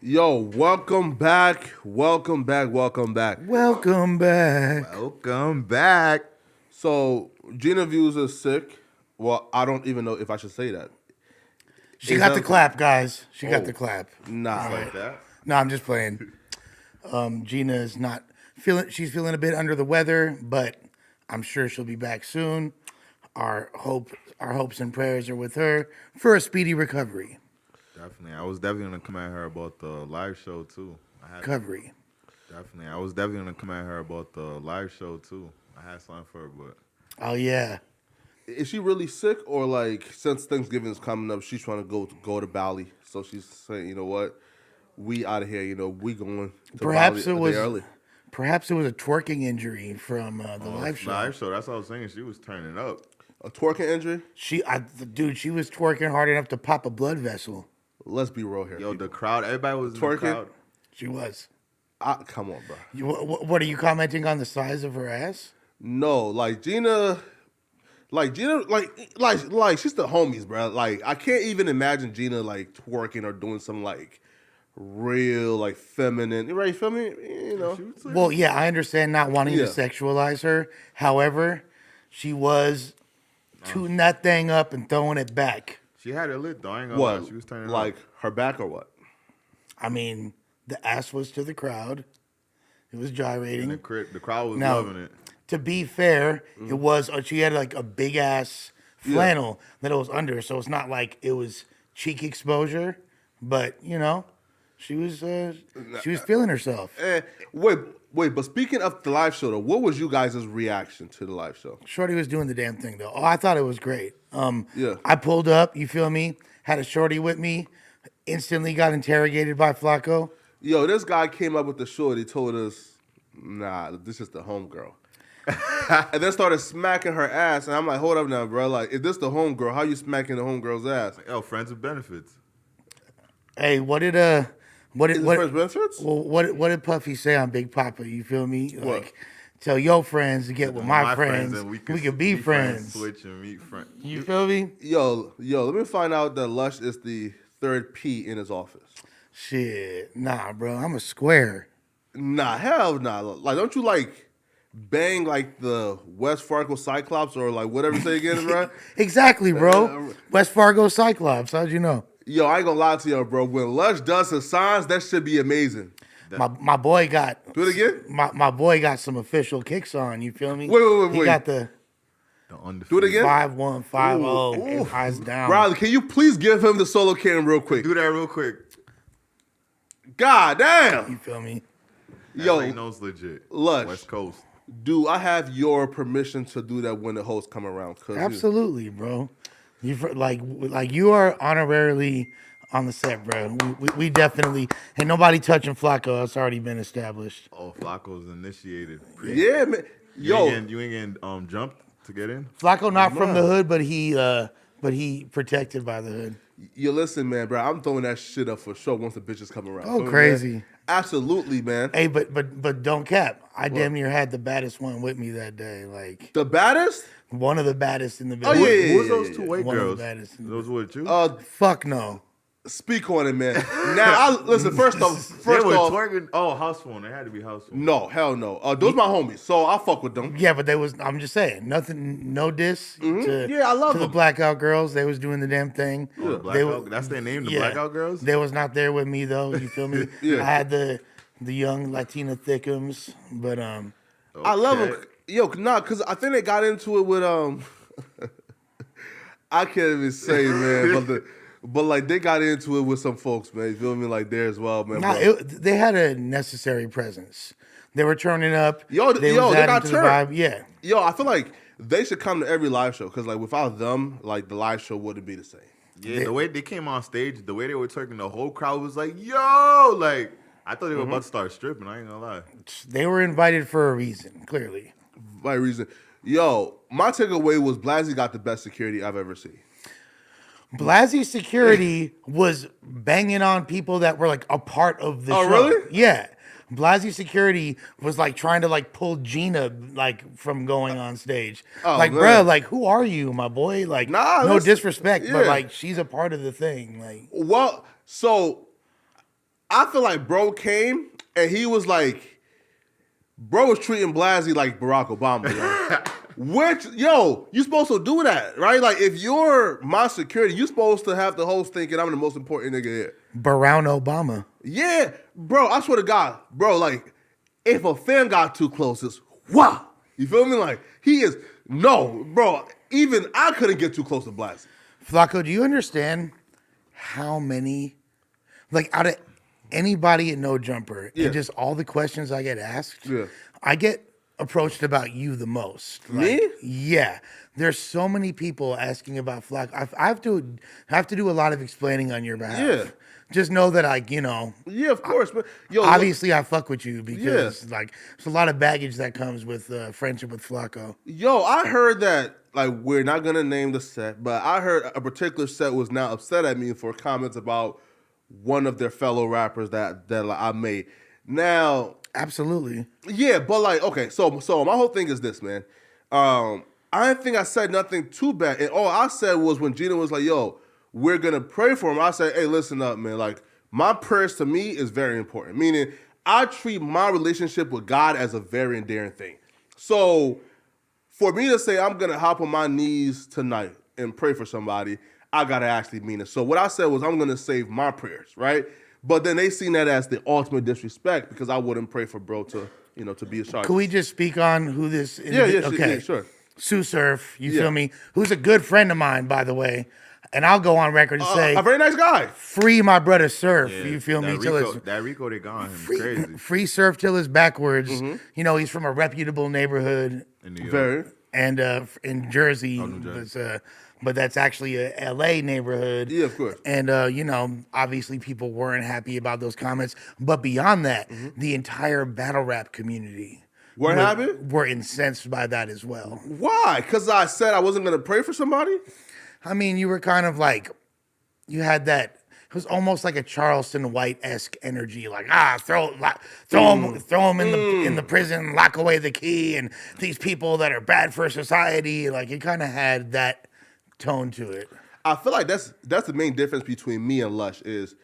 Yo, welcome back. Welcome back. Welcome back. Welcome back. Welcome back. So, Gina views is sick. Well, I don't even know if I should say that. She got the clap, guys. She got the clap. Nah. Like that. No, I'm just playing. Gina is not feeling. She's feeling a bit under the weather, but I'm sure she'll be back soon. Our hopes and prayers are with her for a speedy recovery. Definitely. I was definitely going to come at her about the live show, too. Recovery. Definitely. I was definitely going to come at her about the live show, too. I had something for her, but... Oh, yeah. Is she really sick, or like since Thanksgiving is coming up, she's trying to go to Bali? So she's saying, you know what, we out of here. You know, we going to Perhaps Bali it was. a day early. Perhaps it was a twerking injury from the live show. Live show, that's what I was saying. She was turning up. A twerking injury? She was twerking hard enough to pop a blood vessel. Let's be real here. Yo, people. the crowd, everybody was Twerking? in the crowd. She was. Come on, bro. What are you commenting on the size of her ass? No, like Gina, like she's the homies, bro. Like I can't even imagine Gina like twerking or doing some like real like feminine, right? Feminine, you know. Well, yeah, I understand not wanting to sexualize her. However, she was tooting that thing up and throwing it back. She had it lit, though. I ain't gonna What? lie. She was turning Like up. her back or what? I mean, the ass was to the crowd. It was gyrating. And the crowd was Now, loving it. to be fair, it was she had like a big ass flannel that it was under, so it's not like it was cheek exposure, but you know, she was feeling herself. Wait, but speaking of the live show though, what was you guys' reaction to the live show? Shorty was doing the damn thing though. Oh, I thought it was great. Yeah. I pulled up, you feel me? Had a shorty with me, instantly got interrogated by Flacco. Yo, this guy came up with the short. He told us, nah, this is the homegirl. And then started smacking her ass. And I'm like, hold up now, bro. Like, if this the homegirl, how you smacking the homegirl's ass? Yo, friends with benefits. Hey, what did Friends benefits? Well, what did Puffy say on Big Papa? You feel me? Like, tell your friends to get with my friends. And we could be friends. Switch and meet friends. You feel me? Yo, let me find out that Lush is the third P in his office. Shit, nah, bro. I'm a square. Nah, hell nah. Like, don't you like bang like the West Fargo Cyclops or like whatever you say again, bro? Exactly, bro. West Fargo Cyclops. How'd you know? Yo, I ain't gonna lie to you, bro. When Lush does his signs, that should be amazing. My boy got. Do it again? My boy got some official kicks on. You feel me? Wait. He got the Do it again? 5-1-5-0, eyes down. Riley, can you please give him the solo cam real quick? Do that real quick. God damn. You feel me? Yo, He knows legit. Lush. West Coast. Do I have your permission to do that when the hosts come around? Absolutely, bro. You like you are honorarily on the set, bro. We definitely ain't nobody touching Flacco. That's already been established. Oh, Flacco's initiated. Yeah, man. You Yo, ain't getting jumped to get in? Flacco not from the hood, but he protected by the hood. you listen, man, bro. I'm throwing that shit up for sure once the bitches come around. Oh, So, crazy. man, absolutely, man. Hey, but don't cap. I damn near had the baddest one with me that day. Like The baddest? one of the baddest in the Oh, building. yeah. Who was those two white One of the girls? baddest in the Those were you? Fuck no. Speak on it, man. Now, listen, first they off, were twerking. Oh, house phone. They had to be house phone. no, hell no. Those my homies, so I fuck with them. Yeah, but I'm just saying, nothing, no diss to, Yeah, I love to the them. Blackout Girls. They was doing the damn thing. Oh, the Blackout, that's their name, the Blackout Girls? They was not there with me though. You feel me? Yeah. I had the young Latina thickums, but I love them. Yo, nah, cause I think they got into it with I can't even say, man, but like they got into it with some folks, man. You feel me? Like there as well, man. they had a necessary presence. They were turning up. Yo, they yo, was they adding got to the turned. vibe. Yeah. Yo, I feel like they should come to every live show, cause like without them, like the live show wouldn't be the same. Yeah, the way they came on stage, the way they were twerking, the whole crowd was like, yo! Like, I thought they were about to start stripping, I ain't gonna lie. They were invited for a reason, clearly. By reason. Yo, my takeaway was Blasey got the best security I've ever seen. Blasie's security was banging on people that were like a part of the show. Oh, really? Yeah. Blasie's security was like trying to like pull Gina like from going on stage. Oh, like, man. bruh, like who are you, my boy? Like, Nah, no that's- disrespect, but yeah. like she's a part of the thing. Like, Well, so I feel like bro came and he was like, bro was treating Blasey like Barack Obama, yo. Which, yo, you supposed to do that, right? Like, if you're my security, you supposed to have the host thinking I'm the most important nigga here. Barack Obama. Yeah, bro, I swear to God, bro, like, if a fan got too close, it's wow. You feel me? Like, he is, no, bro, even I couldn't get too close to Blasey. Flacco, do you understand how many, like, out of anybody at No Jumper, and just all the questions I get asked, I get approached about you the most. Me? Yeah. There's so many people asking about Flacco. I have to do a lot of explaining on your behalf. Yeah. Just know that yeah, of course. But yo, obviously I fuck with you because like there's a lot of baggage that comes with friendship with Flacco. Yo, I heard that, like, we're not gonna name the set, but I heard a particular set was now upset at me for comments about one of their fellow rappers that like, I made. Now, absolutely. Yeah, but like, okay, so my whole thing is this, man. I didn't think I said nothing too bad. And all I said was when Gina was like, yo, we're going to pray for him. I said, hey, listen up, man. Like, my prayers to me is very important. Meaning, I treat my relationship with God as a very endearing thing. So, for me to say I'm going to hop on my knees tonight and pray for somebody, I got to actually mean it. So, what I said was I'm going to save my prayers, right? But then they seen that as the ultimate disrespect because I wouldn't pray for bro to be a shark. Can we just speak on who this is? Yeah, sure. Sue Surf, you feel me? Who's a good friend of mine, by the way. And I'll go on record and say, a very nice guy. Free my brother Surf. You feel me? That Rico, they gone him crazy. Free Surf till it's backwards. You know, he's from a reputable neighborhood in New York. Very. And in Jersey. New Jersey. But that's actually a LA neighborhood. Yeah, of course. And, obviously people weren't happy about those comments. But beyond that, the entire battle rap community were incensed by that as well. Why? Because I said I wasn't going to pray for somebody? I mean, you were kind of like, you had that, it was almost like a Charleston White-esque energy, like, throw him in the prison, lock away the key, and these people that are bad for society, like, it kind of had that tone to it. I feel like that's the main difference between me and Lush is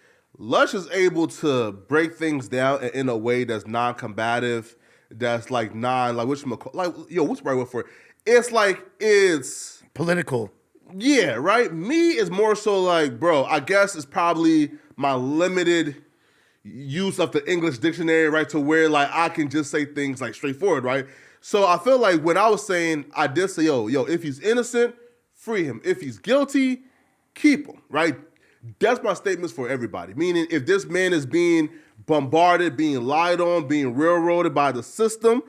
able to break things down in a way that's non-combative, that's like what's the right word for it? It's political. Yeah, right? Me is more so like, bro, I guess it's probably my limited use of the English dictionary, right? To where like I can just say things like straightforward, right? So I feel like when I was saying, I did say, yo, if he's innocent, free him. If he's guilty, keep him, right? That's my statements for everybody. Meaning if this man is being bombarded, being lied on, being railroaded by the system,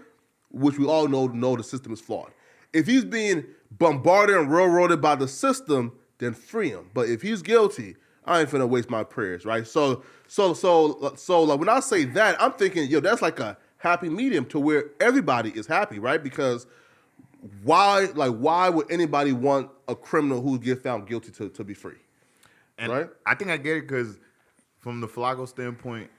which we all know the system is flawed. If he's being bombarded and railroaded by the system, then free him. But if he's guilty, I ain't finna waste my prayers, right? So like when I say that, I'm thinking, yo, that's like a happy medium to where everybody is happy, right? Because why would anybody want a criminal who get found guilty to be free? And right? I think I get it because from the Flacco standpoint,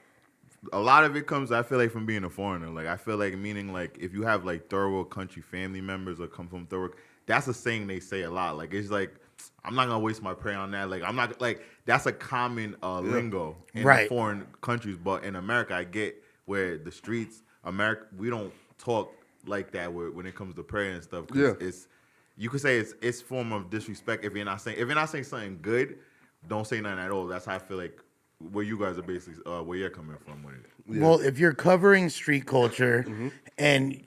a lot of it comes, I feel like, from being a foreigner. Like, I feel like, meaning, like, if you have, like, third world country family members or come from third world, that's a saying they say a lot. Like, it's like, I'm not going to waste my prayer on that. Like, I'm not, like, that's a common lingo in foreign countries. But in America, I get where the streets, America, we don't talk like that when it comes to prayer and stuff. Cause it's, you could say it's form of disrespect if you're not saying something good, don't say nothing at all. That's how I feel like where you guys are basically, where you're coming from with it. Yeah. Well, if you're covering street culture and,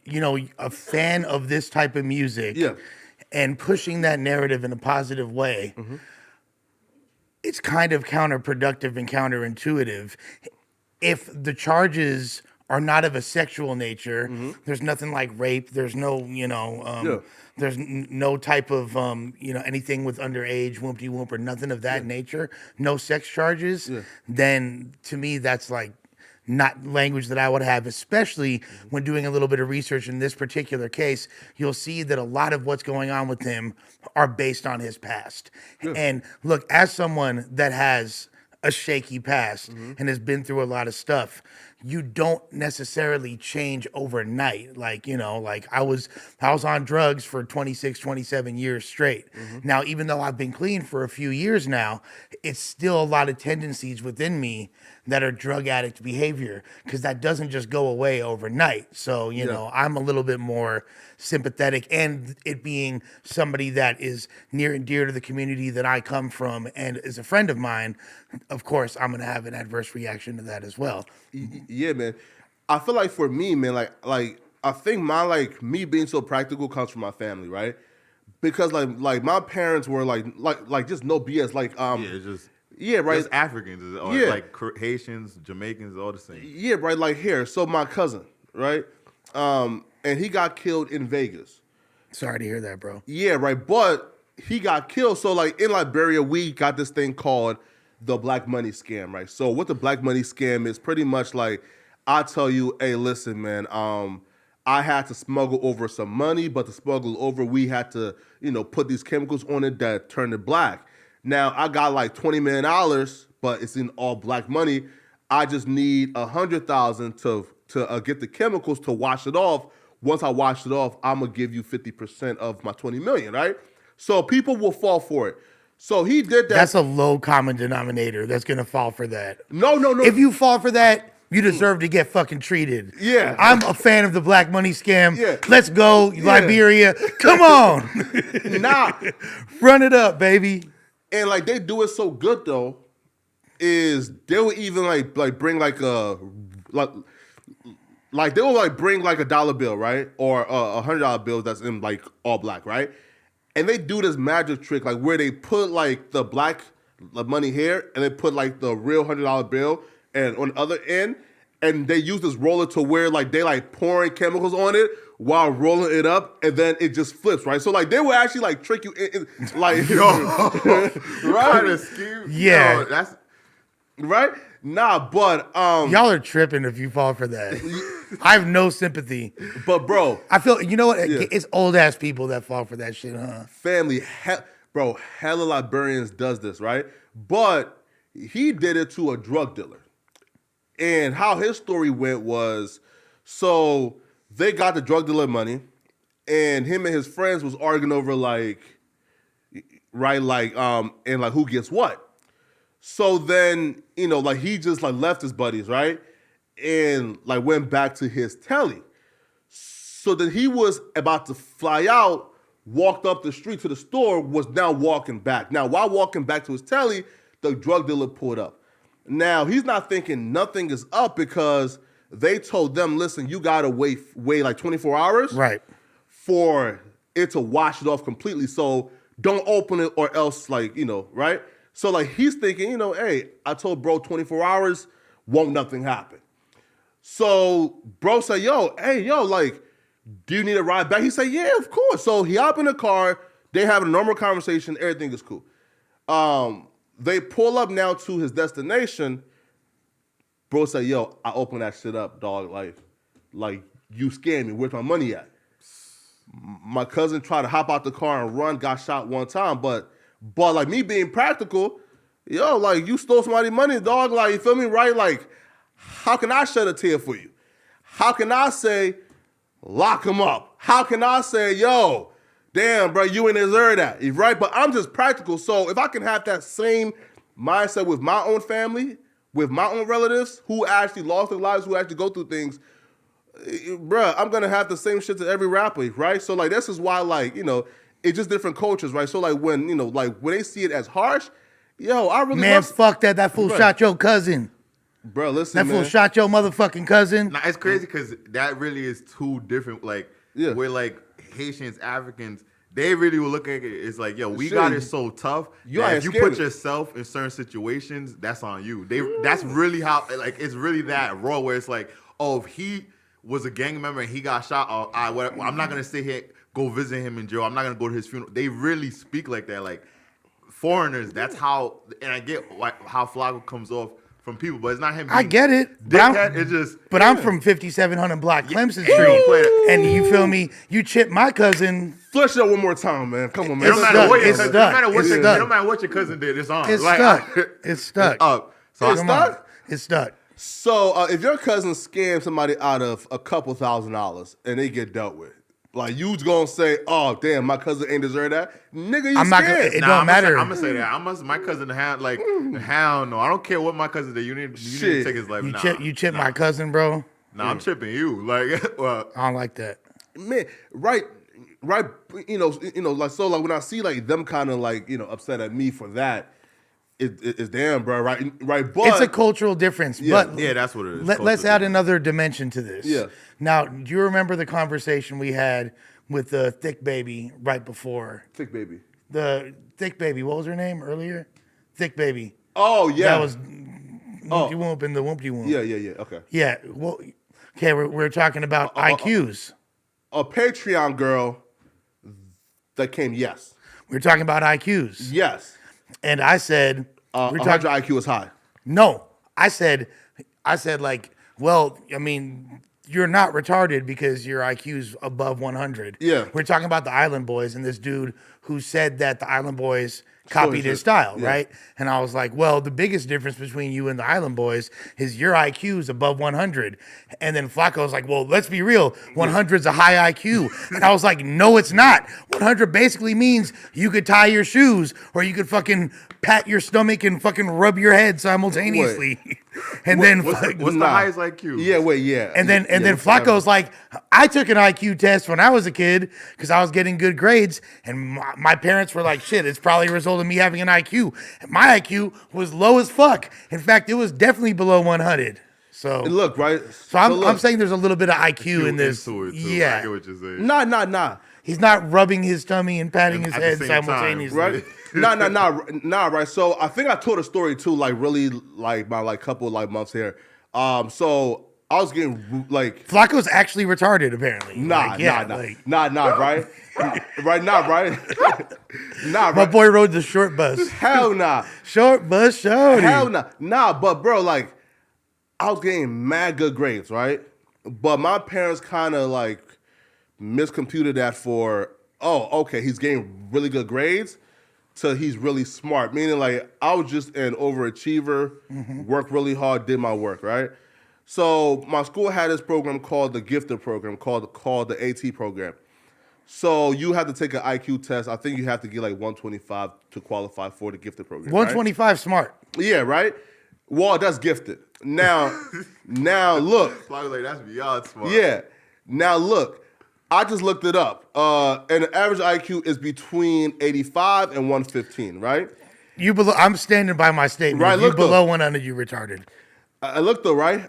a fan of this type of music and pushing that narrative in a positive way, it's kind of counterproductive and counterintuitive. If the charges are not of a sexual nature, there's nothing like rape, there's no, there's no type of, anything with underage, whoop-de-whoop, or nothing of that nature, no sex charges, then to me that's like not language that I would have, especially when doing a little bit of research in this particular case. You'll see that a lot of what's going on with him are based on his past. And look, as someone that has a shaky past and has been through a lot of stuff, you don't necessarily change overnight. Like, I was on drugs for 26, 27 years straight. Now, even though I've been clean for a few years now, it's still a lot of tendencies within me that are drug addict behavior, because that doesn't just go away overnight. So, you know, I'm a little bit more sympathetic, and it being somebody that is near and dear to the community that I come from and is a friend of mine, of course, I'm going to have an adverse reaction to that as well. Yeah, man. I feel like for me, man, like I think me being so practical comes from my family, right? Because like my parents were like just no BS, like it's just right, just Africans, or like Haitians, Jamaicans, all the same. Yeah, right. Like here, so my cousin, right, and he got killed in Vegas. Sorry to hear that, bro. Yeah, right. But he got killed. So like in Liberia, we got this thing called the black money scam, right? So what the black money scam is pretty much like, I tell you, hey, listen, man, I had to smuggle over some money, but to smuggle over, we had to, put these chemicals on it that turn it black. Now I got like $20 million, but it's in all black money. I just need $100,000 to get the chemicals to wash it off. Once I wash it off, I'm gonna give you 50% of my $20 million, right? So people will fall for it. So he did that. That's a low common denominator that's gonna fall for that. No. If you fall for that, you deserve to get fucking treated. Yeah. I'm a fan of the black money scam. Yeah. Let's go, Liberia. Come on. Nah. Run it up, baby. And like they do it so good though, is they will even like bring like they will like bring like $1 bill, right? Or $100 bill that's in like all black, right? And they do this magic trick like where they put like the black money here and they put like the real $100 bill and on the other end, and they use this roller to where like they like pouring chemicals on it while rolling it up, and then it just flips, right? So like they will actually like trick you in like right? Kind of scheme. Yeah. Yo, that's right. Nah, but y'all are tripping if you fall for that. I have no sympathy. But bro, I feel, you know what? Yeah. It's old ass people that fall for that shit, huh? family, hella Liberians does this, right? But he did it to a drug dealer. And how his story went was, so they got the drug dealer money, and him and his friends was arguing over like, right, like, and like who gets what. So then, like he just like left his buddies, right? And like went back to his telly. So then he was about to fly out, walked up the street to the store, was now walking back. Now, while walking back to his telly, the drug dealer pulled up. Now, he's not thinking nothing is up because they told them, listen, you got to wait like 24 hours Right. for it to wash it off completely. So don't open it or else like, right? So like he's thinking, hey, I told bro 24 hours, won't nothing happen. So bro said, like, do you need a ride back? He said, yeah, of course. So he hop in the car, they have a normal conversation, everything is cool. They pull up now to his destination. Bro said, yo, I opened that shit up, dog. Like you scammed me. Where's my money at? My cousin tried to hop out the car and run, got shot one time. But like me being practical, yo, like you stole somebody's money, dog. Like, you feel me, right? Like, how can I shed a tear for you? How can I say, lock him up? How can I say, yo, damn, bro, you ain't deserve that, right? But I'm just practical. So if I can have that same mindset with my own family, with my own relatives who actually lost their lives, who actually go through things, bro, I'm going to have the same shit to every rapper, right? So, like, this is why, like, it's just different cultures, right? So, like, when, like, when they see it as harsh, yo, I really Man, fuck that. That fool shot your cousin. Bro, listen, That fool shot your motherfucking cousin. Nah, it's crazy because that really is two different. Like, we're like Haitians, Africans. They really will look at it. It's like, yo, we got it so tough. That if you put yourself in certain situations, that's on you. That's really how. Like, it's really that raw. Where it's like, oh, if he was a gang member and he got shot, I'm not gonna sit here, go visit him in jail. I'm not gonna go to his funeral. They really speak like that. Like foreigners. That's how. And I get how Flago comes off from people, but it's not him. I get it. But I'm from 5700 Block Clemson Street, and you feel me? You chip my cousin. Flush it up one more time, man. Come on, man. It don't matter what It's it don't matter what your cousin did. It's on. It's like, stuck. It's stuck. It's up. So It's stuck? It's stuck. So if your cousin scams somebody out of a couple $1,000s and they get dealt with, Like, you gonna say, oh, damn, my cousin ain't deserve that? Nigga, you I'm not gonna- scared. it don't matter. I'm gonna say that. My cousin, hell no. I don't care what my cousin did. You need to take his life. You chip my cousin, bro. Nah, I'm chipping you. Like, well, I don't like that. Man, right, like, so, like, when I see, like, them kind of, like, upset at me for that, it's damn, bro, right, but It's a cultural difference, but yeah, that's what it is. Let's add another dimension to this. Yeah. Now, do you remember the conversation we had with the thick baby right before? Thick baby. The thick baby, what was her name earlier? Thick baby. Oh, yeah. That was Whoopty Whoop and the Whoopty Whoop. Yeah, okay. Yeah, well, okay, we're talking about IQs. A Patreon girl that came, yes. We're talking about IQs. Yes. And I said, we're 100 talking, IQ is high. no, I said like, well, I mean, you're not retarded because your IQ's above 100. Yeah. We're talking about the Island Boys and this dude who said that the Island Boys copied his style, Yeah. right? And I was like, well, the biggest difference between you and the Island Boys is your IQ is above 100. And then Flacco was like, well, let's be real. 100 is a high IQ. And I was like, no, it's not. 100 basically means you could tie your shoes or you could fucking pat your stomach and fucking rub your head simultaneously. And then what's the Nah. highest IQ? Yeah, wait, yeah. and then Flacco's like, I took an IQ test when I was a kid because I was getting good grades, and my parents were like, shit, it's probably a result of me having an IQ. And my IQ was low as fuck. In fact, it was definitely below 100. So Look, right? So I'm look. saying there's a little bit of IQ in this. Into it, too. I Yeah, get what you're saying. Nah. he's not rubbing his tummy and patting his At the head same time, simultaneously. Right? Nah, right? So I think I told a story too, like really, like my like couple like months here. So I was getting like Flacco's actually retarded, apparently. nah, Like, yeah, nah, like, right? Nah, my right? boy rode the short bus. Hell nah. Short bus shorty. Hell nah, but bro, like I was getting mad good grades, right? But my parents kind of like miscomputed that for, oh, okay, he's getting really good grades, so he's really smart. Meaning like I was just an overachiever, worked really hard, did my work, right? So my school had this program called the Gifted program, called the AT program. So you have to take an IQ test. I think you have to get like 125 to qualify for the Gifted program. 125 smart. Right? Yeah, right. Well, that's gifted. Now look. Flacco's like, that's beyond smart. Yeah. Now look. I just looked it up. And the average IQ is between 85 and 115, right? I'm standing by my statement. Right, If you look, though. below 100, you retarded. I looked though, right?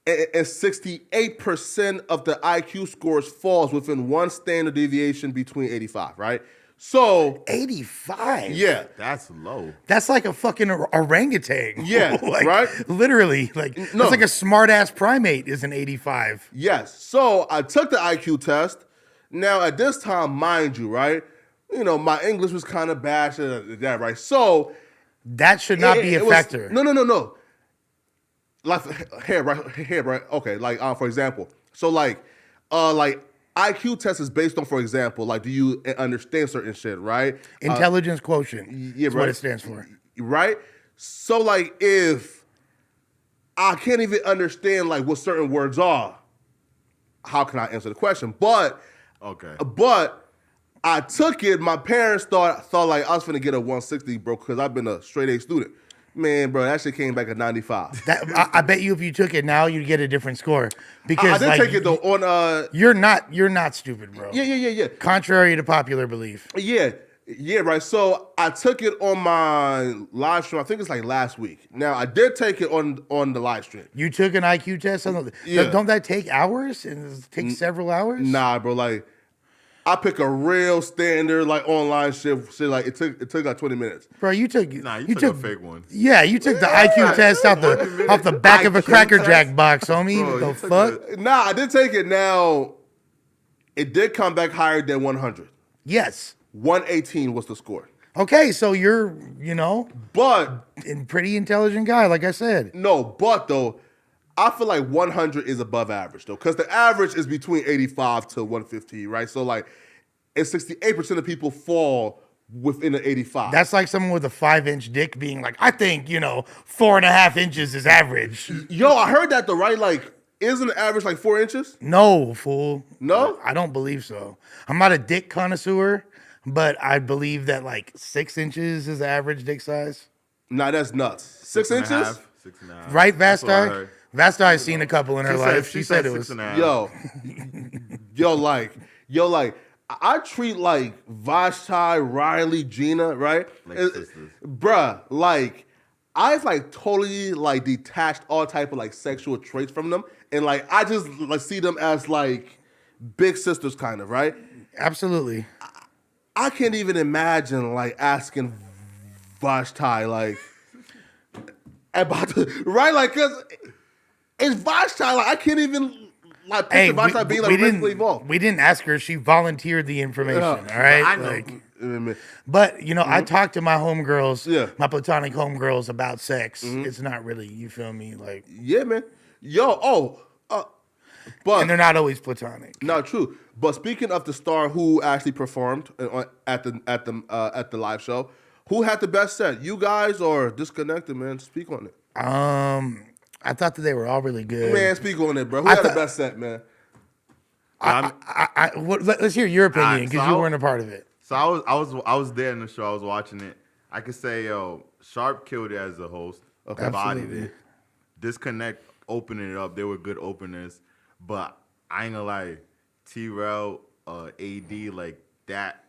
And 68% of the IQ scores falls within one standard deviation between 85, right? So 85. yeah. That's low. That's like a fucking orangutan. Yeah, Like, right? Literally. Like No. that's like a smart ass primate is an 85. Yes. So I took the IQ test. Now at this time, mind you, right? My English was kind of bad, that right? So That should not be a was- factor. No. Like here, right? Okay, like for example, so like IQ test is based on, for example, like do you understand certain shit, right? Intelligence quotient. Yeah, is right. what it stands for. Right? So like if I can't even understand like what certain words are, how can I answer the question? But I took it. My parents thought like I was finna get a 160, bro, because I've been a straight A student. Man, bro, that shit came back at 95. I bet you if you took it now, you'd get a different score. Because I did take it though on You're not stupid, bro. Yeah. Contrary to popular belief. Yeah, right. So I took it on my live stream. I think it's like last week. Now I did take it on the live stream. You took an IQ test? Yeah. Don't that take hours? And does it take several hours? Nah, bro. Like I pick a real standard like online shit. Like it took like 20 minutes. Bro, you took a fake one. Yeah, you took the IQ test off the back of a IQ Cracker test? Jack box, homie. Bro, The you took fuck? Nah, I did take it. Now it did come back higher than 100. Yes. 118 was the score. Okay, so you're, But a pretty intelligent guy, like I said. no, but though, I feel like 100 is above average though, because the average is between 85 to 115, right? So like, and 68% of people fall within the 85. That's like someone with a 5-inch dick being like, I think, 4.5 inches is average. Yo, I heard that though, right? Like isn't the average like 4 inches? No, fool. No? I don't believe so. I'm not a dick connoisseur, but I believe that like 6 inches is the average dick size. Nah, that's nuts. 6 and a inches? half, 6.5. Right, That's what I Vasti? heard. Vasti has seen a couple in her life. She said it was. 6.5. Yo, I treat like Vashti, Riley, Gina, right? Like sisters. Bruh, like I've like totally like detached all type of like sexual traits from them, and like I just like see them as like big sisters, kind of, right? Absolutely. I can't even imagine like asking Vashti like about the right, like because it's Vashti. Like I can't even like picture Vashti being like mentally involved. We didn't ask her. She volunteered the information. All right. I know. But you know, I talked to my homegirls, my platonic homegirls about sex. It's not really, you feel me, like Yeah, man. But and they're not always platonic. not true. But speaking of the star who actually performed at the live show, who had the best set? You guys or Disconnected, man? Speak on it. I thought that they were all really good. Man, speak on it, bro. Who had the best set, man? Let's hear your opinion because so you weren't a part of it. So I was there in the show. I was watching it. I could say, Sharp killed it as a host. Okay. Bodied Absolutely. it. Disconnect opening it up. They were good openers, but I ain't gonna lie, T-Rel, AD, like that,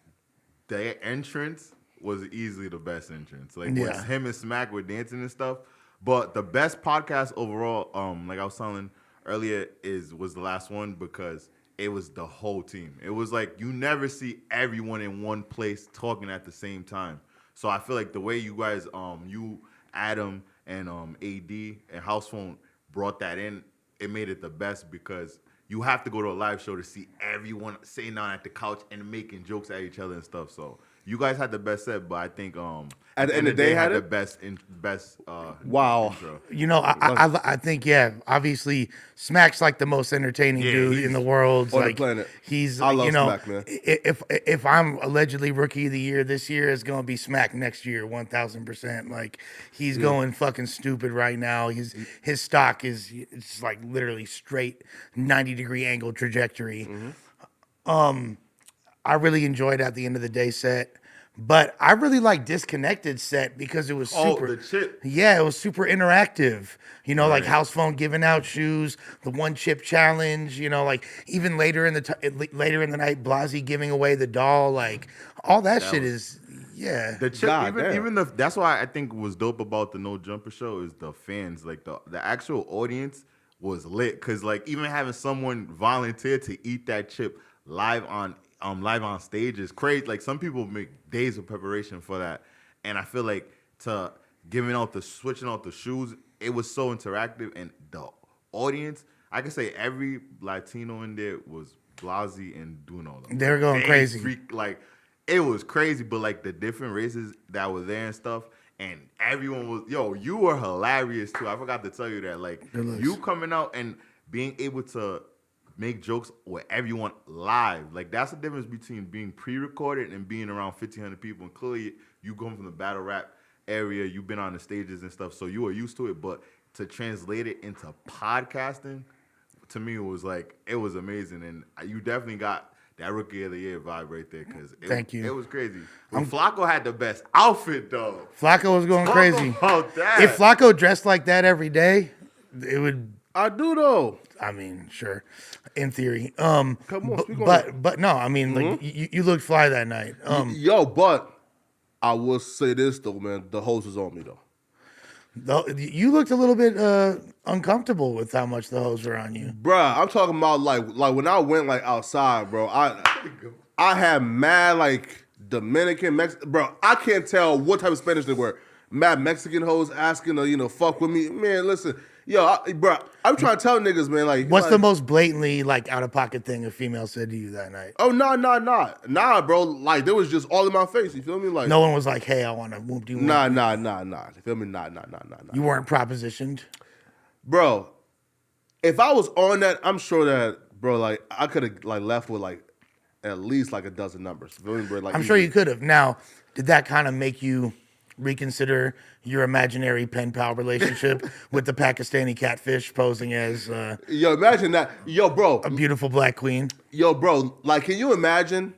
their entrance was easily the best entrance. Like when him and Smack were dancing and stuff. But the best podcast overall, like I was telling earlier, was the last one because it was the whole team. It was like you never see everyone in one place talking at the same time. So I feel like the way you guys, you, Adam, and AD and House Phone brought that in, it made it the best because you have to go to a live show to see everyone sitting down at the couch and making jokes at each other and stuff. So you guys had the best set, but I think At the end of the day, had the it? best. Wow. Intro. You know, I think obviously Smack's like the most entertaining dude in the world. on like, the planet. He's, I love you know, Smack, man. if I'm allegedly rookie of the year this year, it's gonna be Smack next year, 1,000%. Like he's going fucking stupid right now. His stock is it's like literally straight 90-degree angle trajectory. I really enjoyed At the End of the Day set. But I really like Disconnected set because it was super. The chip. Yeah, it was super interactive. You know, like House Phone giving out shoes, the one chip challenge. You know, like even later in the night, Blasey giving away the doll. Like all that shit is The chip. That's why I think was dope about the No Jumper show is the fans. Like the actual audience was lit because like even having someone volunteer to eat that chip live on stage is crazy. Like some people make days of preparation for that, and I feel like switching out the shoes, it was so interactive, and the audience, I can say every Latino in there was Blasey and Duno. They were going crazy. It was crazy, but like the different races that were there and stuff, and everyone was you were hilarious too. I forgot to tell you that. Like you coming out and being able to make jokes with everyone live. Like that's the difference between being pre-recorded and being around 1,500 people. And clearly you come from the battle rap area, you've been on the stages and stuff, so you were used to it. But to translate it into podcasting, to me it was amazing. And you definitely got that Rookie of the Year vibe right there because Thank you. It was crazy. Flacco had the best outfit though. Flacco was going crazy. About that. If Flacco dressed like that every day, it would. I do though. I mean, sure, in theory. Come on, speak on it. But no, I mean, like you looked fly that night. But I will say this though, man. The hose was on me though. You looked a little bit uncomfortable with how much the hose were on you, Bruh, I'm talking about like when I went like outside, bro. I had mad like Dominican, bro. I can't tell what type of Spanish they were. Mad Mexican hoes asking to fuck with me, man. Listen. Bro, I'm trying to tell niggas, man. Like, what's the most blatantly like out of pocket thing a female said to you that night? Oh nah, bro. Like, there was just all in my face. You feel me? Like, no one was like, "Hey, I want to whoop you." Nah. You feel me? Nah. You weren't propositioned, bro. If I was on that, I'm sure that, bro. Like, I could have like left with like at least like a dozen numbers. You feel me, bro? Like, I'm sure you could have. Now, did that kind of make you reconsider your imaginary pen pal relationship with the Pakistani catfish posing as Yo, imagine that. Yo, bro. a beautiful black queen. Yo, bro. Like, can you imagine?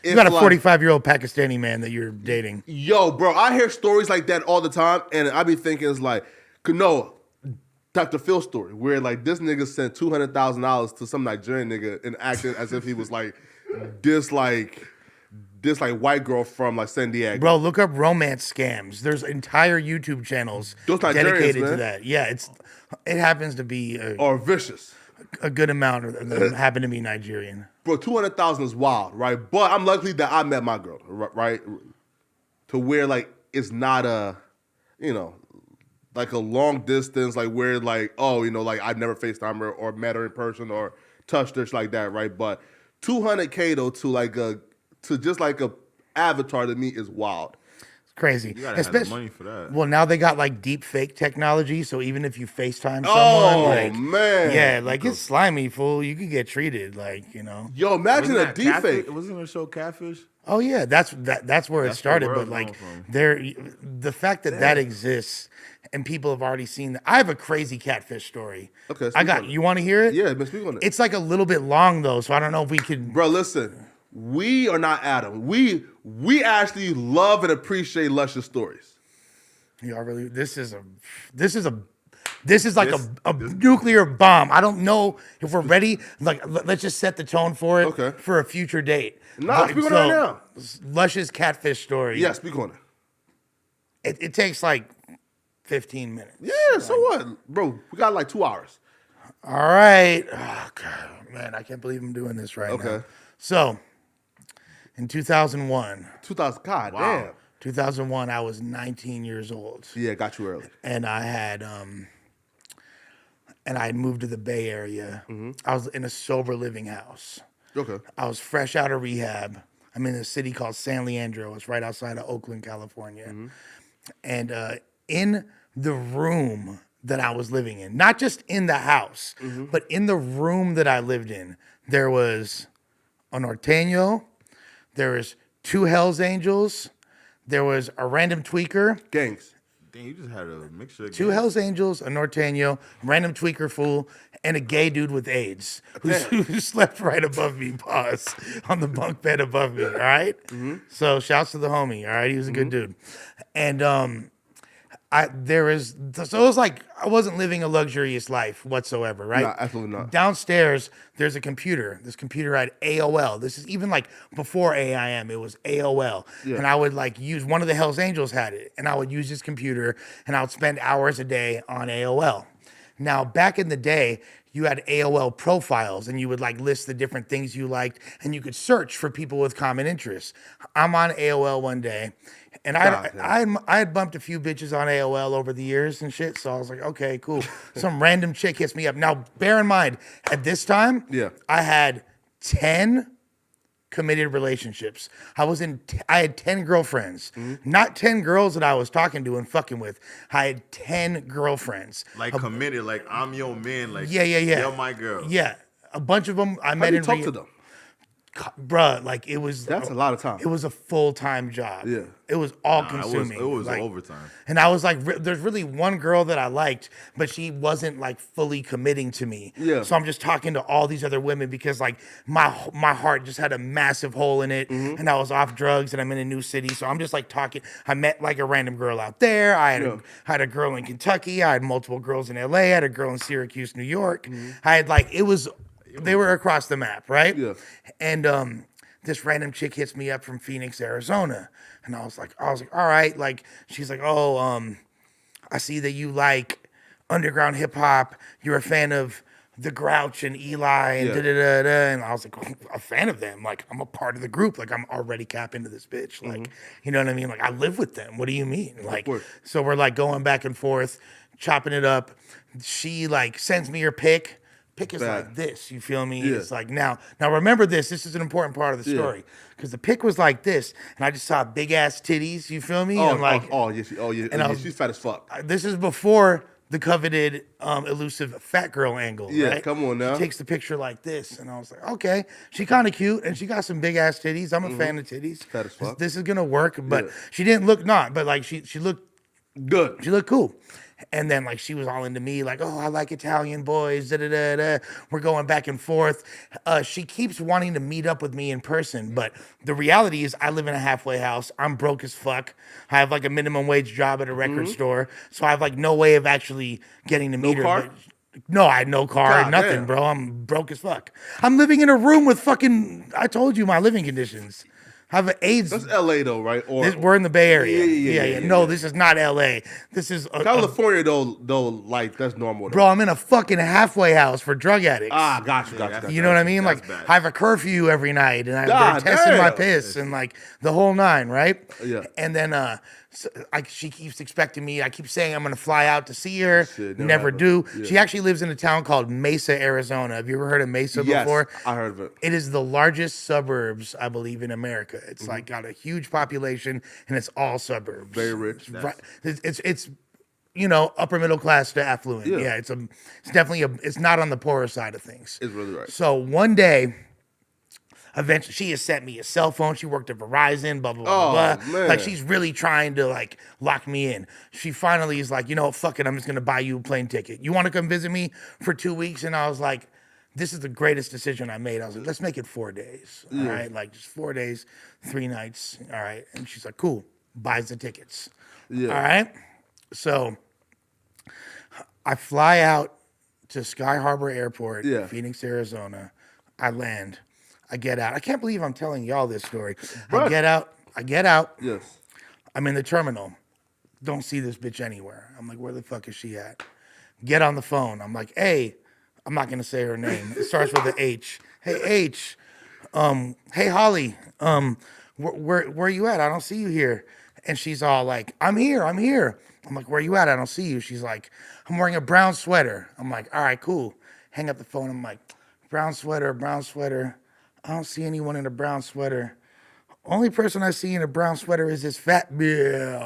You got a 45-year-old Pakistani man that you're dating. Yo, bro, I hear stories like that all the time, and I be thinking it's like, no, Dr. Phil story, where like this nigga sent $200,000 to some Nigerian nigga and acting as if he was like this white girl from like San Diego. Bro, look up romance scams. There's entire YouTube channels Those Nigerians, dedicated man. to that. Yeah, it happens to be Or vicious. a good amount of them happen to be Nigerian. Bro, 200,000 is wild, right? But I'm lucky that I met my girl, right? To where like it's not a, like a long distance, like where like, oh, like I've never FaceTime her or met her in person or touched her, shit like that, right? But 200K though to just like a avatar to me is wild. It's crazy. You gotta have the money for that. Well, now they got like deep fake technology, so even if you FaceTime someone, Oh man, yeah, like it's slimy, fool. You could get treated, Yo, imagine a deep fake. Wasn't a show Catfish? Oh yeah, that's where it started. where But it's like, going the fact that exists and people have already seen that. I have a crazy catfish story. Okay, I speak got. on it. You want to hear it? Yeah, man, speak on it. It's like a little bit long though, so I don't know if we could. Bro, listen, we are not Adam. We actually love and appreciate Lush's stories. Y'all really? This is like a nuclear bomb. I don't know if we're ready. Like, let's just set the tone for it. Okay. For a future date. Nah, speak on it right now. Lush's catfish story. Yeah, speak on it. It takes like 15 minutes. Yeah, so what? Bro, we got like 2 hours. All right. Oh, God, man, I can't believe I'm doing this right now. Okay. So, in 2001, 2000, God Wow. damn. 2001, I was 19 years old. Yeah, got you early. And I had moved to the Bay Area. I was in a sober living house. Okay. I was fresh out of rehab. I'm in a city called San Leandro. It's right outside of Oakland, California. And in the room that I was living in, not just in the house, but in the room that I lived in, there was a norteño, there was 2 Hells Angels, there was a random tweaker, Gangs. Dang, you just had a mixture of 2 Hells Angels, a norteño, random tweaker fool, and a gay dude with AIDS who slept right above me, pause, on the bunk bed above me, all right? So shouts to the homie, all right? He was a good dude. And it was like I wasn't living a luxurious life whatsoever, right? Nah, absolutely not. Downstairs, there's a computer. This computer had AOL. This is even like before AIM. It was AOL. Yeah. And I would like use one of the Hells Angels had it, and I would use this computer, and I would spend hours a day on AOL. Now, back in the day, you had AOL profiles, and you would like list the different things you liked, and you could search for people with common interests. I'm on AOL one day, and I had bumped a few bitches on AOL over the years and shit, so I was like, okay, cool. Some random chick hits me up. Now, bear in mind, at this time, I had 10 committed relationships. I had 10 girlfriends, not 10 girls that I was talking to and fucking with. I had 10 girlfriends. Like committed, like I'm your man, like Yeah. you're my girl. Yeah, a bunch of them I How met do you in talk to them? Bruh, like it was. That's a lot of time. It was a full-time job. Yeah. It was all consuming. It was like, overtime. And I was like, there's really one girl that I liked, but she wasn't like fully committing to me. Yeah. So I'm just talking to all these other women because like my heart just had a massive hole in it, and I was off drugs, and I'm in a new city, so I'm just like talking. I met like a random girl out there. I had a girl in Kentucky. I had multiple girls in LA. I had a girl in Syracuse, New York. I had like they were across the map, right? Yeah. And this random chick hits me up from Phoenix, Arizona. And I was like, all right. Like, she's like, I see that you like underground hip hop. You're a fan of The Grouch and Eli and da-da-da-da. And I was like, a fan of them. Like, I'm a part of the group. Like, I'm already cap into this bitch. Like, you know what I mean? Like, I live with them. What do you mean? Like, so we're like going back and forth, chopping it up. She like sends me her pic. Pic is like this, you feel me? Yeah. It's like now remember this is an important part of the story because the pic was like this, and I just saw big ass titties, you feel me? And like, yeah, she's fat as fuck. this is before the coveted, elusive fat girl angle. Yeah, right? come on now. She takes the picture like this, and I was like, okay, she kind of cute, and she got some big ass titties. I'm a fan of titties. Fat as fuck. This is gonna work, but Yeah. she didn't look but like she looked Good. she looked cool. And then like she was all into me, like, oh, I like Italian boys. Da, da, da, da. We're going back and forth. She keeps wanting to meet up with me in person, but the reality is I live in a halfway house. I'm broke as fuck. I have like a minimum wage job at a record store, so I have like no way of actually getting to meet her. car? But no, I had no car, God nothing, damn. bro. I'm broke as fuck. I'm living in a room with fucking. I told you my living conditions. I have an AIDS. That's L.A. though, right? Or We're in the Bay Area. Yeah. No, this is not L.A. This is California though, like that's normal. Though. bro. I'm in a fucking halfway house for drug addicts. Ah, got you. You know what I mean? That's Like bad. I have a curfew every night, and they're God testing my damn. piss and like the whole nine, right? Yeah. And then she keeps expecting me. I keep saying I'm gonna fly out to see her. Shit, never never do. happened. Yeah. She actually lives in a town called Mesa, Arizona. Have you ever heard of Mesa Yes, before? I heard of it. It is the largest suburbs, I believe, in America. It's like got a huge population, and it's all suburbs. Very rich. Right. It's upper middle class to affluent. Yeah. Yeah, it's definitely it's not on the poorer side of things. It's really right. So one day, eventually, she has sent me a cell phone. She worked at Verizon, blah blah blah Oh, blah. man. Like she's really trying to like lock me in. She finally is like, fuck it, I'm just gonna buy you a plane ticket. You want to come visit me for 2 weeks? And I was like, this is the greatest decision I made. I was like, let's make it 4 days. All right, like just 4 days, 3 nights. All right. And she's like, cool. Buys the tickets. Yeah. All right. So I fly out to Sky Harbor Airport, Yeah. Phoenix, Arizona. I land. I get out. I can't believe I'm telling y'all this story. Bruh. I get out. Yes. I'm in the terminal. Don't see this bitch anywhere. I'm like, where the fuck is she at? Get on the phone. I'm like, hey, I'm not gonna say her name. It starts with an H. Hey H. Hey Holly. Where you at? I don't see you here. And she's all like, I'm here. I'm like, where you at? I don't see you. She's like, I'm wearing a brown sweater. I'm like, all right, cool. Hang up the phone. I'm like, brown sweater. I don't see anyone in a brown sweater. Only person I see in a brown sweater is this fat Bill.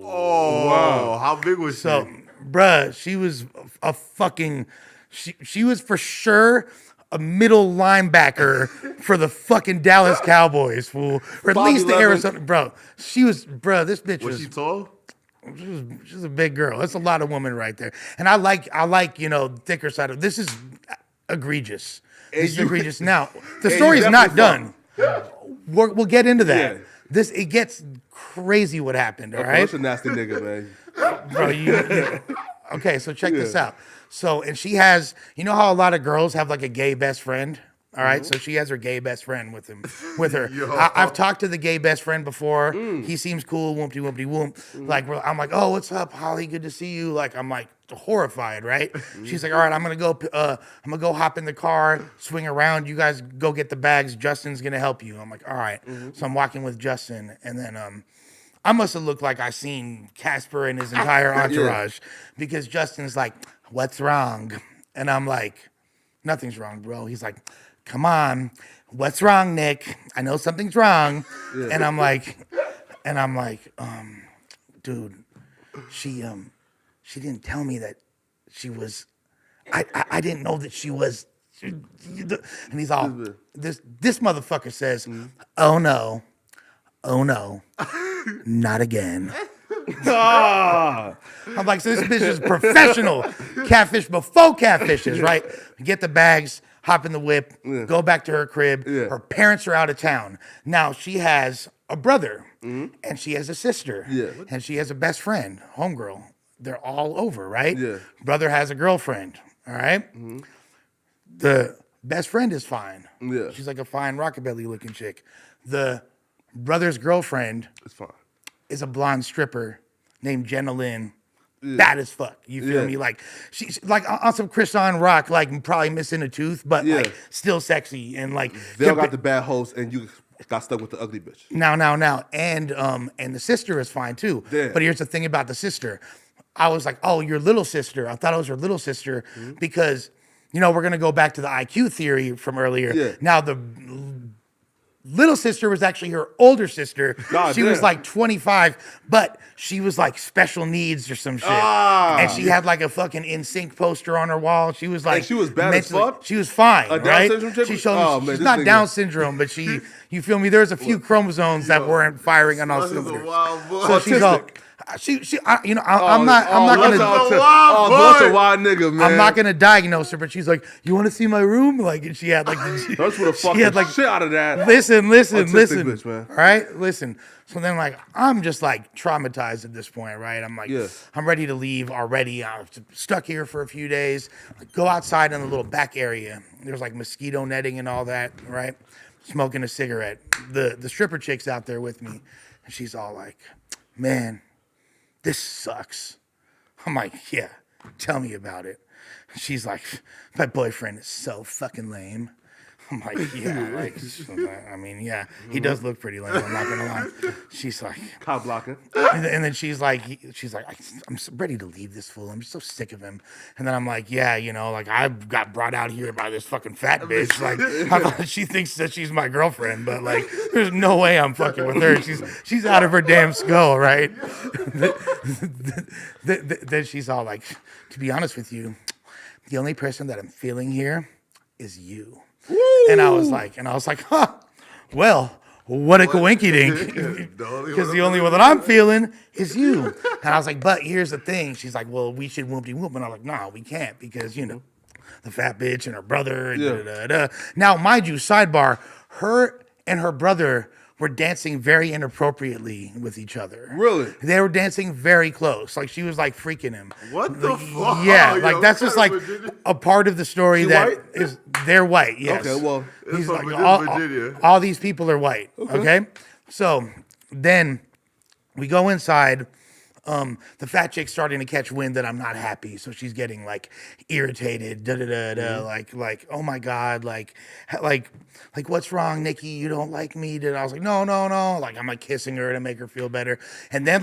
Oh, wow. How big was she? So, bruh, she was a fucking, she was for sure a middle linebacker for the fucking Dallas Cowboys, fool. Or at least the 5'11". Arizona, bro. This bitch Was she tall? she's a big girl. That's a lot of women right there. And I like, thicker side of, this is egregious. This is egregious. Now, the you story's not definitely done. We'll get into that. Yeah. It gets crazy what happened, all right? That's a nasty nigga, man. Bro, okay, so check this out. So, and she has, you know how a lot of girls have like a gay best friend? All right, so she has her gay best friend with her. I've talked to the gay best friend before. He seems cool, whoopty whoopty whoop. Like, I'm like, oh, what's up, Holly? Good to see you. Like, I'm like horrified, right? She's like, all right, I'm gonna go hop in the car, swing around. You guys go get the bags. Justin's gonna help you. I'm like, all right. So I'm walking with Justin, and then I must have looked like I seen Casper and his entire entourage because Justin's like, what's wrong? And I'm like, nothing's wrong, bro. He's like, come on, what's wrong, Nick? I know something's wrong. And I'm like, dude, she didn't tell me that she was, I didn't know that she was, and he's all, this motherfucker says, oh no, not again. I'm like, so this bitch is professional catfish before catfishes, right? Get the bags, hop in the whip, go back to her crib. Her parents are out of town. Now she has a brother and she has a sister and she has a best friend, homegirl. They're all over, right? Brother has a girlfriend, all right? The best friend is fine. She's like a fine rockabilly looking chick. The brother's girlfriend It's fine. is a blonde stripper named Jenna Lynn. Bad as fuck. You feel me? Like she's like on some Chris on rock, like probably missing a tooth, but like still sexy and like They all got the bad host, and you got stuck with the ugly bitch. now, and the sister is fine too. Damn. But here's the thing about the sister. I was like, oh, your little sister. I thought it was her little sister because we're gonna go back to the IQ theory from earlier. Now the little sister was actually her older sister. God she was damn. like 25, but she was like special needs or some shit. And she had like a fucking NSYNC poster on her wall. She was like, And she was bad as fuck? She was fine, A Down right? syndrome chick? She showed Oh, me man, she's this not nigga- Down syndrome, but you feel me? There's a few chromosomes that weren't firing on all This is a cylinders. wild boy. So she's all, I'm not That's gonna. That's a wild nigga, man. I'm not gonna diagnose her, but she's like, "You want to see my room?" Like, and she had like, That's what the fuck had, like, shit out of that. listen, Autistic listen, bitch, man. all right, listen. So then, like, I'm just like traumatized at this point, right? I'm like, Yeah. I'm ready to leave already. I'm stuck here for a few days. Like, go outside in the little back area. There's like mosquito netting and all that, right? Smoking a cigarette. The stripper chick's out there with me, and she's all like, "Man, this sucks." I'm like, "Yeah, tell me about it." She's like, "My boyfriend is so fucking lame." I'm like, "Yeah, like, I mean, yeah, he does look pretty lame. I'm not gonna lie." She's like, Cop blocking. and then she's like, I'm so ready to leave this fool. I'm just so sick of him. And then I'm like, yeah, you know, like I got brought out here by this fucking fat bitch. Like, she thinks that she's my girlfriend, but like, there's no way I'm fucking with her. She's out of her damn skull, right? Then she's all like, to be honest with you, the only person that I'm feeling here is you. And I was like, huh, well, what a coinkydink. Because the only one that I'm feeling is you. And I was like, but here's the thing. She's like, well, we should whoop-de-whoop. And I'm like, no, we can't because, you know, the fat bitch and her brother. And Yeah. da-da-da-da. Now, mind you, sidebar, her and her brother were dancing very inappropriately with each other. Really? They were dancing very close. Like, she was like freaking him. What the fuck? Yeah, Yo, like that's what just kind like of Virginia? a part of the story She that white? is they're white. Yes. Okay, well, It's He's from like Virginia. all these people are white. Okay. So then we go inside. The fat chick's starting to catch wind that I'm not happy, so she's getting like irritated. Like oh my god, like what's wrong, Nikki? You don't like me? I was like no. Like I'm like kissing her to make her feel better, and then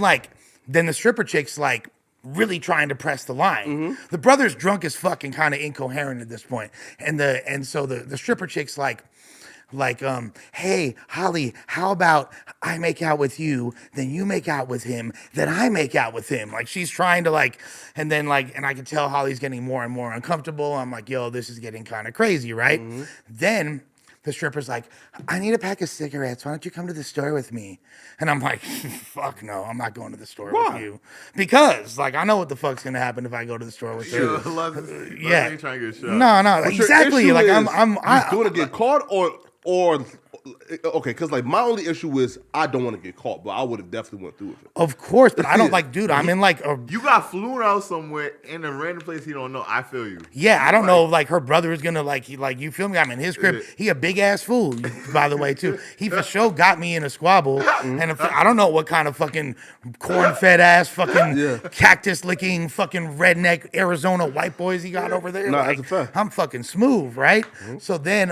the stripper chick's like really trying to press the line. The brother's drunk as fuck and kind of incoherent at this point, and so the stripper chick's like, hey, Holly, how about I make out with you, then you make out with him, then I make out with him. Like she's trying to and I can tell Holly's getting more and more uncomfortable. I'm like, yo, this is getting kind of crazy, right? Then the stripper's like, I need a pack of cigarettes. Why don't you come to the store with me? And I'm like, fuck no, I'm not going to the store with you. Because I know what the fuck's gonna happen if I go to the store with you. Yeah. Ain't trying to get shot. No, But your exactly. issue Like is, I'm you want to get caught or okay, because like my only issue is I don't want to get caught, but I would have definitely went through with it. of course, but I don't dude, I'm in You got flown out somewhere in a random place he don't know. I feel you. yeah, I don't know if her brother is gonna you feel me? I'm in his crib. He a big ass fool, by the way, too. He for sure got me in a squabble, and I don't know what kind of fucking corn fed ass fucking cactus licking fucking redneck Arizona white boys he got over there. No, that's a fact. I'm fucking smooth, right? So then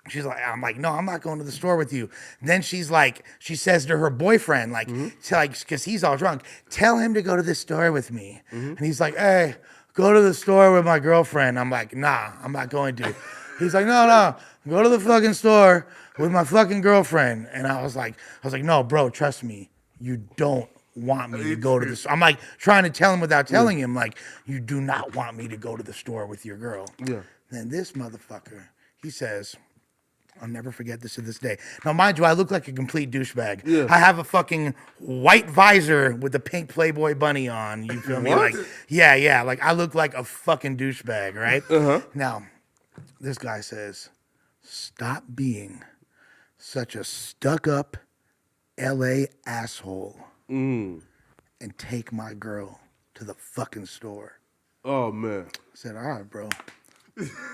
she's like, I'm like, no, I'm not going to the store with you. Then she says to her boyfriend, because he's all drunk, tell him to go to the store with me. And he's like, hey, go to the store with my girlfriend. I'm like, nah, I'm not going to. He's like, no, go to the fucking store with my fucking girlfriend. And I was like, no, bro, trust me, you don't want me to go to the store. I'm like trying to tell him without telling him, like, you do not want me to go to the store with your girl. Yeah. Then this motherfucker, he says, I'll never forget this to this day. Now, mind you, I look like a complete douchebag. Yeah. I have a fucking white visor with the pink Playboy bunny on. You feel me? What? Like, yeah. Like, I look like a fucking douchebag, right? Now, this guy says, stop being such a stuck-up LA asshole and take my girl to the fucking store. Oh man. I said, all right, bro.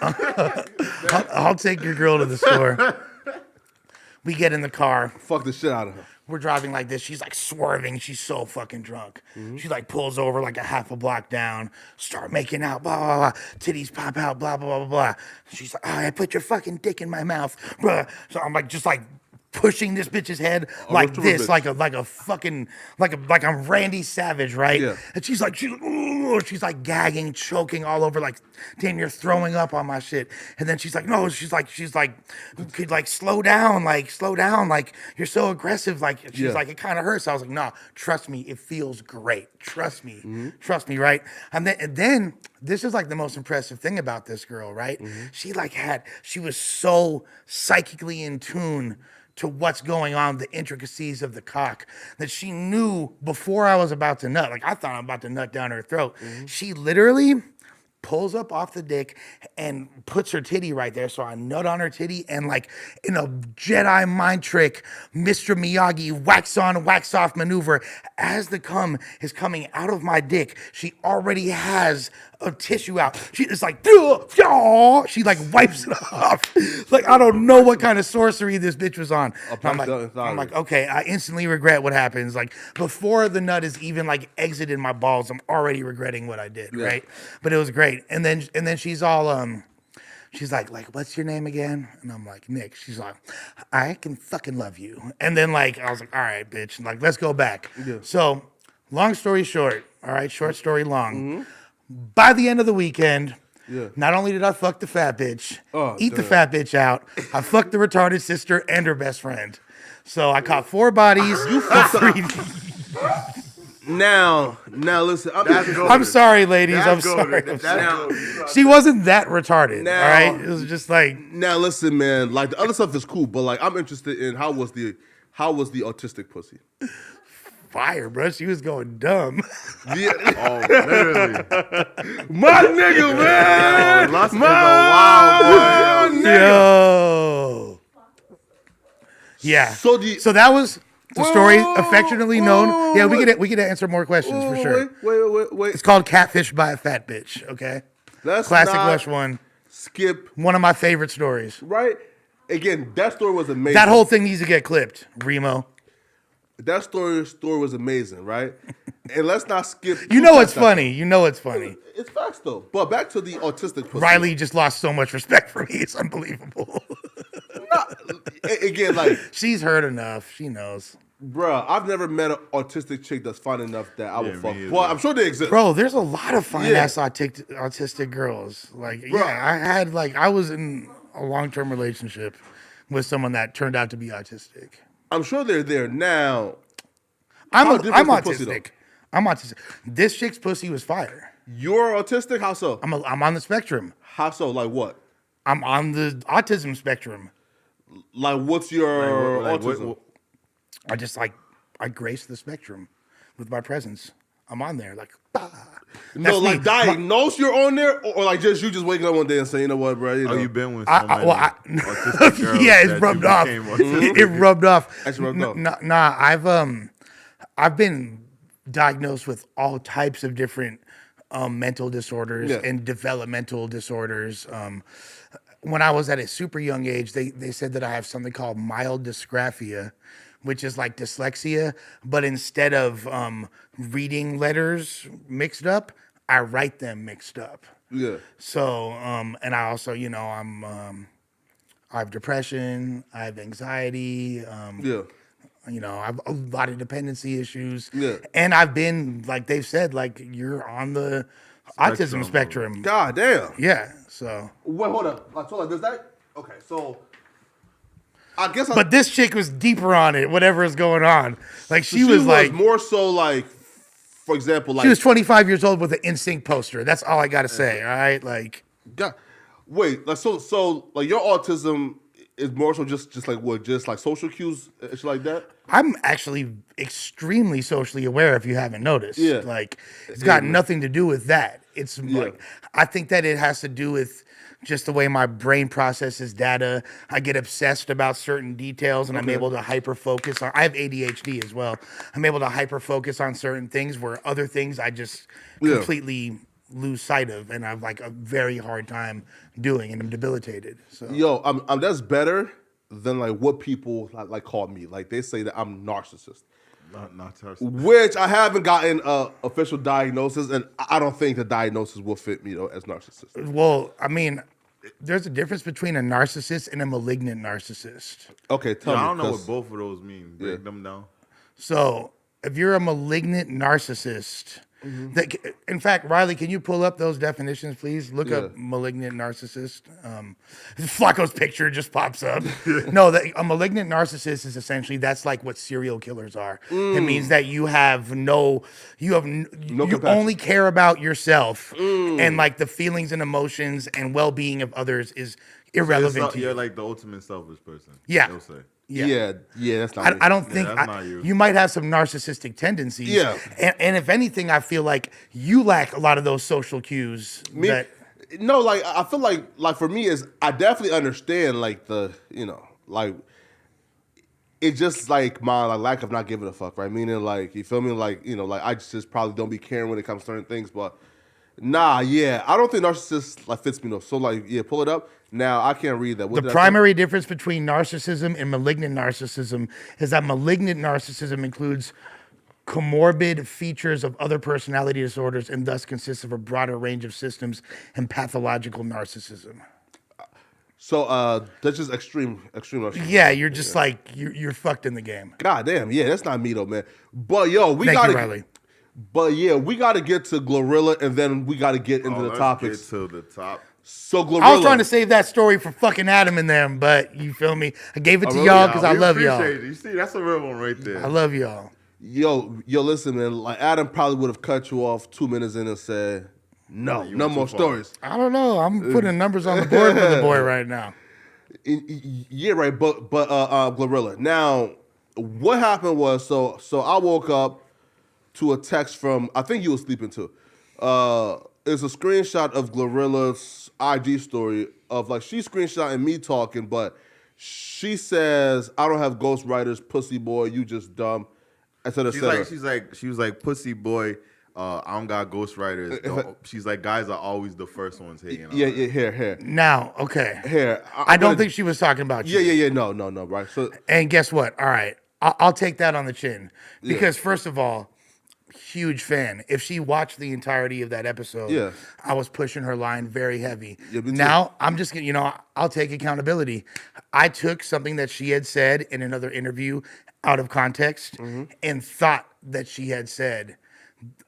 I'll take your girl to the store. We get in the car. Fuck the shit out of her. We're driving like this. She's like swerving. She's so fucking drunk. She like pulls over like a half a block down. Start making out. Blah, blah, blah. Titties pop out. Blah, blah, blah, blah. She's like, oh, I put your fucking dick in my mouth. Blah. So I'm like, just like pushing this bitch's head like riptide this, bitch. like a fucking like I'm Randy Savage, right? Yeah. And she's like gagging, choking all over, like damn, you're throwing up on my shit. And then she's like, no, she's like, could like slow down, like you're so aggressive, like she's Yeah. like, it kind of hurts. I was like, nah, trust me, it feels great. Trust me, right? And then this is like the most impressive thing about this girl, right? She was so psychically in tune to what's going on, the intricacies of the cock, that she knew before I was about to nut. Like I thought I'm about to nut down her throat. She literally pulls up off the dick and puts her titty right there. So I nut on her titty, and like in a Jedi mind trick, Mr. Miyagi wax on, wax off maneuver, as the cum is coming out of my dick, she already has a tissue out. She's like, she like wipes it off. Like, I don't know what kind of sorcery this bitch was on. I'm like, okay, I instantly regret what happens. Like before the nut is even like exited my balls, I'm already regretting what I did, right? But it was great. And then she's all she's like, what's your name again? And I'm like, Nick. She's like, I can fucking love you. And then like I was like, all right, bitch. Like, let's go back. Yeah. So long story short, all right, short story long. By the end of the weekend, not only did I fuck the fat bitch, the fat bitch out, I fucked the retarded sister and her best friend. So I caught 4 bodies. You fucked 3. Now listen. I'm sorry, ladies. I'm sorry. She wasn't that retarded. Now, all right, it was just like. Now listen, man. Like the other stuff is cool, but like I'm interested in how was the autistic pussy? Fire, bro. She was going dumb. Yeah. Oh, literally. My nigga, man. Lust is a wild boy. Yo. Yeah. So that was the story affectionately known. Yeah, we could answer more questions for sure. Wait. It's called Catfish by a Fat Bitch. Okay. Let's Classic not Lush one. skip. One of my favorite stories. Right. Again, that story was amazing. That whole thing needs to get clipped. Remo. That story was amazing, right? And let's not skip. You know it's funny. You know it's funny. It's facts though. But back to the autistic pussy. Riley just lost so much respect for me. It's unbelievable. Again, like she's heard enough. She knows. Bruh, I've never met an autistic chick that's fine enough that I would fuck. Well, I'm sure they exist. Bro, there's a lot of fine ass autistic girls. Like, bruh. I was in a long-term relationship with someone that turned out to be autistic. I'm sure they're there now. I'm autistic. I'm autistic. This chick's pussy was fire. You're autistic? How so? I'm on the spectrum. How so? Like what? I'm on the autism spectrum. Like what's your autism? I grace the spectrum with my presence. I'm on there, like. Bah. No, like diagnose you're on there, or like just you just waking up one day and saying, you know what, bro? You know. You've been with so many autistic girls. Yeah, it's rubbed off. It rubbed off. That's rubbed off. Nah, I've been diagnosed with all types of different mental disorders and developmental disorders. When I was at a super young age, they said that I have something called mild dysgraphia, which is like dyslexia, but instead of reading letters mixed up, I write them mixed up. Yeah. So, and I also, I have depression, I have anxiety. I have a lot of dependency issues. Yeah. And I've been, like they've said, like you're on the autism spectrum. God damn. Yeah. So. Wait, hold up. So like, does that? Okay, so. I guess. But this chick was deeper on it. Whatever is going on, like she was like more so like, for example, like she was 25 years old with an NSYNC poster. That's all I gotta say. All right, like. God, wait, like so like your autism is more so just like what, just like social cues, shit like that. I'm actually extremely socially aware. If you haven't noticed, like it's got nothing to do with that. It's like I think that it has to do with just the way my brain processes data. I get obsessed about certain details, and I'm able to hyper focus on. I have ADHD as well. I'm able to hyper focus on certain things where other things I just completely lose sight of, and I've like a very hard time doing, and I'm debilitated. So I'm that's better than like what people like call me. Like they say that I'm narcissist. Not narcissist. Which I haven't gotten an official diagnosis, and I don't think the diagnosis will fit me though as narcissist. Well, I mean, there's a difference between a narcissist and a malignant narcissist. Okay, tell Yo, me. I don't know 'cause- what both of those mean. Break them down. So if you're a malignant narcissist, that, in fact, Riley, can you pull up those definitions, please? Look up malignant narcissist. Flacco's picture just pops up. No, a malignant narcissist is essentially, that's like what serial killers are. It means that you you compassion. only care about yourself, and like the feelings and emotions and well-being of others is irrelevant to you. You're like the ultimate selfish person. Yeah. They'll say. Yeah, that's not. Me. I don't think that's not you. you might have some narcissistic tendencies. Yeah. And if anything, I feel like you lack a lot of those social cues. Me, no, like I feel like for me is I definitely understand like the like it's just like my lack of not giving a fuck, right? Meaning like you feel me, like like I just probably don't be caring when it comes to certain things, but nah, yeah, I don't think narcissist like fits me though. So like pull it up. Now I can't read that. What the did I say? primary difference between narcissism and malignant narcissism is that malignant narcissism includes comorbid features of other personality disorders and thus consists of a broader range of systems and pathological narcissism. So that's just extreme narcissism. Yeah, you're just like you're fucked in the game. God damn, yeah, that's not me though, man. But yo, we Thank gotta. you, Riley. But yeah, we gotta get to Glorilla, and then we gotta get into the Let's topics. get to the top. So Glorilla. I was trying to save that story for fucking Adam and them, but you feel me? I gave it to really? y'all because I We love y'all. appreciate it. You see, that's a real one right there. I love y'all. Yo, listen, man. Like Adam probably would have cut you off 2 minutes in and said, "No, you no went more too far. stories." I don't know. I'm putting numbers on the board for the boy right now. Yeah, right. But Glorilla. Now, what happened was so I woke up to a text from I think you were sleeping too. It's a screenshot of Glorilla's IG story of like she screenshotting me talking, but she says, "I don't have ghostwriters, pussy boy. You just dumb." etc. She was like, pussy boy. I don't got ghostwriters. She's like, guys are always the first ones hating. Yeah, here. Now, okay. Here. I don't think she was talking about you. Yeah. No, right. So And guess what? All right. I'll take that on the chin. Because first of all, huge fan. If she watched the entirety of that episode, I was pushing her line very heavy. Yeah, me too. Now, I'm just going to, I'll take accountability. I took something that she had said in another interview out of context and thought that she had said,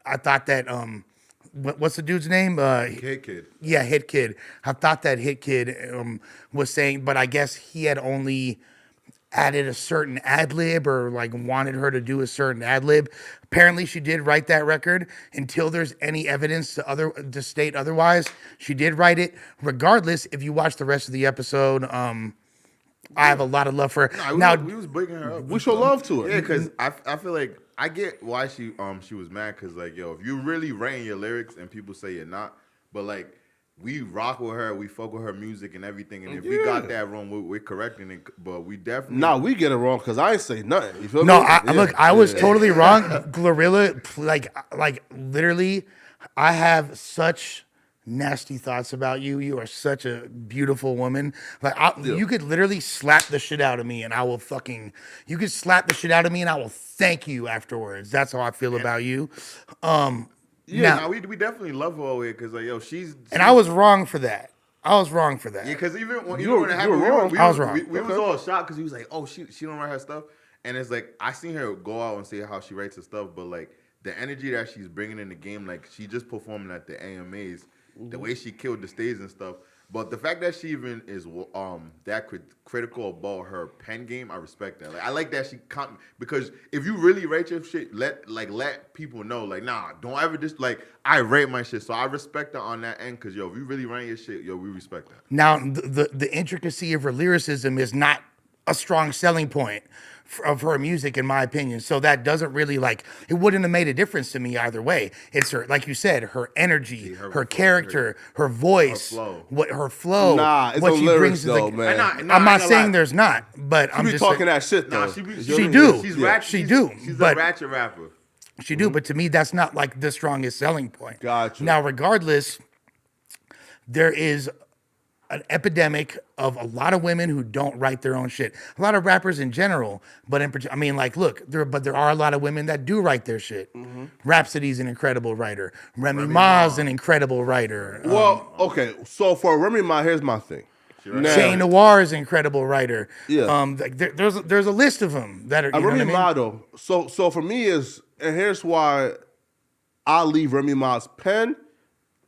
I thought that, what's the dude's name? Hit Kid. Yeah, Hit Kid. I thought that Hit Kid was saying, but I guess he had only added a certain ad lib or like wanted her to do a certain ad lib. Apparently, she did write that record. Until there's any evidence to state otherwise, she did write it. Regardless, if you watch the rest of the episode, I have a lot of love for her. We was breaking her up. we show love to her. Yeah, because I feel like I get why she was mad, because like, yo, if you really writing your lyrics and people say you're not, but like we rock with her, we fuck with her music and everything, and if we got that wrong, we're correcting it, but we definitely we get it wrong because I ain't say nothing. You feel No, me? look, I was totally wrong. Glorilla, like literally, I have such nasty thoughts about you. You are such a beautiful woman. Like you could literally slap the shit out of me, and I will fucking. You could slap the shit out of me, and I will thank you afterwards. That's how I feel about you. we definitely love her over here, because like, yo, she's and I was wrong for that. Yeah, because even when it were happened, wrong. I was wrong. We was all shocked because he was like, "Oh, she don't write her stuff," and it's like I seen her go out and say how she writes her stuff, but like the energy that she's bringing in the game, like she just performing at the AMAs, the way she killed the stage and stuff. But the fact that she even is that critical about her pen game, I respect that. Like I like that she because if you really write your shit, let people know. Like, nah, don't ever just like I write my shit. So I respect her on that end, because yo, if you really write your shit, yo, we respect that. Now, the intricacy of her lyricism is not a strong selling point of her music, in my opinion. So that doesn't really it wouldn't have made a difference to me either way. It's her, like you said, her energy, her character, her voice, her flow, Nah, it's what on she lyrics brings though, to the. man. I'm not saying there's not, but I'm She be just talking saying, that shit though. She do. She's Yeah. ratchet. She do, She's but- a ratchet rapper. She do, but to me, that's not like the strongest selling point. Gotcha. Now, regardless, there is an epidemic of a lot of women who don't write their own shit. A lot of rappers in general, but I mean, like, look, there are a lot of women that do write their shit. Rhapsody's an incredible writer. Remy Ma's an incredible writer. Well, okay. So for Remy Ma, here's my thing. Now, Shane Noir is an incredible writer. Yeah. Like, there's a list of them that are. You know what I Remy mean? Ma though. So for me and here's why I leave Remy Ma's pen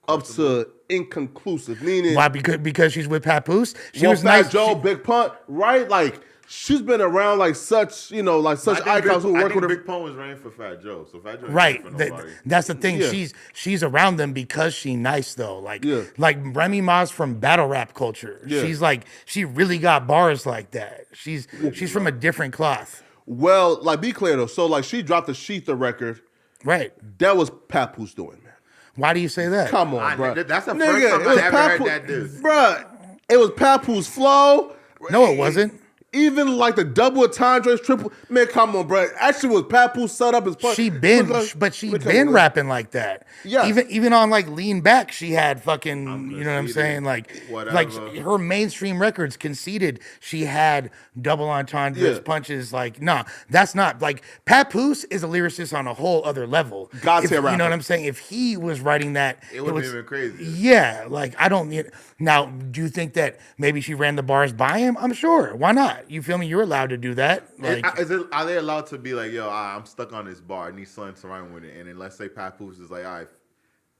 up to inconclusive. Meaning, Why? Because she's with Papoose. She well, was Fat nice. Joe, Big Pun, right? Like she's been around like such, like such icons who work with her. Big Pun was running for Fat Joe, so Fat Joe ain't Right. for nobody. That's the thing. Yeah. She's around them because she's nice though. Like Yeah. like Remy Ma's from battle rap culture. Yeah. She's like she really got bars like that. She's from a different cloth. Well, like be clear though. So like she dropped the Sheetha record. Right. That was Papoose doing, man. Why do you say that? Come on, bro. That's the first time I ever heard that diss. Bruh, it was Papoose flow. No, it wasn't. Even like the double entendres, triple. Man, come on, bro. Actually, was Papoose set up his punch. She been rapping like that. Yes. Even on like Lean Back, she had fucking. You know what I'm conceited. saying? Like Whatever. her mainstream records conceded she had double entendres, Yeah. punches. Like, nah, that's not like Papoose is a lyricist on a whole other level. God If- tier You know rapper. what I'm saying? If he was writing that, It would was have been crazy. Yeah, like I don't. Now, do you think that maybe she ran the bars by him? I'm sure. Why not? You feel me? You're allowed to do that. Like, Are they allowed to be like, yo, I'm stuck on this bar. I need something to rhyme with it. And then let's say Papoose is like, all right,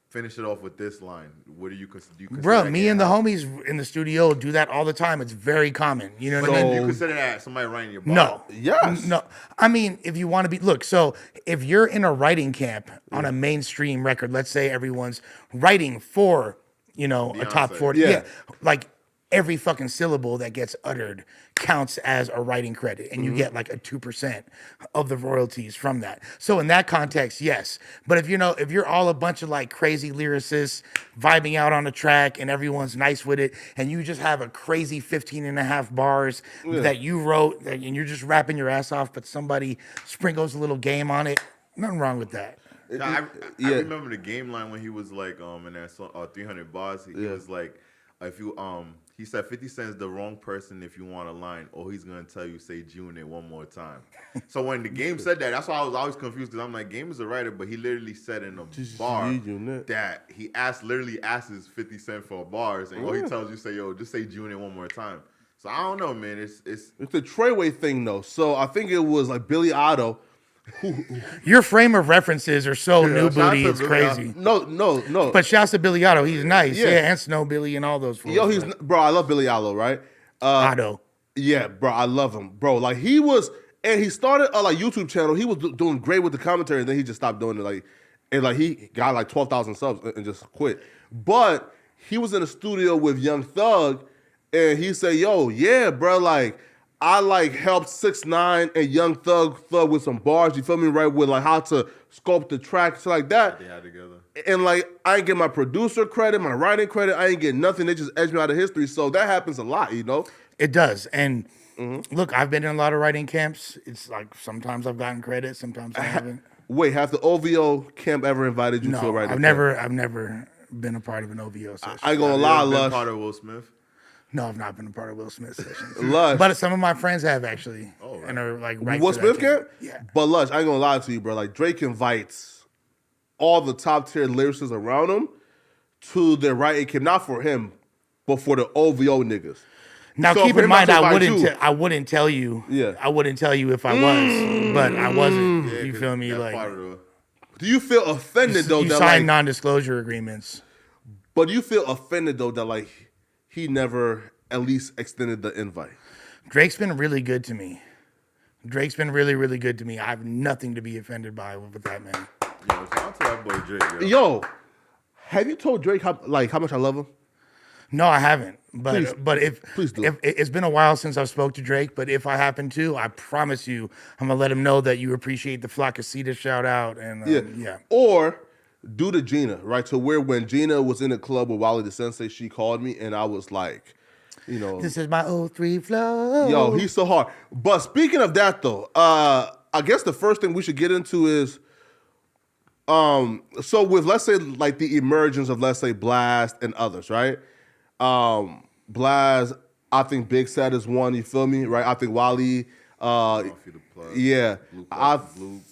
finish it off with this line. What do you consider? bro, me and the homies in the studio do that all the time. It's very common. You know what But I then mean? you consider that somebody writing your bar? No. Yes. No. I mean, if you want to be, look, so if you're in a writing camp on a mainstream record, let's say everyone's writing for, a top Beyonce. 40. Yeah. Yeah. Like every fucking syllable that gets uttered counts as a writing credit. And you get like a 2% of the royalties from that. So in that context, yes. But if you're all a bunch of like crazy lyricists vibing out on a track and everyone's nice with it, and you just have a crazy 15 and a half bars that you wrote and you're just rapping your ass off, but somebody sprinkles a little game on it, nothing wrong with that. I remember the game line when he was like in that song 300 bars. He was like, if you he said 50 Cent's the wrong person if you want a line, or he's gonna tell you say June it one more time. So when the game said that, that's why I was always confused, because I'm like, Game is a writer, but he literally said in a bar that he literally asks 50 Cent for bars, and all he tells you say, yo, just say June it one more time. So I don't know, man. It's the Treyway thing though. So I think it was like Billy Otto. Your frame of references are so new shout out booty, to it's Billy crazy. No. But shouts to Billy Otto, he's nice. Yeah. Yeah, and Snow Billy and all those fools. Yo, bro. I love Billy Otto, right? Otto. Yeah, bro. I love him, bro. Like he was, and he started a like YouTube channel. He was doing great with the commentary, and then he just stopped doing it. And he got like 12,000 subs and just quit. But he was in a studio with Young Thug, and he said, "Yo, yeah, bro. Like I like helped 6ix9ine and Young Thug with some bars. You feel me? Right, with like how to sculpt the track, shit like that. they had together. And like I ain't get my producer credit, my writing credit. I ain't get nothing. They just edged me out of history. So that happens a lot, It does. And look, I've been in a lot of writing camps. It's like sometimes I've gotten credit, sometimes I haven't. Wait, have the OVO camp ever invited you to a No, writing I've camp? never been a part of an OVO session. I ain't gonna Have you lie, ever been Lush. part of Will Smith? No, I've not been a part of Will Smith sessions. Lush. But some of my friends have actually. Oh, right. And are like right Will to that Smith camp? Yeah. But Lush, I ain't gonna lie to you, bro. Like Drake invites all the top tier lyricists around him to their writing camp, not for him, but for the OVO niggas. Now So keep for in him mind, not to I invite wouldn't. you- I wouldn't tell you. Yeah. I wouldn't tell you if I was, but I wasn't. Yeah, You 'cause feel me? that's Like part of the- Do you feel offended though you that sign like? non-disclosure agreements. But do you feel offended though that like he never at least extended the invite? Drake's been really good to me. Drake's been really, really good to me. I have nothing to be offended by with that man. Yo, shout out to that boy Drake, yo. Yo, have you told Drake how much I love him? No, I haven't. But Please- if please do. if it's been a while since I've spoke to Drake, but if I happen to, I promise you, I'm gonna let him know that you appreciate the Flockacita shout out. And yeah. Or do the Gina, right? To where when Gina was in the club with Wally the Sensei, she called me and I was like, This is my 03 flow. yo, he's so hard. But speaking of that though, I guess the first thing we should get into is so with let's say like the emergence of let's say Blast and others, right? Blaz. I think Big Sad is one. You feel me, right? I think Wally. Yeah,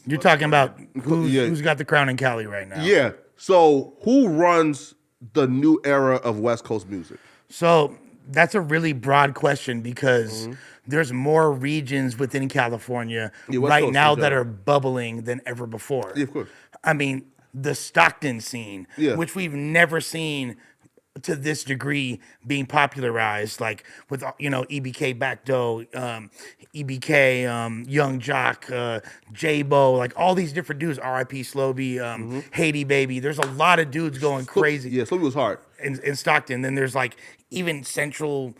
You're talking about who's got the crown in Cali right now. Yeah. So who runs the new era of West Coast music? So that's a really broad question because there's more regions within California right Coast, now that are bubbling than ever before. Yeah, of course. I mean, the Stockton scene, which we've never seen to this degree being popularized, like with EBK Backdoor, EBK, Young Jock, J-Bo, like all these different dudes, R.I.P. Slowby, Haiti Baby. There's a lot of dudes going crazy. Yeah, Slowby was hard. In Stockton. Then there's like even Central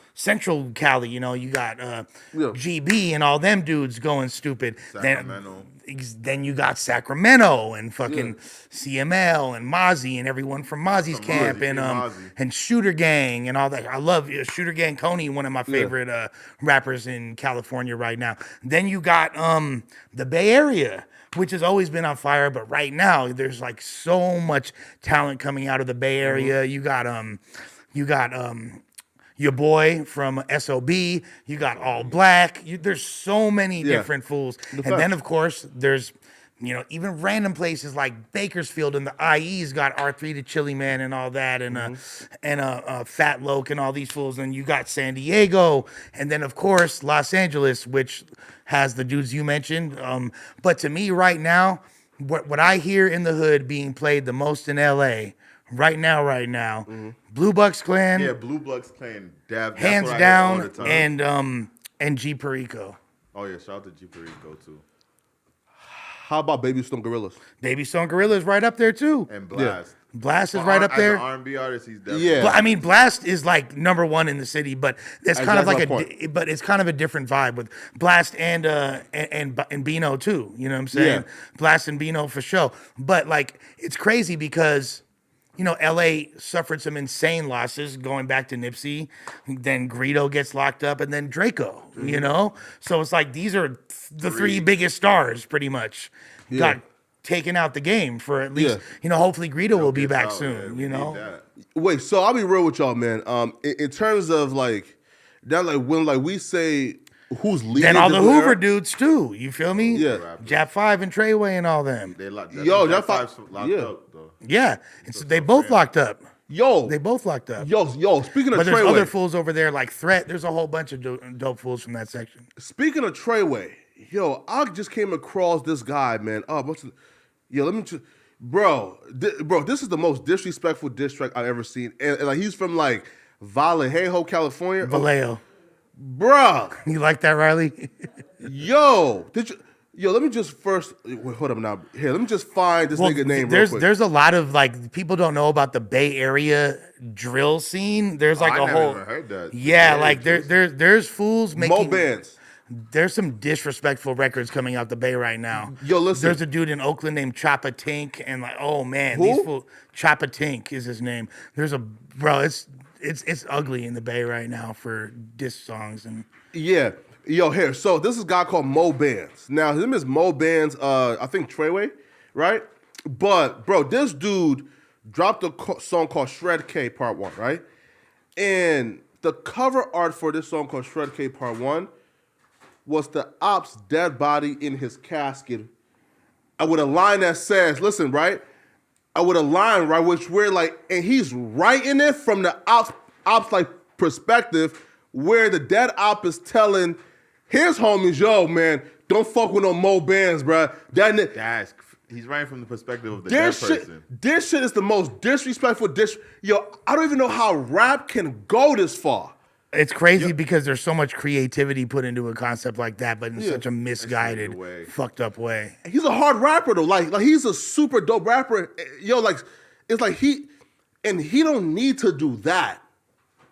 Cali, you got GB and all them dudes going stupid. Then you got Sacramento and fucking CML and Mozzie and everyone from Mozzie's camp and Shooter Gang and all that. I love Shooter Gang Coney, one of my favorite rappers in California right now. Then you got the Bay Area, which has always been on fire, but right now there's like so much talent coming out of the Bay Area. You got your boy from SOB, you got All Black. There's so many different fools. Then of course there's even random places like Bakersfield and the IE's got R3 the Chili Man and all that, and Fat Loke and all these fools. And you got San Diego, and then of course Los Angeles, which has the dudes you mentioned. But to me right now, what I hear in the hood being played the most in LA right now, Blue Bucks Clan. Yeah, Blue Bucks Clan. Hands down, and G Perico. Oh yeah, shout out to G Perico too. How about Baby Stone Gorillas? Baby Stone Gorillas right up there too. And Blast. Blast is right up there. As an R&B artist, he's definitely. Yeah. I mean, Blast is like number one in the city, but it's kind of like it's kind of a different vibe with Blast and Bino too. You know what I'm saying? Yeah. Blast and Bino for sure. But like, it's crazy because LA suffered some insane losses going back to Nipsey. Then Greedo gets locked up, and then Draco. So it's like these are the three biggest stars, pretty much, got taken out the game for at least. Hopefully Greedo will be back soon. Wait, so I'll be real with y'all, man. In terms of like that, like when like we say who's leading, then all the Hoover dudes too. You feel me? Yeah, Jap 5 and Treyway and all them. Jap 5 locked up though. Yeah, they both locked up. They both locked up. Speaking of but there's Treyway, other fools over there like Threat. There's a whole bunch of dope fools from that section. Speaking of Treyway, I just came across this guy, man. Let me just, bro, this is the most disrespectful diss track I've ever seen, and like he's from like Vallejo, California. Vallejo, bruh. You like that, Riley? Let me just first hold up now. Here, let me just find this nigga name. There's a lot of like people don't know about the Bay Area drill scene. There's like I a never whole even heard that. Yeah, like there's fools making Mo bands. There's some disrespectful records coming out the Bay right now. Listen. There's a dude in Oakland named Choppa Tink, and like, oh man, who? These fools. Choppa Tink is his name. There's it's ugly in the Bay right now for diss songs and here. So this is a guy called Mo Bands. Now his name is Mo Bands. I think Treyway, right? But bro, this dude dropped a song called Shred K Part 1, right? And the cover art for this song called Shred K Part 1 was the op's dead body in his casket. With a line that says, listen, right? With a line, right, which we're like, and he's writing it from the op's like perspective, where the dead op is telling his homies, yo, man, don't fuck with no Mo Bands, bro. He's writing from the perspective of the dead person. This shit is the most disrespectful I don't even know how rap can go this far. It's crazy because there's so much creativity put into a concept like that, but in such a misguided, fucked up way. He's a hard rapper though. Like he's a super dope rapper. It's like he don't need to do that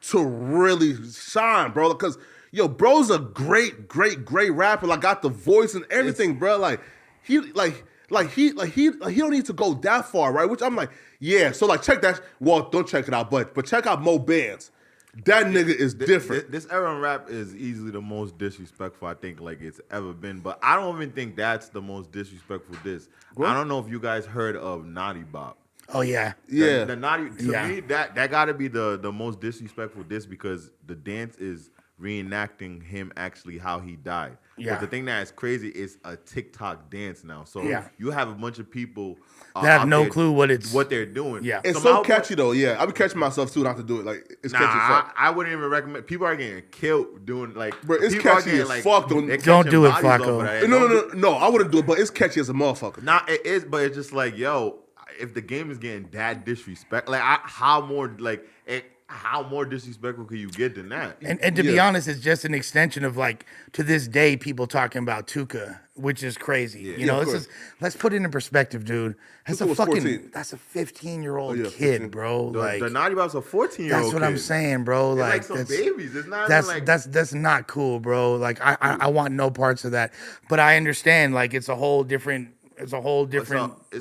to really shine, bro. Because bro's a great rapper. Like got the voice and everything, bro. Like he don't need to go that far, right? Which I'm like, yeah. So like check that. Well, don't check it out, but check out Mo Bands. That nigga is different. This era in rap is easily the most disrespectful I think like it's ever been. But I don't even think that's the most disrespectful diss. I don't know if you guys heard of Naughty Bop. Oh yeah. Yeah. The naughty to me that got to be the most disrespectful diss because the dance is reenacting him actually how he died. Yeah. But the thing that is crazy is a TikTok dance now. So you have a bunch of people that have no clue what they're doing. Yeah. It's so catchy though. Yeah, I be catching myself too not to do it. Like it's catchy as fuck. I wouldn't even recommend. People are getting killed doing like. Bro, it's people are catchy getting, as fuck. Don't do it, Flacco. No. I wouldn't do it, but it's catchy as a motherfucker. Nah, it is, but it's just like, yo, if the game is getting that disrespect, like how more disrespectful could you get than that? And to be honest, it's just an extension of like to this day people talking about Tuka, which is crazy. Yeah. You know, let's put it in perspective, dude. That's Tuka a was fucking 14. that's a 15-year-old kid, 15. bro. The Naughty Bob's a 14-year-old. That's what I'm saying, bro. They're Like some that's, babies. It's not that's even like that's not cool, bro. Like I want no parts of that. But I understand, like it's a whole different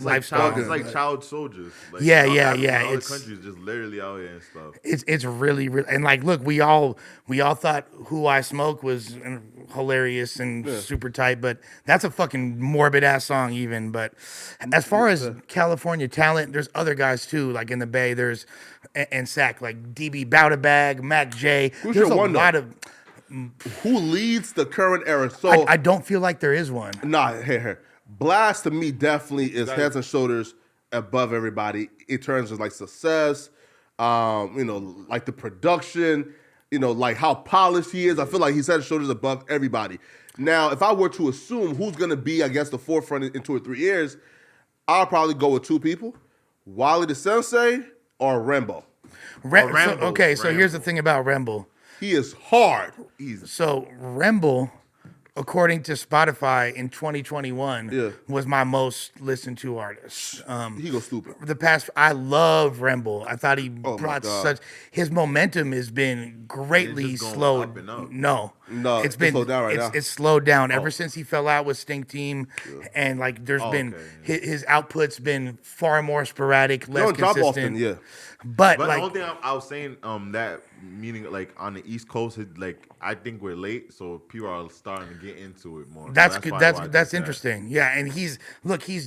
lifestyle. It's like child soldiers. Like, yeah. All the It's countries just literally out here and stuff. it's really and like look, we all thought Who I Smoke was hilarious and super tight, but that's a fucking morbid ass song even. But as far as California talent, there's other guys too, like in the Bay. There's and Sac like DB Bowdabag, Mac J. Who's There's your a one, lot of. Who leads the current era? So I don't feel like there is one. Nah, here. Blast to me definitely is heads and shoulders above everybody in terms of like success, like the production, like how polished he is. I feel like he's head and shoulders above everybody. Now, if I were to assume who's going to be, I guess, the forefront in 2 or 3 years, I'll probably go with 2 people, Wally the Sensei or Rembo. So here's the thing about Rembo. He is hard. So Rembo, according to Spotify in 2021, was my most listened to artist. He goes stupid. I love Rembo. I thought he brought his momentum has been greatly slowed. No, it's been slowed down right now. It's slowed down ever since he fell out with Stink Team, and like there's been his output's been far more sporadic, less consistent. Often, But the like, only thing I was saying, that meaning like on the East Coast, like I think we're late, so people are starting to get into it more. That's good. That's interesting. Yeah, and he's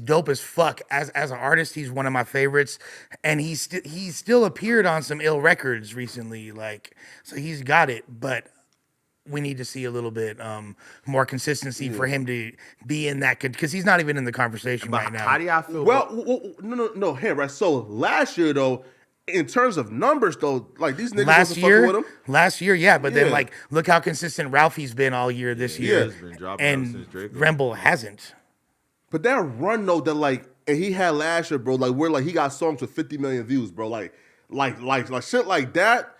dope as fuck as an artist. He's one of my favorites, and he's still appeared on some ill records recently. Like, so he's got it, but we need to see a little bit more consistency for him to be in that, because he's not even in the conversation right now. How do y'all feel? Well, no, hey, right. So last year though, in terms of numbers though, like these niggas wasn't fucking with him. Last year, yeah, but then like look how consistent Ralphie's been all year this year, He's been dropping and since Drake. Rembo hasn't. But that run though, that like, and he had last year, bro. Like where like he got songs with 50 million views, bro. Like shit like that.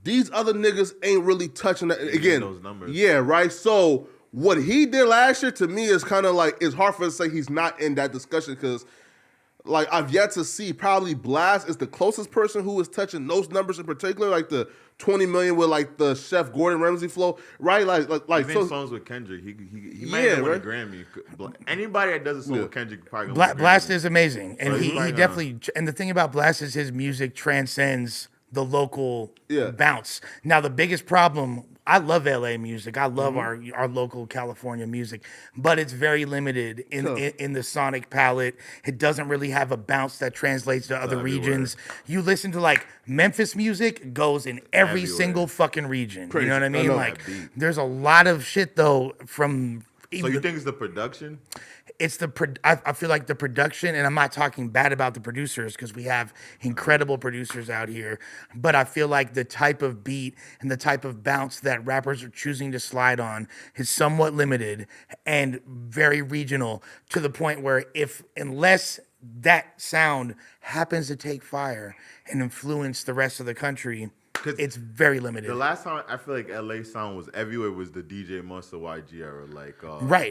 These other niggas ain't really touching that again. Those numbers. Yeah, right. So what he did last year to me is kind of like, it's hard for us to say he's not in that discussion because, like, I've yet to see. Probably Blast is the closest person who is touching those numbers in particular, like the 20 million with like the Chef Gordon Ramsay flow, right? Like so songs with Kendrick, he might have won a Grammy. Anybody that does a song with Kendrick probably gonna win a Blast Grammy. is amazing, and So he definitely. And the thing about Blast is his music transcends the local bounce. Now the biggest problem, I love LA music. I love our local California music, but it's very limited in the sonic palette. It doesn't really have a bounce that translates to other regions. You listen to like Memphis music goes in every single fucking region. You know what I mean? Like there's a lot of shit though from. So you think it's the production? It's I feel like the production, and I'm not talking bad about the producers because we have incredible producers out here, but I feel like the type of beat and the type of bounce that rappers are choosing to slide on is somewhat limited and very regional, to the point where unless that sound happens to take fire and influence the rest of the country, it's very limited. The last time I feel like LA sound was everywhere was the DJ Mustard YG era, like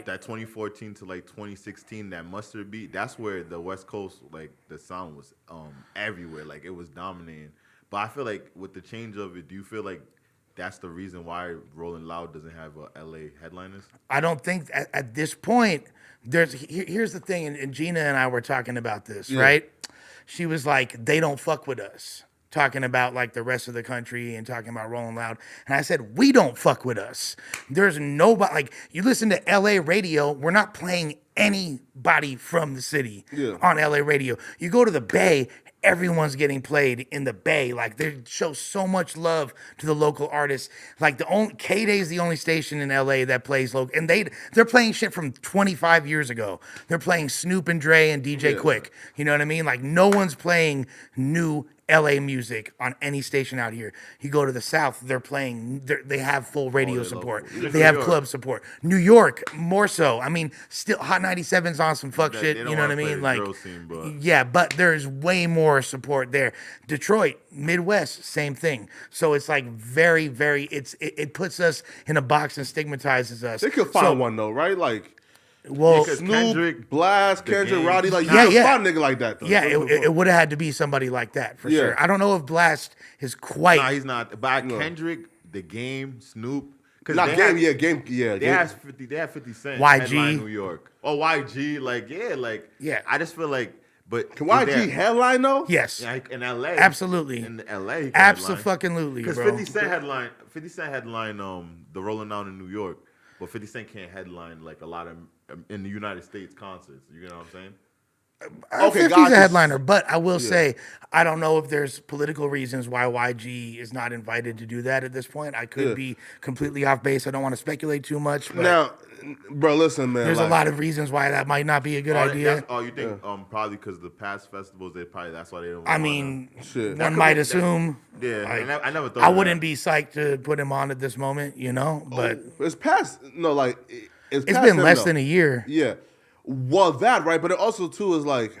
that 2014 to like 2016, that Mustard beat. That's where the West Coast, like the sound was everywhere, like it was dominating. But I feel like with the change of it, do you feel like that's the reason why Rolling Loud doesn't have LA headliners? I don't think at this point. Here's the thing, and Gina and I were talking about this, right? She was like, they don't fuck with us. talking about like the rest of the country and talking about Rolling Loud. And I said, we don't fuck with us. There's nobody, like you listen to LA radio, we're not playing anybody from the city on LA radio. You go to the Bay, everyone's getting played in the Bay. Like they show so much love to the local artists. Like the only K-Day is the only station in LA that plays local, and they're playing shit from 25 years ago. They're playing Snoop and Dre and DJ Quick. You know what I mean? Like no one's playing new LA music on any station out here. You go to the South, they have full radio support. They have club support. New York, more so. I mean, still Hot 97's on some fuck shit. You know what I mean? Like, yeah, but there's way more support there. Detroit, Midwest, same thing. So it's like very, very. It puts us in a box and stigmatizes us. They could find one though, right? Like. Well, Snoop, Kendrick, Blast, Kendrick, Roddy, like you find a nigga like that though. Yeah, it would have had to be somebody like that for sure. I don't know if Blast is quite. Nah, he's not. But Kendrick, The Game, Snoop. Not Game, Game. They had 50 Cent. YG, headline New York. Oh, YG, yeah. I just feel like, but can YG headline though? Yes, like in LA, absolutely. In LA, absolutely, because bro. 50 Cent headline the Rolling Down in New York, but 50 Cent can't headline like a lot of in the United States concerts. You know what I'm saying? Okay, 50's a headliner, but I will say I don't know if there's political reasons why YG is not invited to do that at this point. I could be completely off base. I don't want to speculate too much. But now, bro, listen, man. There's a lot of reasons why that might not be a good idea. You think probably because the past festivals, that's why they don't. I mean, one might assume. Yeah, I never thought. I wouldn't be psyched to put him on at this moment, you know. But it's past. No, like it's been less than a year. Yeah. Well, that right, but it also too is like,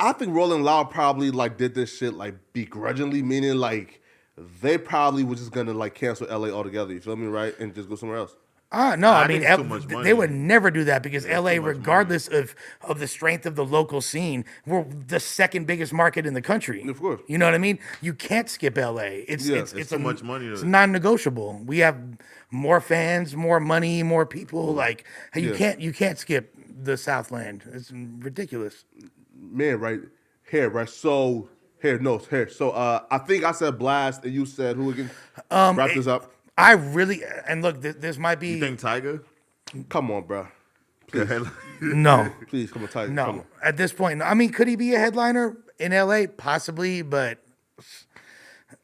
I think Rolling Loud probably like did this shit like begrudgingly, meaning like they probably were just gonna like cancel LA altogether. You feel me, right, and just go somewhere else. No, I mean they would never do that because LA, regardless of the strength of the local scene, we're the second biggest market in the country. Of course, you know what I mean. You can't skip LA. It's too much money. It's non-negotiable. We have more fans, more money, more people. Like you can't skip the Southland. It's ridiculous. Man, right here, right. So here. So I think I said Blast, and you said who again? Wrap this up. I really, and look, this might be. You think Tiger? Come on, bro. Please. No. Please, come on, Tiger. No. Come on. At this point, I mean, could he be a headliner in LA? Possibly, but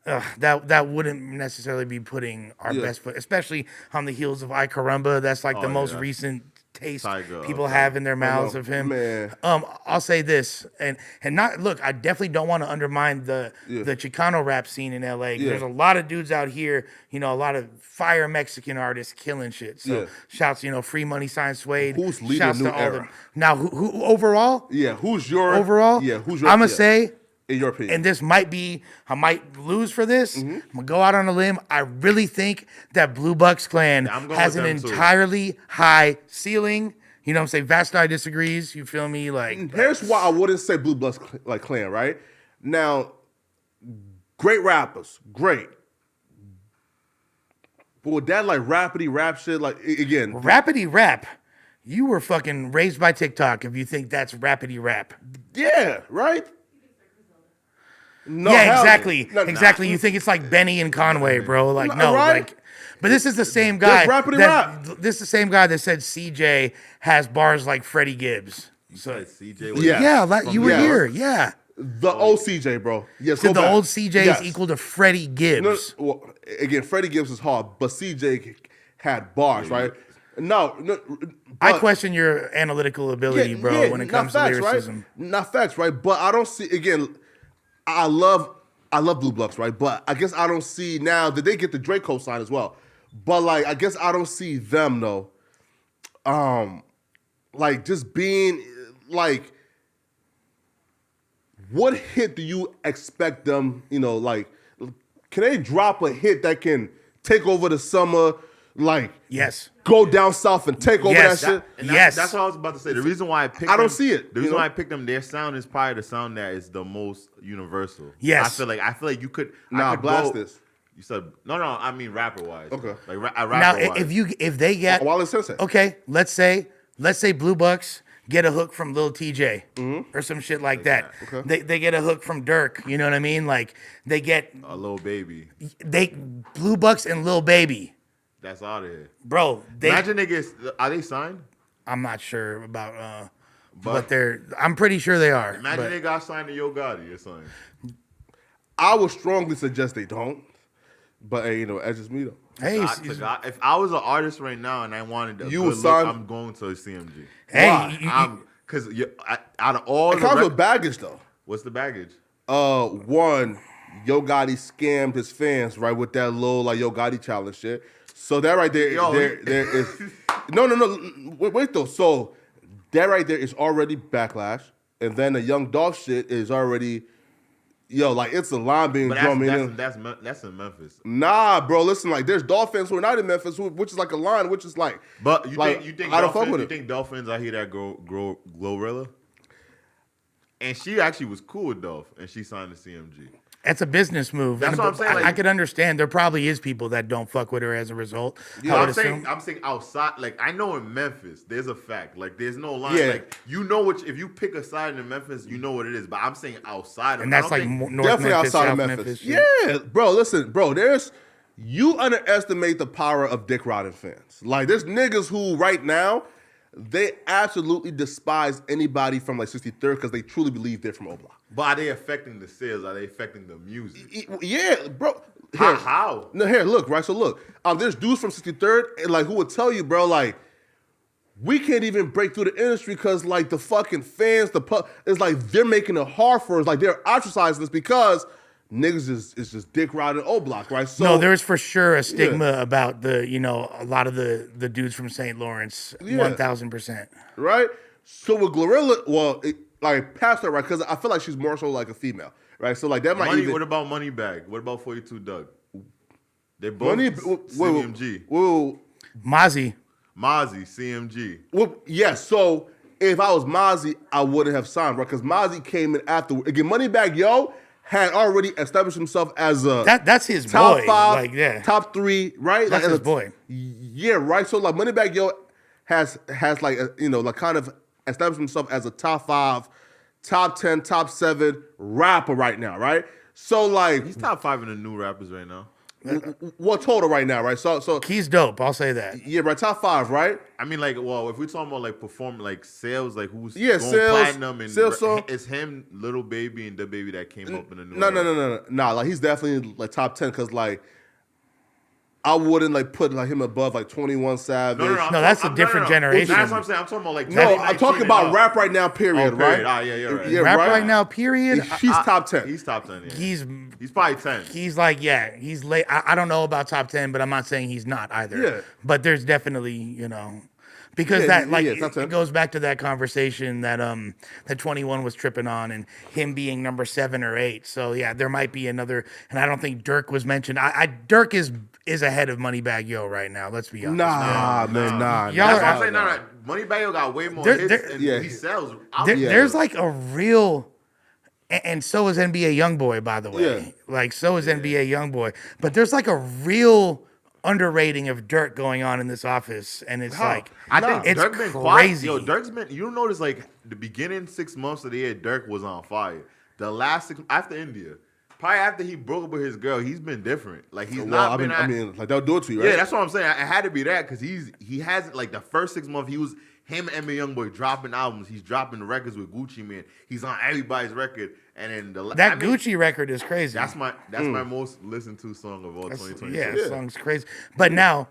that wouldn't necessarily be putting our best foot, especially on the heels of I Caramba. That's like the most recent taste people have in their mouths of him. Man. I'll say this, and not look. I definitely don't want to undermine the Chicano rap scene in LA. There's a lot of dudes out here, you know, a lot of fire Mexican artists killing shit. So shouts, you know, Free Money Sign Suede. Who's leading shouts the new to all era? them. Now, who overall? Yeah, who's your overall? Yeah, who's your? I'm gonna say. In your opinion. And this might be, I might lose for this. I'm gonna go out on a limb. I really think that Blue Bucks Clan has an entirely high ceiling. You know what I'm saying? Vastine disagrees. You feel me? Like, here's why I wouldn't say Blue Bucks like Clan, right? Now, great rappers, great. But with that like rapidy rap shit, like again, rapidy rap. You were fucking raised by TikTok if you think that's rapidy rap. Yeah, right. No, yeah, exactly. Exactly. You think it's like Benny and Conway, bro. Like, no, right? like, but this is the same guy. Rap. This is the same guy that said CJ has bars like Freddie Gibbs. So CJ, you were here. Yeah. The old CJ, bro. Yes, so the old CJ is equal to Freddie Gibbs. No, well, again, Freddie Gibbs is hard, but CJ had bars, right? No, I question your analytical ability, bro, when it comes to lyricism. Right? Not facts, right? But I don't see, again, I love Blue Bucks, right? But I guess I don't see now that they get the Drake co-sign as well. But like, I guess I don't see them though. Like just being like, what hit do you expect them? You know, like, can they drop a hit that can take over the summer? Like, go down south and take over that shit. That's what I was about to say. The reason why I picked don't see it. The reason why I picked them, their sound is probably the sound that is the most universal. Yes, I feel like you could. Blast this. You said no. I mean rapper wise. Okay. Like rapper now, wise. if they get Wild and Sensei. Okay, let's say Blue Bucks get a hook from Lil TJ or some shit like that. Okay. They get a hook from Dirk. You know what I mean? Like they get A little baby. Blue Bucks and Lil Baby. That's out of here. Bro, Imagine they get. Are they signed? I'm not sure about but I'm pretty sure they are. Imagine they got signed to Yo Gotti or something. I would strongly suggest they don't. But hey, that's just me though. Hey, If I was an artist right now and I wanted a You good would look, sign- I'm going to a CMG. hey, Because out of all It the comes with baggage though. what's the baggage? One, Yo Gotti scammed his fans right with that little like Yo Gotti challenge shit. So that right there, there is no. Wait though. So that right there is already backlash, and then the Young Dolph shit is already, like it's a line being But drawn in. that's in Memphis. Nah, bro. Listen, like there's Dolphins who are not in Memphis, which is like a line, which is like. But you like, think I don't fuck Dolphins? with You it. think Dolphins? I hear that Glorilla, and she actually was cool with Dolph, and she signed to CMG. that's a business move. That's what I'm saying, I like- could understand. There probably is people that don't fuck with her as a result. Yeah, I would I'm saying outside. Like I know in Memphis, there's a fact. Like there's no line. Yeah. Like if you pick a side in Memphis, you know what it is. But I'm saying outside of and I that's don't like think- North Definitely Memphis, outside South of Memphis. shit. Yeah, bro. Listen, bro. You underestimate the power of dick riding fans. Like there's niggas who right now they absolutely despise anybody from like 63rd because they truly believe they're from O Block. But are they affecting the sales? Are they affecting the music? Yeah, bro. How? No, here, look, right? So look, there's dudes from 63rd and like who would tell you, bro, like we can't even break through the industry because like the fucking fans, it's like they're making it hard for us. Like they're ostracizing us because niggas is just dick riding O Block, right? So No, there's for sure a stigma about the, a lot of the dudes from St. Lawrence, Yeah. 1000%. right? So with Glorilla, like past her, right? Because I feel like she's more so like a female, right? So like that might even. What about Moneybag? What about 42 Doug? They both Money, CMG. Mozzie. Mozzie, CMG. Well, yeah. So if I was Mozzie, I wouldn't have signed, right? Because Mozzie came in afterward. Again, Moneybag Yo had already established himself as a That's his top boy. 5, like, yeah. top 3, right? That's like, his boy. Yeah, right. So like Moneybag Yo has like like kind of established himself as a top 5, top 10, top 7 rapper right now, right? So like He's top 5 in the new rappers right now. what total right now, right? So He's dope. I'll say that. yeah, right, top 5, right? I mean, like, well, if we're talking about like performing, like sales, like who's Yeah, going sales- platinum and sales song. it's him, Little Baby, and the baby that came up in the new. No. Like he's definitely like top 10 because like I wouldn't like put like him above like 21 Savage. No, that's a different generation. That's what I'm saying. I'm talking about like. No, I'm 2019 talking and about up. rap right now, period, Oh, right? period. Ah, yeah, you're right. Yeah, Rap right? right now, period. He's top 10. He's top 10. Yeah. He's probably 10. He's like, yeah, he's late. I don't know about top 10, but I'm not saying he's not either. Yeah. But there's definitely, because Yeah, that like yeah, top 10. it goes back to that conversation that that 21 was tripping on and him being number 7 or 8. So yeah, there might be another, and I don't think Dirk was mentioned. Dirk is ahead of Moneybag Yo right now. Let's be honest. Nah, man, nah. Y'all That's are- what I'm saying. No. Moneybag Yo got way more There- hits, there- and Yeah. he sells. There's like a real, and so is NBA YoungBoy, by the way. Yeah. Like so is NBA YoungBoy, but there's like a real underrating of Dirk going on in this office, and it's like I think it's Dirk been quiet. crazy. Yo, Dirk's been. You notice like the beginning 6 months of the year, Dirk was on fire. The last 6 after India, probably after he broke up with his girl, he's been different. Like he's not been. I mean, like they'll do it to you, right? Yeah, that's what I'm saying. It had to be that because he hasn't like the first 6 months he was him and NBA YoungBoy dropping albums. He's dropping records with Gucci Man. He's on everybody's record, and then Gucci record is crazy. That's my most listened to song of all 2020. Yeah, that song's crazy. But now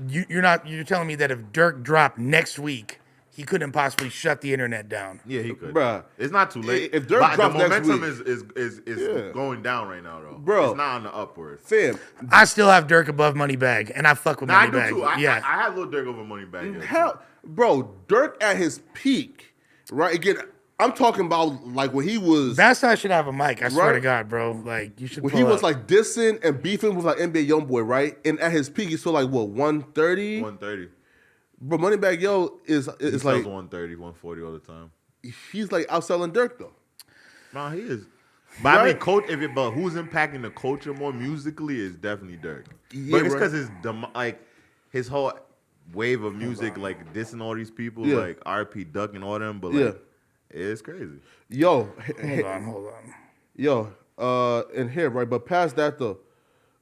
you're telling me that if Dirk dropped next week, he couldn't possibly shut the internet down. Yeah, he could. Bruh. It's not too late. If Dirk But drops the next momentum week- is going down right now, though. Bro. It's not on the upward. Fam, I still have Dirk above Moneybag, and I fuck with Nah, I do Moneybag. too. Yeah. I have Lil Durk over Moneybag. Yeah, hell, bro, Dirk at his peak, right? Again, I'm talking about like when he was Basseye should have a mic. I swear Right. to God, bro. Like you should. when pull he was up. like dissing and beefing with like NBA YoungBoy, right? And at his peak, he's still like what 130. 130. But Moneybag Yo is He like sells 130, 140 all the time. he's like outselling Dirk though. Nah, he is. But I mean, Right. but who's impacting the culture more musically is definitely Dirk. Yeah, But it's right. because his whole wave of music like dissing all these people, Yeah. like R.P. Duck and all them, but Yeah. like it's crazy. Yo, Hold on. yo, in here, right? But past that though,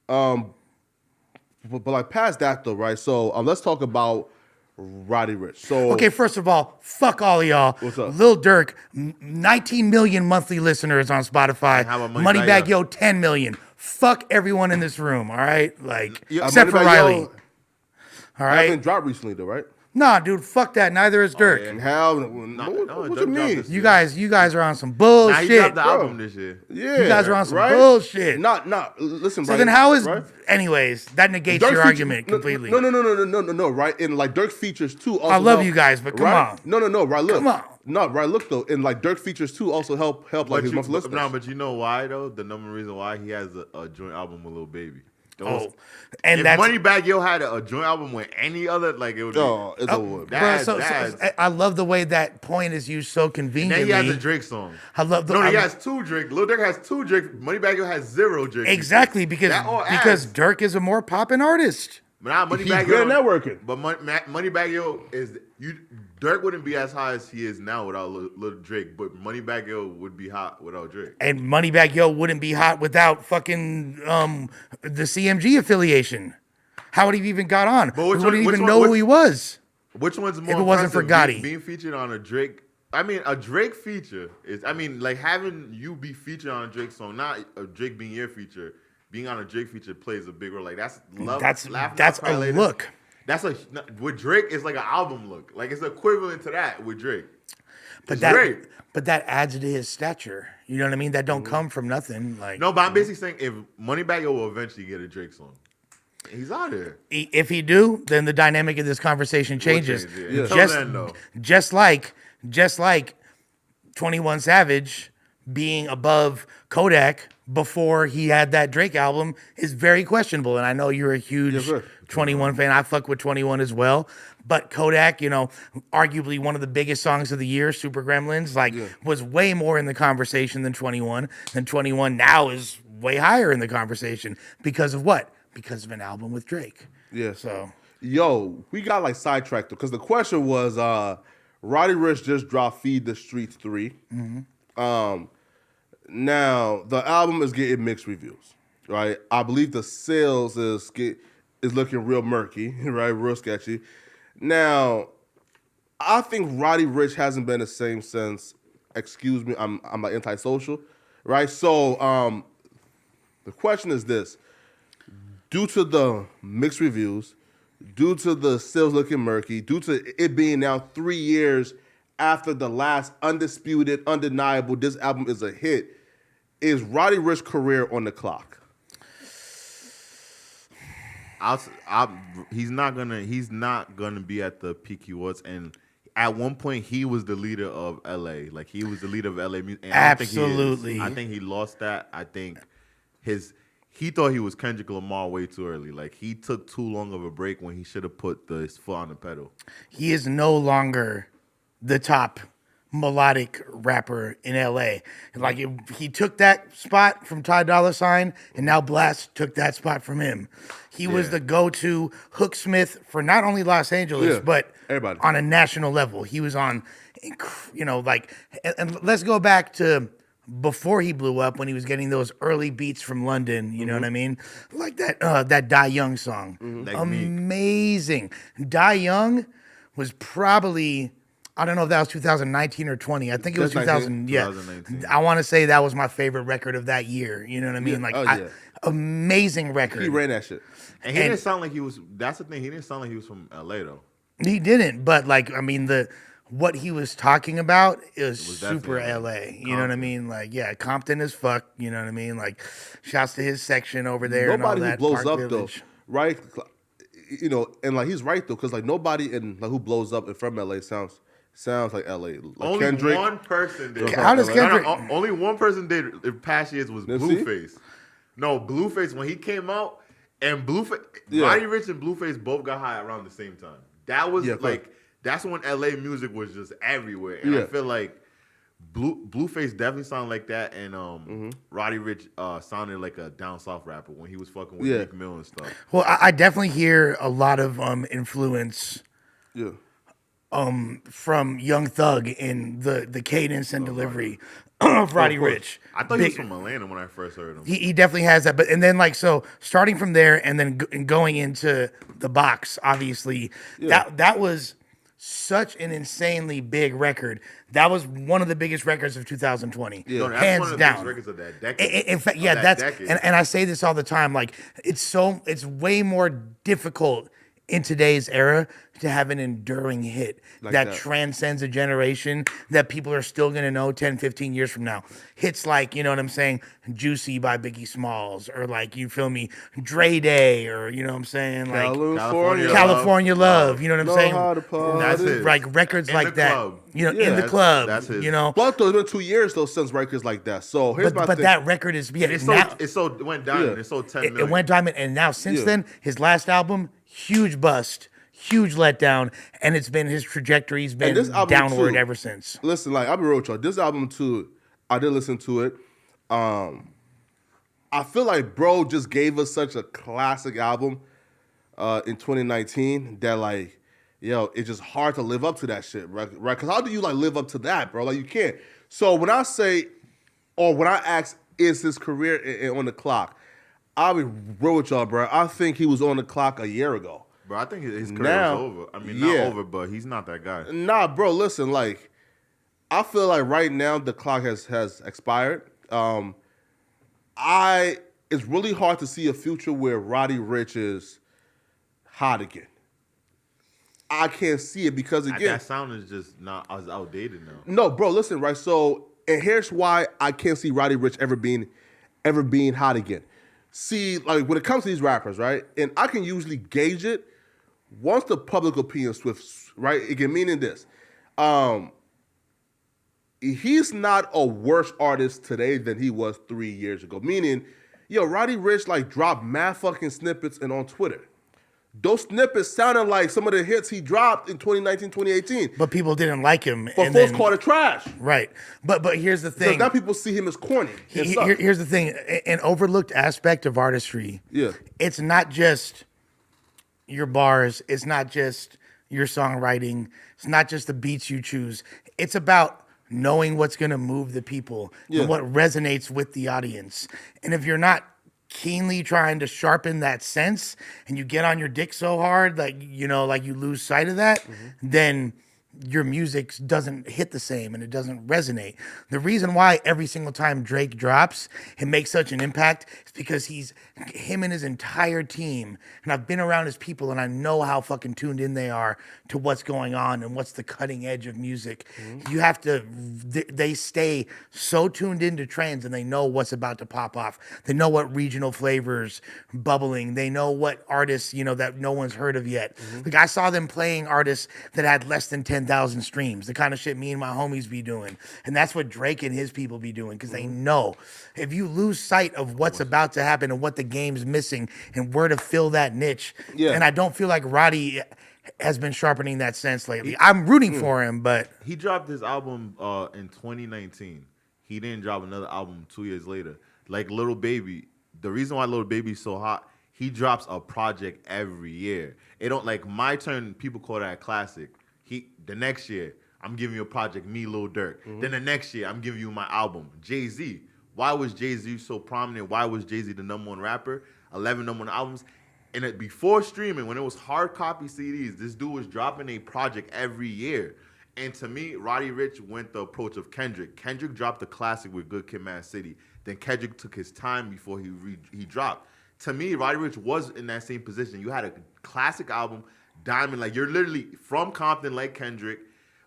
but like past that though, right? So let's talk about Roddy Ricch. So Okay, first of all, fuck all of y'all. What's up? Lil Durk, 19 million monthly listeners on Spotify. How about Moneybagg Moneybagg Yo, 10 million. Fuck everyone in this room, all right? Like, Yeah, except for Moneybagg Riley. Yo All hasn't right? dropped recently though, right? Nah, dude, fuck that. Neither is Dirk. And how? No, What you Dirk mean? dropped this You guys are on some Nah, he bullshit. dropped the album this year. Yeah, You guys are on some right? bullshit. Not. Listen, So right, then how is right? anyways, that negates Dirk your feature- argument completely. No, right? And like Dirk features too. Also I love help- you guys, but come right? on. No, right? Look, Come on. No, right? Look though, and like Dirk features too also help like his monthly listeners. No, but you know why though? The number one reason why he has a joint album with Lil Baby. Oh, and If that's Moneybagg Yo had a joint album with any other, like it would be. Oh, it's over. with. That- bro, I love the way that point is used so Then conveniently. he has a Drake song. I love the No, he I- has two Drake. Lil Durk has two Drake. Moneybagg Yo has zero Drake. exactly because That all adds. Dirk is a more poppin' artist. But now He's Moneybagg good Yo at networking. But Moneybagg Yo is you. Dirk wouldn't be as high as he is now without Lil Drake, but Moneybagg Yo would be hot without Drake. And Moneybagg Yo wouldn't be hot without fucking the CMG affiliation. How would he have even got on? But We which wouldn't one- even which know one- who he was. Which one's more? If it wasn't for impressive, Gotti. being featured on a Drake. I mean, a Drake feature is. I mean, like having you be featured on a Drake song, not a Drake being your feature. Being on a Drake feature plays a big role. Like that's love. That's Laugh Not a Cry Later. look. That's with Drake. It's like an album look. Like it's equivalent to that with Drake. But It's that Drake. but that adds to his stature. You know what I mean? That don't come from nothing. Like No, but I'm basically saying if Moneybagg Yo will eventually get a Drake song, he's out there. if he do, then the dynamic of this conversation changes. change, yeah. Until Just, then, though. just like 21 Savage being above Kodak before he had that Drake album is very questionable. And I know you're a huge Yes, sir. 21 fan. I fuck with 21 as well. But Kodak, arguably one of the biggest songs of the year, Super Gremlins, was way more in the conversation than 21. And 21 now is way higher in the conversation because of what? Because of an album with Drake. Yeah. So Yo, we got like sidetracked because the question was Roddy Ricch just dropped Feed the Streets 3. Now the album is getting mixed reviews, right? I believe the sales is looking real murky, right? Real sketchy. Now, I think Roddy Ricch hasn't been the same since. Excuse me, I'm like antisocial, right? So the question is this: due to the mixed reviews, due to the sales looking murky, due to it being now 3 years after the last undisputed, undeniable, this album is a hit, is Roddy Ricch's career on the clock? He's not gonna be at the peak he was, and at one point he was the leader of LA. Like he was the leader of LA music. And Absolutely. I think he lost that. I think he thought he was Kendrick Lamar way too early. Like he took too long of a break when he should have put his foot on the pedal. he is no longer the top melodic rapper in LA. Like he took that spot from Ty Dolla $ign, and now Blast took that spot from him. He was the go-to hooksmith for not only Los Angeles, Yeah, but everybody. on a national level. He was on, and let's go back to before he blew up when he was getting those early beats from London. You know what I mean? Like that Die Young song. Like Meek. Amazing. Die Young was probably, I don't know if that was 2019 or 20. I think it was That's 2000. Yeah. 2019. I want to say that was my favorite record of that year. You know what I mean? Yeah. Amazing record. He ran that shit. And he didn't sound like he was. That's the thing. He didn't sound like he was from LA though. He didn't, but what he was talking about is super definitely LA. You know what I mean? Like, yeah, Compton as fuck. You know what I mean? Like, shouts to his section over there. Nobody and who all that, blows Park up Village. though, right? And like he's right though, because like nobody who blows up and from LA sounds like LA. Like Only Kendrick. one person did. How does Kendrick? Only one person did. In past years was Nipsey? Blueface. No, Blueface when he came out, and Blueface, Yeah. Roddy Ricch and Blueface both got high around the same time. That was Yeah, like that's when LA music was just everywhere, and Yeah. I feel like Blueface definitely sounded like that, and Roddy Ricch sounded like a down south rapper when he was fucking with Meek Mill and stuff. Well, I definitely hear a lot of influence Yeah. from Young Thug in the cadence and delivery of Roddy Ricch. I thought he was from Atlanta when I first heard him. He definitely has that, but and then like so starting from there and then going into the box, obviously that was such an insanely big record. That was one of the biggest records of 2020, No, that's hands one of the down. biggest records of that decade. In fact, decade. and I say this all the time. Like it's way more difficult in today's era to have an enduring hit Like that that. transcends a generation that people are still going to know 10, 15 years from now. Hits like, you know what I'm saying, Juicy by Biggie Smalls, or like, you feel me, Dre Day, or you know what I'm saying, like California Love, you know what I'm Know saying? how to party. That's it. Like records In like the that. club. You know, Yeah, in the club, that's his. you know. But though, it's been 2 years though since records like that. So here's my But thing. that record is It went down. Yeah. It sold 10 it million. went diamond, and now since Yeah. then, his last album, huge bust, huge letdown, and it's been his trajectory's been this album downward too. ever since. Listen, like I'll be real with y'all. This album too, I did listen to it. I feel like bro just gave us such a classic album in 2019 that like, yo, it's just hard to live up to that shit, right? Because how do you like live up to that, bro? Like you can't. So when I say, or when I ask, is his career on the clock? I'll be real with y'all, bro. I think he was on the clock a year ago. Bro, I think his career Now- is over. I mean, yeah. not over, but he's not that guy. Nah, bro, listen, like, I feel like right now the clock has expired. It's really hard to see a future where Roddy Ricch is hot again. I can't see it because again, That sound is just not as outdated now. no, bro, listen, right? So, and here's why I can't see Roddy Ricch ever being hot again. See, like when it comes to these rappers, right? And I can usually gauge it once the public opinion swifts, right? It can mean in this. He's not a worse artist today than he was 3 years ago. Meaning, yo, Roddy Ricch like dropped mad fucking snippets and on Twitter. Those snippets sounded like some of the hits he dropped in 2019, 2018. But people didn't like him. But and folks then- called it trash. Right. But here's the Because thing. now people see him as corny. and sucks. Here's the thing. An overlooked aspect of artistry. Yeah. It's not just your bars. It's not just your songwriting. It's not just the beats you choose. It's about knowing what's going to move the people Yeah. and what resonates with the audience. And if you're not keenly trying to sharpen that sense and you get on your dick so hard, like, you know, like you lose sight of that, then your music doesn't hit the same and it doesn't resonate. The reason why every single time Drake drops, it makes such an impact is because him and his entire team, and I've been around his people and I know how fucking tuned in they are to what's going on and what's the cutting edge of music. You have to, they stay so tuned into trends and they know what's about to pop off. They know what regional flavors bubbling. They know what artists, you know, that no one's heard of yet. Like I saw them playing artists that had less than 10,000 streams, the kind of shit me and my homies be doing. And that's what Drake and his people be doing because they know if you lose sight of what's about to happen and what the game's missing and where to fill that niche. Yeah. And I don't feel like Roddy has been sharpening that sense lately. I'm rooting for him, but He dropped this album in 2019. He didn't drop another album 2 years later. Like Lil Baby, the reason why Lil Baby's so hot, he drops a project every year. It don't like My Turn, people call that a classic. The next year, I'm giving you a project, me, Lil Durk. Then the next year, I'm giving you my album. Jay-Z. Why was Jay-Z so prominent? Why was Jay-Z the #1 rapper? 11 #1 albums. And before streaming, when it was hard copy CDs, this dude was dropping a project every year. And to me, Roddy Ricch went the approach of Kendrick. Kendrick dropped the classic with Good Kid, Mad City. Then Kendrick took his time before he dropped. To me, Roddy Ricch was in that same position. You had a classic album, Diamond, like you're literally from Compton like Kendrick.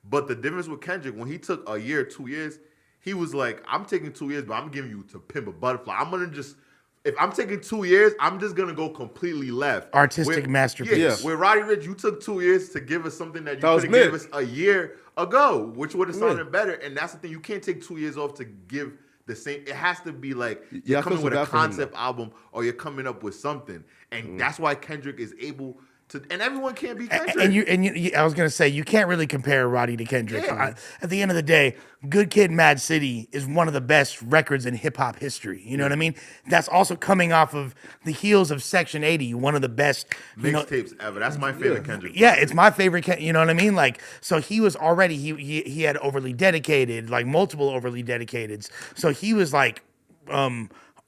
But the difference with Kendrick, when he took a year, 2 years, he was like, I'm taking 2 years, but I'm giving you To Pimp a Butterfly. I'm going to just, if I'm taking 2 years, I'm just going to go completely left. artistic masterpiece. Yeah. With Roddy Ricch, you took 2 years to give us something that you That was could have mid. given us a year ago, which would have sounded Mid. better. And that's the thing. You can't take 2 years off to give the same. It has to be like Yeah, you're I feel coming so with a bad for him, concept album or you're coming up with something. And that's why Kendrick is able And everyone can't be Kendrick. I was gonna say you can't really compare Roddy to Kendrick. Yeah. At the end of the day, Good Kid, Mad City is one of the best records in hip hop history. You know what I mean? That's also coming off of the heels of Section 80, one of the best mixtapes ever. That's my favorite Kendrick. Yeah, it's my favorite. You know what I mean? Like, so he was already he had overly dedicated, like multiple overly dedicateds. So he was like,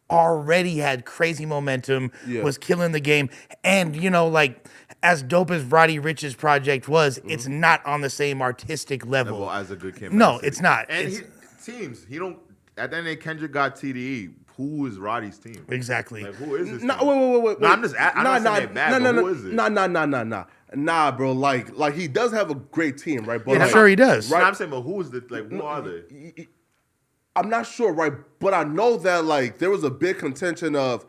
already had crazy momentum, was killing the game, and like as dope as Roddy Ricch's project was, it's not on the same artistic level as a Good Kid. No, it's not. And he don't. At the end of the day, Kendrick got TDE. Who is Roddy's team? Exactly. Like, who is this? No, team? wait. No, I'm not saying it bad, but who is it? Nah, bro. Like he does have a great team, right? But Yeah, like, sure he does. Right? I'm saying, but who is the who are they? I'm not sure, right? But I know that like there was a big contention of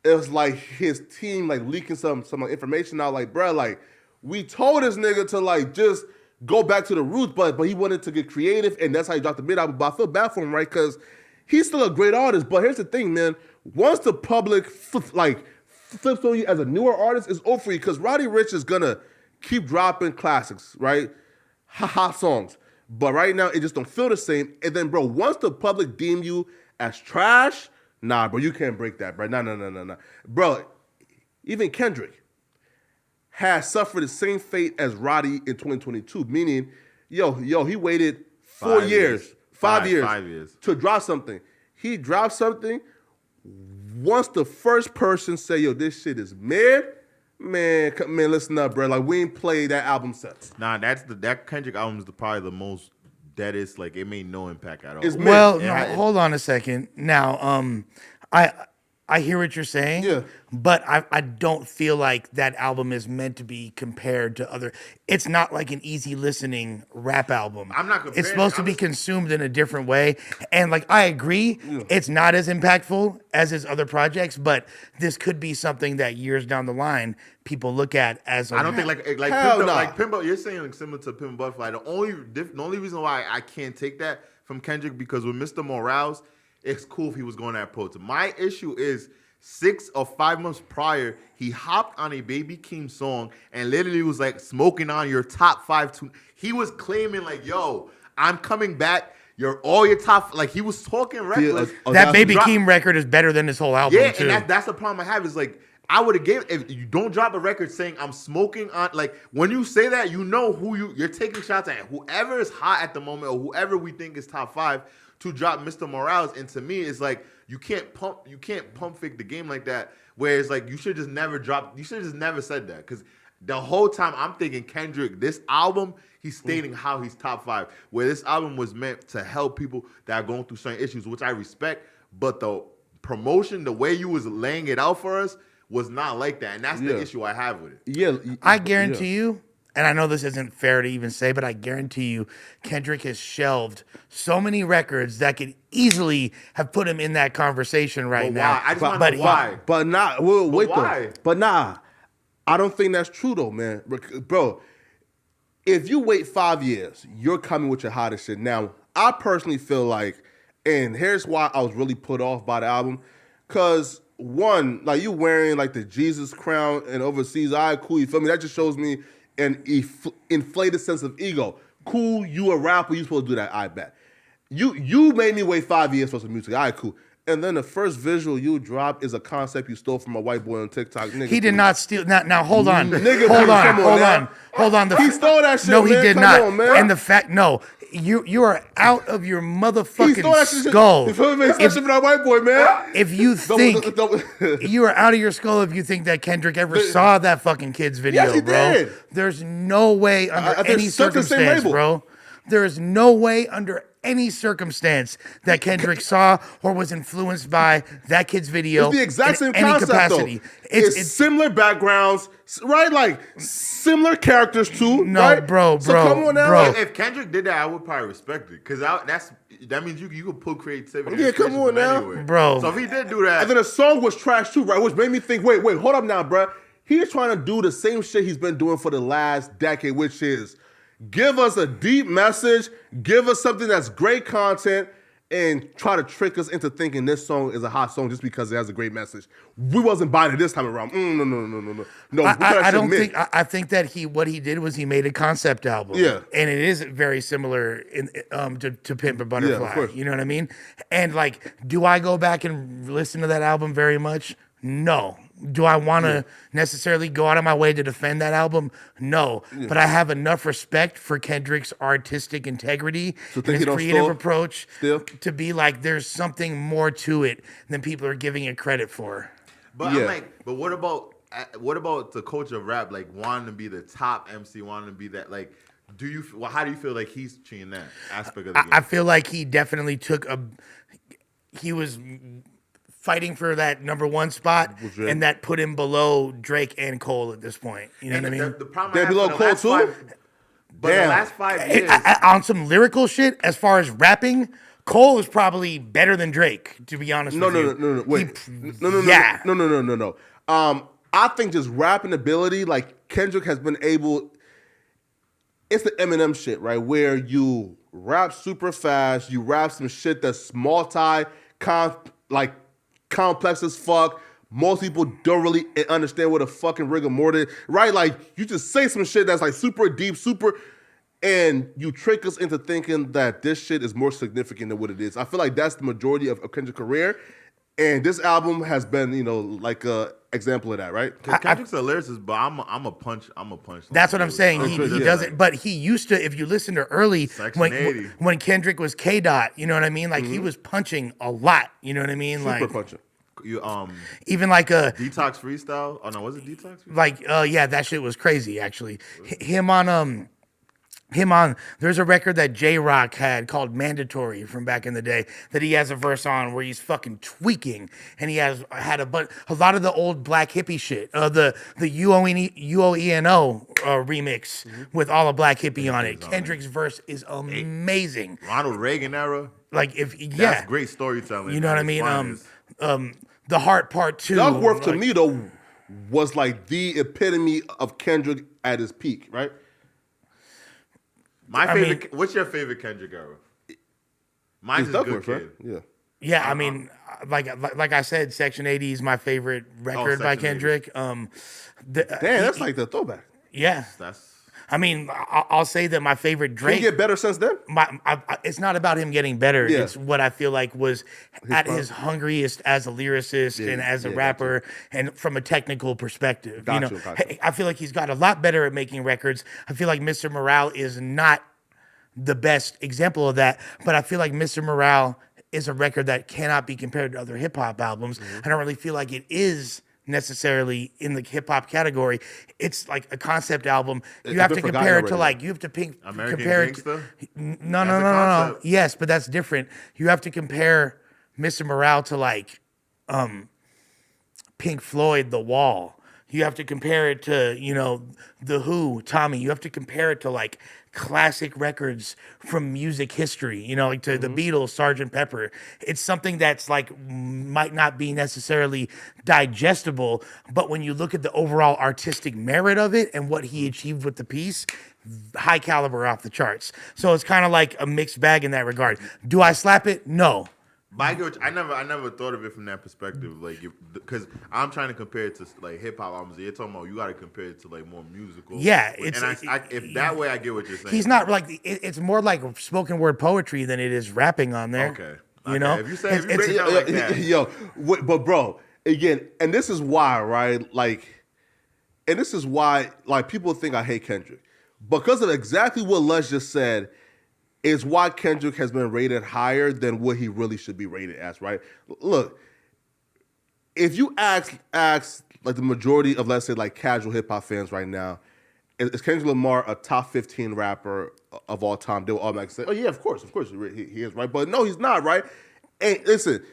it was like his team like leaking some like, information out. Like, bro, like we told this nigga to like just go back to the roots, but he wanted to get creative, and that's how he dropped the mid album. But I feel bad for him, right? Because he's still a great artist. But here's the thing, man. Once the public flips on you as a newer artist, it's over for you. Because Roddy Ricch is gonna keep dropping classics, right? Hot songs. But right now, it just don't feel the same. And then, bro, once the public deem you as trash, nah, bro, you can't break that, bro. Nah. Bro, even Kendrick has suffered the same fate as Roddy in 2022. Meaning, he waited 5 years to drop something. He dropped something. Once the first person say, yo, this shit is mid, man, listen up, bro. Like, we ain't played that album since. Nah, that Kendrick album is probably the most deadest. Like, it made no impact at all. Well, hold on a second. Now, I hear what you're saying, but I don't feel like that album is meant to be compared to other. It's not like an easy listening rap album. I'm not comparing. It's supposed to be consumed in a different way. And like, I agree, it's not as impactful as his other projects, but this could be something that years down the line people look at as. I don't think like Pimp, you're saying like similar to Pimp Butterfly. The only reason why I can't take that from Kendrick because with Mr. Morales, it's cool if he was going that approach. My issue is 6 or 5 months prior, he hopped on a Baby Keem song and literally was like smoking on your top 5 tune. He was claiming like, yo, I'm coming back. All your top, like he was talking reckless. That Baby Keem record is better than this whole album. Yeah, too. And that's the problem I have is like, I would have gave if you don't drop a record saying I'm smoking on, like when you say that, you know who you're taking shots at. Whoever is hot at the moment or whoever we think is top 5 to drop Mr. Morales. And to me, it's like you can't pump fake the game like that. Where it's like you should just never said that. Because the whole time I'm thinking Kendrick, this album, he's stating how he's top 5. Where this album was meant to help people that are going through certain issues, which I respect. But the promotion, the way you was laying it out for us, was not like that. And that's the issue I have with it. Yeah. I guarantee you, and I know this isn't fair to even say, but I guarantee you, Kendrick has shelved so many records that could easily have put him in that conversation right now. Why? I just want to know why. But nah, wait though. But nah, I don't think that's true though, man. Bro, if you wait 5 years, you're coming with your hottest shit. Now, I personally feel like, and here's why I was really put off by the album, because one, like you wearing like the Jesus crown and overseas, all right, cool, you feel me? That just shows me an inflated sense of ego. Cool, you a rapper, you supposed to do that, I bet. You made me wait 5 years for some music, all right, cool. And then the first visual you drop is a concept you stole from a white boy on TikTok. Nigga, he did not steal. Now hold on. Nigga, Hold on. He stole that shit. No, he man. did Come not. on, man. And the fact, no, you are out of your motherfucking skull. You feel me? Especially for that white boy, man. If you think you are out of your skull, if you think that Kendrick ever saw that fucking kid's video, yes, he bro, did. there's no way under any circumstance, bro. There is no way under any circumstance that Kendrick saw or was influenced by that kid's video. It's the exact same any concept, capacity. though. It's similar backgrounds, right? Like similar characters too. No, right? bro. So come on now. Bro. If Kendrick did that, I would probably respect it because that means you could pull creativity. Yeah, come on now, anywhere. Bro. So if he did do that, and then the song was trash too, right? Which made me think, wait, hold up now, bro. He's trying to do the same shit he's been doing for the last decade, which is give us a deep message, give us something that's great content, and try to trick us into thinking this song is a hot song just because it has a great message. We wasn't buying it this time around. No. I think that what he did was he made a concept album. Yeah. And it is very similar to Pimp a Butterfly. Yeah, of course. You know what I mean? And like, do I go back and listen to that album very much? No. Do I want to necessarily go out of my way to defend that album? No. But I have enough respect for Kendrick's artistic integrity and his creative approach to be like, there's something more to it than people are giving it credit for. But I'm like, but what about the culture of rap, like wanting to be the top MC, wanting to be that, like, how do you feel like he's cheating that aspect of the game? I feel like he definitely he was fighting for that number one spot, and that put him below Drake and Cole at this point. You know what I mean? The problem they're below Cole too? But the last 5 years... on some lyrical shit, as far as rapping, Cole is probably better than Drake, to be honest with you. No. Wait. No. I think just rapping ability, like Kendrick has been able... It's the Eminem shit, right? Where you rap super fast, you rap some shit that's complex as fuck. Most people don't really understand what a fucking rigor mortis, right? Like, you just say some shit that's like super deep, and you trick us into thinking that this shit is more significant than what it is. I feel like that's the majority of Kendrick's career, and this album has been, like a example of that, right? Kendrick's a lyricist, but I'm a punch. That's what I'm saying. He doesn't, but he used to. If you listen to early when Kendrick was K-Dot, you know what I mean? Like he was punching a lot. You know what I mean? Super punching. You even like a Detox freestyle. Oh no, was it Detox freestyle? Like that shit was crazy actually. Him on there's a record that J-Rock had called Mandatory from back in the day that he has a verse on where he's fucking tweaking, and he had a lot of the old black hippie shit, the UOENO remix with all of Black Hippie on it. Kendrick's verse is amazing. Ronald Reagan era. Like that's great storytelling. You know what I mean? The Heart Part 2. Duckworth to me though was like the epitome of Kendrick at his peak, right? My favorite. What's your favorite Kendrick era? Mine's Good Kid. Right? Yeah. I mean, like I said, Section 80 is my favorite record by Kendrick. Damn, that's like the throwback. Yeah. I mean, I'll say that my favorite Drake. Can he get better since then? It's not about him getting better. Yeah. It's what I feel like was his hungriest as a lyricist and as a rapper, and from a technical perspective. Gotcha. I feel like he's got a lot better at making records. I feel like Mr. Morale is not the best example of that, but I feel like Mr. Morale is a record that cannot be compared to other hip hop albums. I don't really feel like it is necessarily in the hip hop category. It's like a concept album. You have to compare it to compare it to, no. Yes, but that's different. You have to compare Mr. Morale to like Pink Floyd, The Wall. You have to compare it to, The Who, Tommy. You have to compare it to like classic records from music history, like to the Beatles, Sgt. Pepper. It's something that's like might not be necessarily digestible, but when you look at the overall artistic merit of it and what he achieved with the piece, high caliber off the charts. So it's kind of like a mixed bag in that regard. Do I slap it? No. But I never thought of it from that perspective, like, because I'm trying to compare it to like hip hop albums. You're talking about you got to compare it to like more musical. Yeah, if that way I get what you're saying. He's not like it's more like spoken word poetry than it is rapping on there. Okay, If you say break it down like that, but bro, again, and this is why, right? Like, and this is why, like, people think I hate Kendrick because of exactly what Lush just said. Is why Kendrick has been rated higher than what he really should be rated as, right? Look, if you ask like the majority of, let's say, like casual hip hop fans right now, is Kendrick Lamar a top 15 rapper of all time? They will automatically say, oh yeah, of course he is, right? But no, he's not, right? And listen,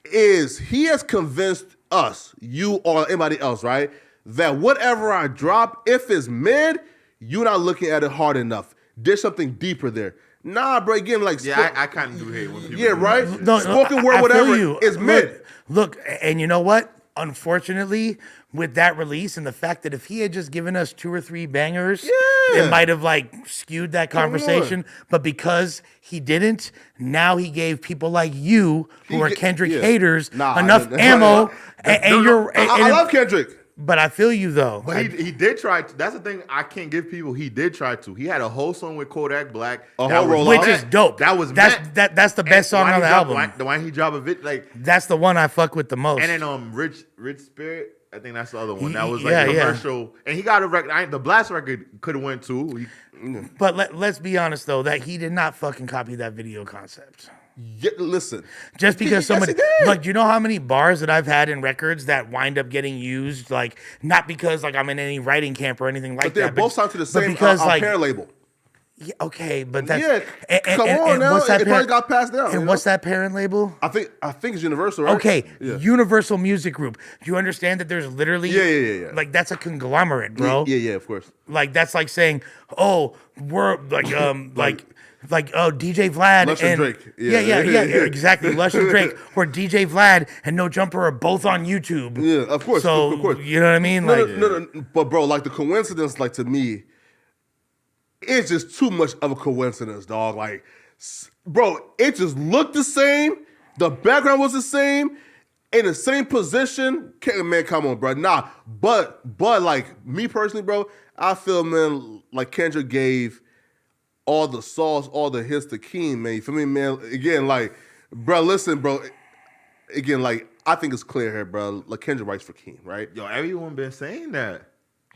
he has convinced us, you or anybody else, right, that whatever I drop, if it's mid, you're not looking at it hard enough. There's something deeper there. Nah, bro, again, like... Yeah, I kind of do hate when people... Yeah, right? Spoken word, whatever, is mid. Look, and you know what? Unfortunately, with that release and the fact that if he had just given us 2 or 3 bangers, it might have like skewed that Come conversation. But because he didn't, now he gave people like you, who are Kendrick haters, enough ammo. I love Kendrick. But I feel you though. But he did try to. That's the thing I can't give people. He did try to. He had a whole song with Kodak Black, which is dope. That's the best song on the album. Why he drop a vid like that's the one I fuck with the most. And then Rich Spirit. I think that's the other one. That was like a commercial. And he got a record. The Blast record could have went too. But let's be honest though, that he did not fucking copy that video concept. Yeah, listen. Just because somebody, like, you know how many bars that I've had in records that wind up getting used, like, not because like I'm in any writing camp or anything like but they're that. Both signed to the same parent label. Yeah, okay, but that's come on now. It probably got passed down. And what's that parent label? I think it's Universal, right? Okay, Universal Music Group. Do you understand that there's literally yeah. Like that's a conglomerate, bro. Yeah, of course. Like that's like saying, oh, we're like DJ Vlad Lush and Drake. Yeah, exactly. Lush and Drake, or DJ Vlad and No Jumper are both on YouTube. Yeah, of course. So of course. You know what I mean? No. But bro, like the coincidence, like to me, it's just too much of a coincidence, dog. Like, bro, it just looked the same. The background was the same. In the same position. Man, come on, bro. Nah, but like me personally, bro, I feel, man, like Kendrick gave all the sauce, all the hits to Keem, man. You feel me, man? Again, like, bro, listen, bro. Again, like, I think it's clear here, bro. Like, Kendrick writes for Keem, right? Yo, everyone been saying that.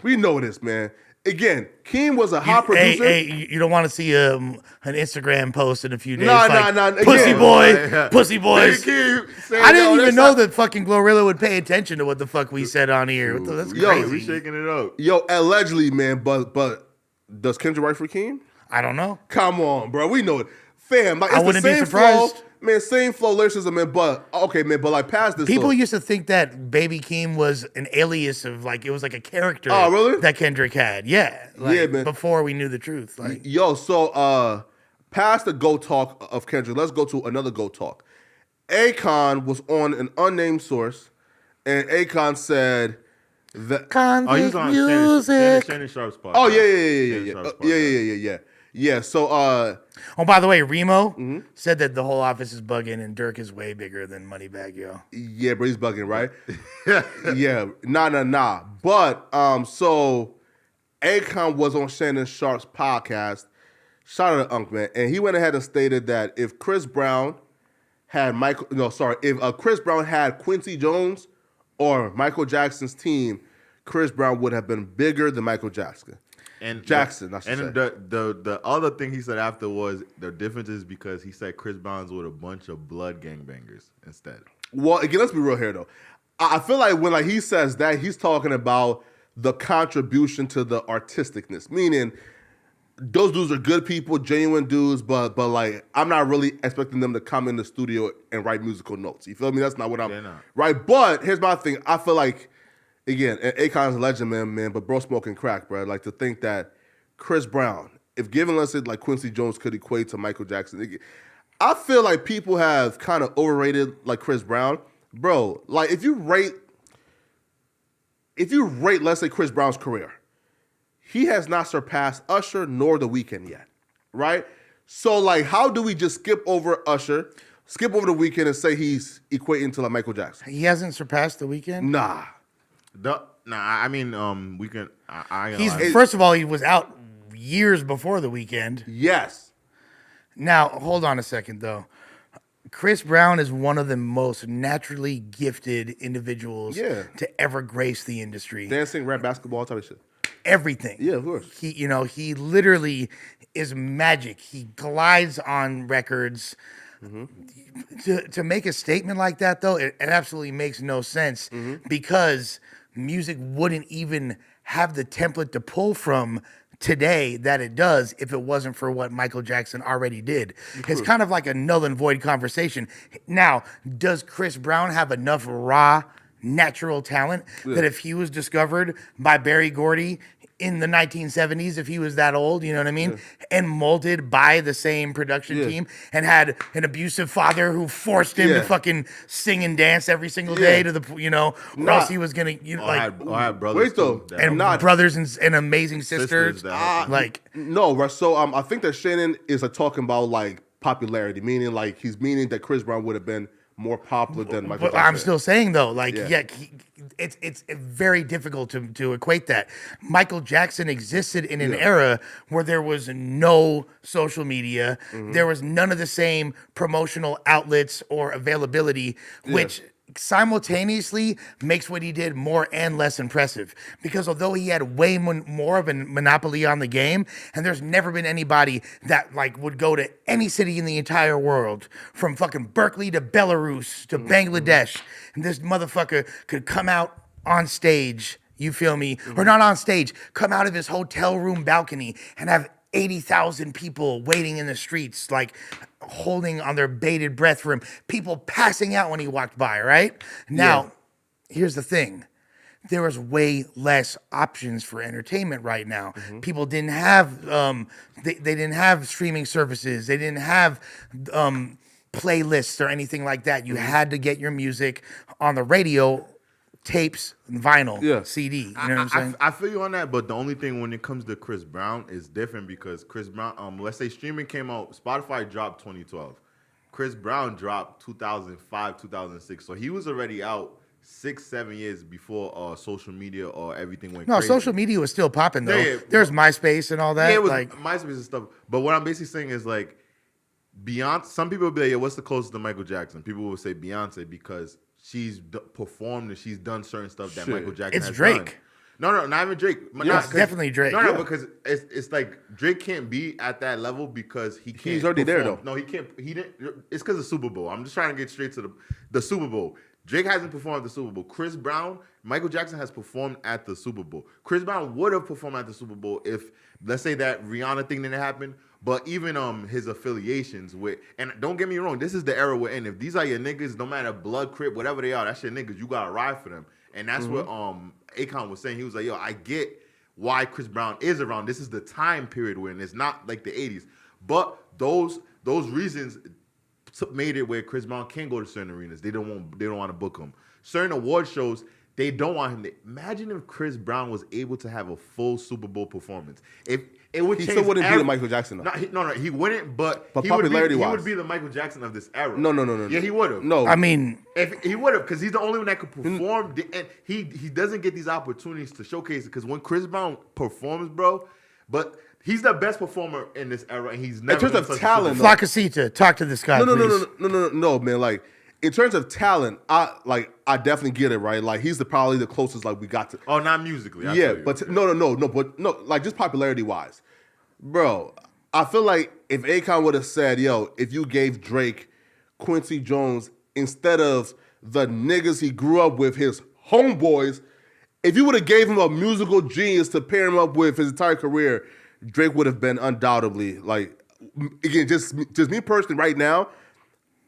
We know this, man. Again, Keem was a hot producer. Hey, you don't want to see an Instagram post in a few days. Nah. Pussy boys. I didn't even know that fucking Glorilla would pay attention to what the fuck we said on here. That's crazy. We shaking it up. Yo, allegedly, man, but does Kendrick write for Keem? I don't know. Come on, bro. We know it. Fam, like, it's I wouldn't the same be surprised. Flow. Man, same flow, lyricism, man, but like past this. People used to think that Baby Keem was an alias of like, it was like a character that Kendrick had. Yeah. Like, man. Before we knew the truth. Like, yo, so past the GOAT talk of Kendrick, let's go to another GOAT talk. Akon was on an unnamed source, and Akon said that Convict music. Shannon Sharp's podcast. Oh, yeah. Yeah, so oh, by the way, Remo said that the whole office is bugging and Dirk is way bigger than Moneybagg Yo. Yeah, but he's bugging, right? Yeah. Nah. But so Akon was on Shannon Sharp's podcast. Shout out to Unc, man. And he went ahead and stated that if Chris Brown had if Chris Brown had Quincy Jones or Michael Jackson's team, Chris Brown would have been bigger than Michael Jackson. And Jackson, the other thing he said after was the difference is because he said Chris Brown's with a bunch of blood gangbangers instead. Well, again, let's be real here though. I feel like when he says that, he's talking about the contribution to the artisticness, meaning those dudes are good people, genuine dudes, but like I'm not really expecting them to come in the studio and write musical notes. You feel me? That's not what I'm right. But here's my thing. I feel like, again, Akon's a legend, man, but bro smoking crack, bro. Like to think that Chris Brown, if given, let's say, like Quincy Jones could equate to Michael Jackson, I feel like people have kind of overrated like Chris Brown, bro. Like if you rate, let's say Chris Brown's career, he has not surpassed Usher nor The Weeknd yet, right? So like, how do we just skip over Usher, skip over The Weeknd, and say he's equating to like Michael Jackson? He hasn't surpassed The Weeknd? Nah. I mean, we can. First of all, he was out years before The Weeknd. Yes. Now, hold on a second, though. Chris Brown is one of the most naturally gifted individuals to ever grace the industry. Dancing, rap, basketball, all type of shit. Everything. Yeah, of course. He literally is magic. He glides on records. To make a statement like that, though, it absolutely makes no sense because music wouldn't even have the template to pull from today that it does if it wasn't for what Michael Jackson already did. It's kind of like a null and void conversation. Now, does Chris Brown have enough raw, natural talent that if he was discovered by Berry Gordy in the 1970s if he was that old, you know what I mean? And molded by the same production team and had an abusive father who forced him to fucking sing and dance every single day to the, or else he was going to, had brothers wait though, too, that- and brothers and amazing sisters. that- No, right. So I think that Shannon is talking about like popularity, meaning like he's meaning that Chris Brown would have been more popular than Michael But Jackson. I'm still saying though, like, it's very difficult to equate that. Michael Jackson existed in an era where there was no social media, there was none of the same promotional outlets or availability, which simultaneously makes what he did more and less impressive. Because although he had way more of a monopoly on the game, and there's never been anybody that like would go to any city in the entire world, from fucking Berkeley to Belarus to Bangladesh, and this motherfucker could come out on stage, you feel me? Or not on stage, come out of his hotel room balcony and have 80,000 people waiting in the streets, like holding on their bated breath for him. People passing out when he walked by, right? Now, here's the thing. There was way less options for entertainment right now. People didn't have, they didn't have streaming services. They didn't have playlists or anything like that. You had to get your music on the radio, tapes, and vinyl, CD. You know what I'm saying? I feel you on that, but the only thing when it comes to Chris Brown is different because Chris Brown, let's say streaming came out, Spotify dropped 2012. Chris Brown dropped 2005, 2006. So he was already out 6-7 years before social media or everything went crazy. Social media was still popping though. Yeah, There's MySpace and all that. Yeah, it was like MySpace and stuff. But what I'm basically saying is like Beyonce. Some people will be like, "Yeah, what's the closest to Michael Jackson?" People will say Beyonce because she's performed and she's done certain stuff that Michael Jackson It's has Drake. done. No, not even Drake. it's definitely Drake. No, because it's like Drake can't be at that level because he can't. He's already there, though. No, he can't. He didn't. It's because of Super Bowl. I'm just trying to get straight to the Super Bowl. Drake hasn't performed at the Super Bowl. Chris Brown, Michael Jackson has performed at the Super Bowl. Chris Brown would have performed at the Super Bowl if, let's say, that Rihanna thing didn't happen. But even his affiliations with, and don't get me wrong, this is the era we're in. If these are your niggas, no matter blood, crip, whatever they are, that's your niggas. You gotta ride for them. And that's what Akon was saying. He was like, yo, I get why Chris Brown is around. This is the time period we're in. It's not like the 80s. But those reasons made it where Chris Brown can't go to certain arenas. They don't want to book him. Certain award shows, they don't want him to. Imagine if Chris Brown was able to have a full Super Bowl performance. If it would He change still wouldn't be the Michael Jackson, though. No, he wouldn't. But he popularity-wise, would be the Michael Jackson of this era. No. Yeah, he would have. No, I mean, if he would have, because he's the only one that could perform, and he doesn't get these opportunities to showcase it. Because when Chris Brown performs, bro, but he's the best performer in this era, and he's never. In terms of talent, Flacasita, talk to this guy, please. No, man. Like in terms of talent, I definitely get it, right? Like he's probably the closest like we got to. Oh, not musically. Yeah, but no, like just popularity wise, bro. I feel like if Akon would have said, "Yo, if you gave Drake Quincy Jones instead of the niggas he grew up with, his homeboys, if you would have gave him a musical genius to pair him up with his entire career, Drake would have been undoubtedly like again, just me personally right now.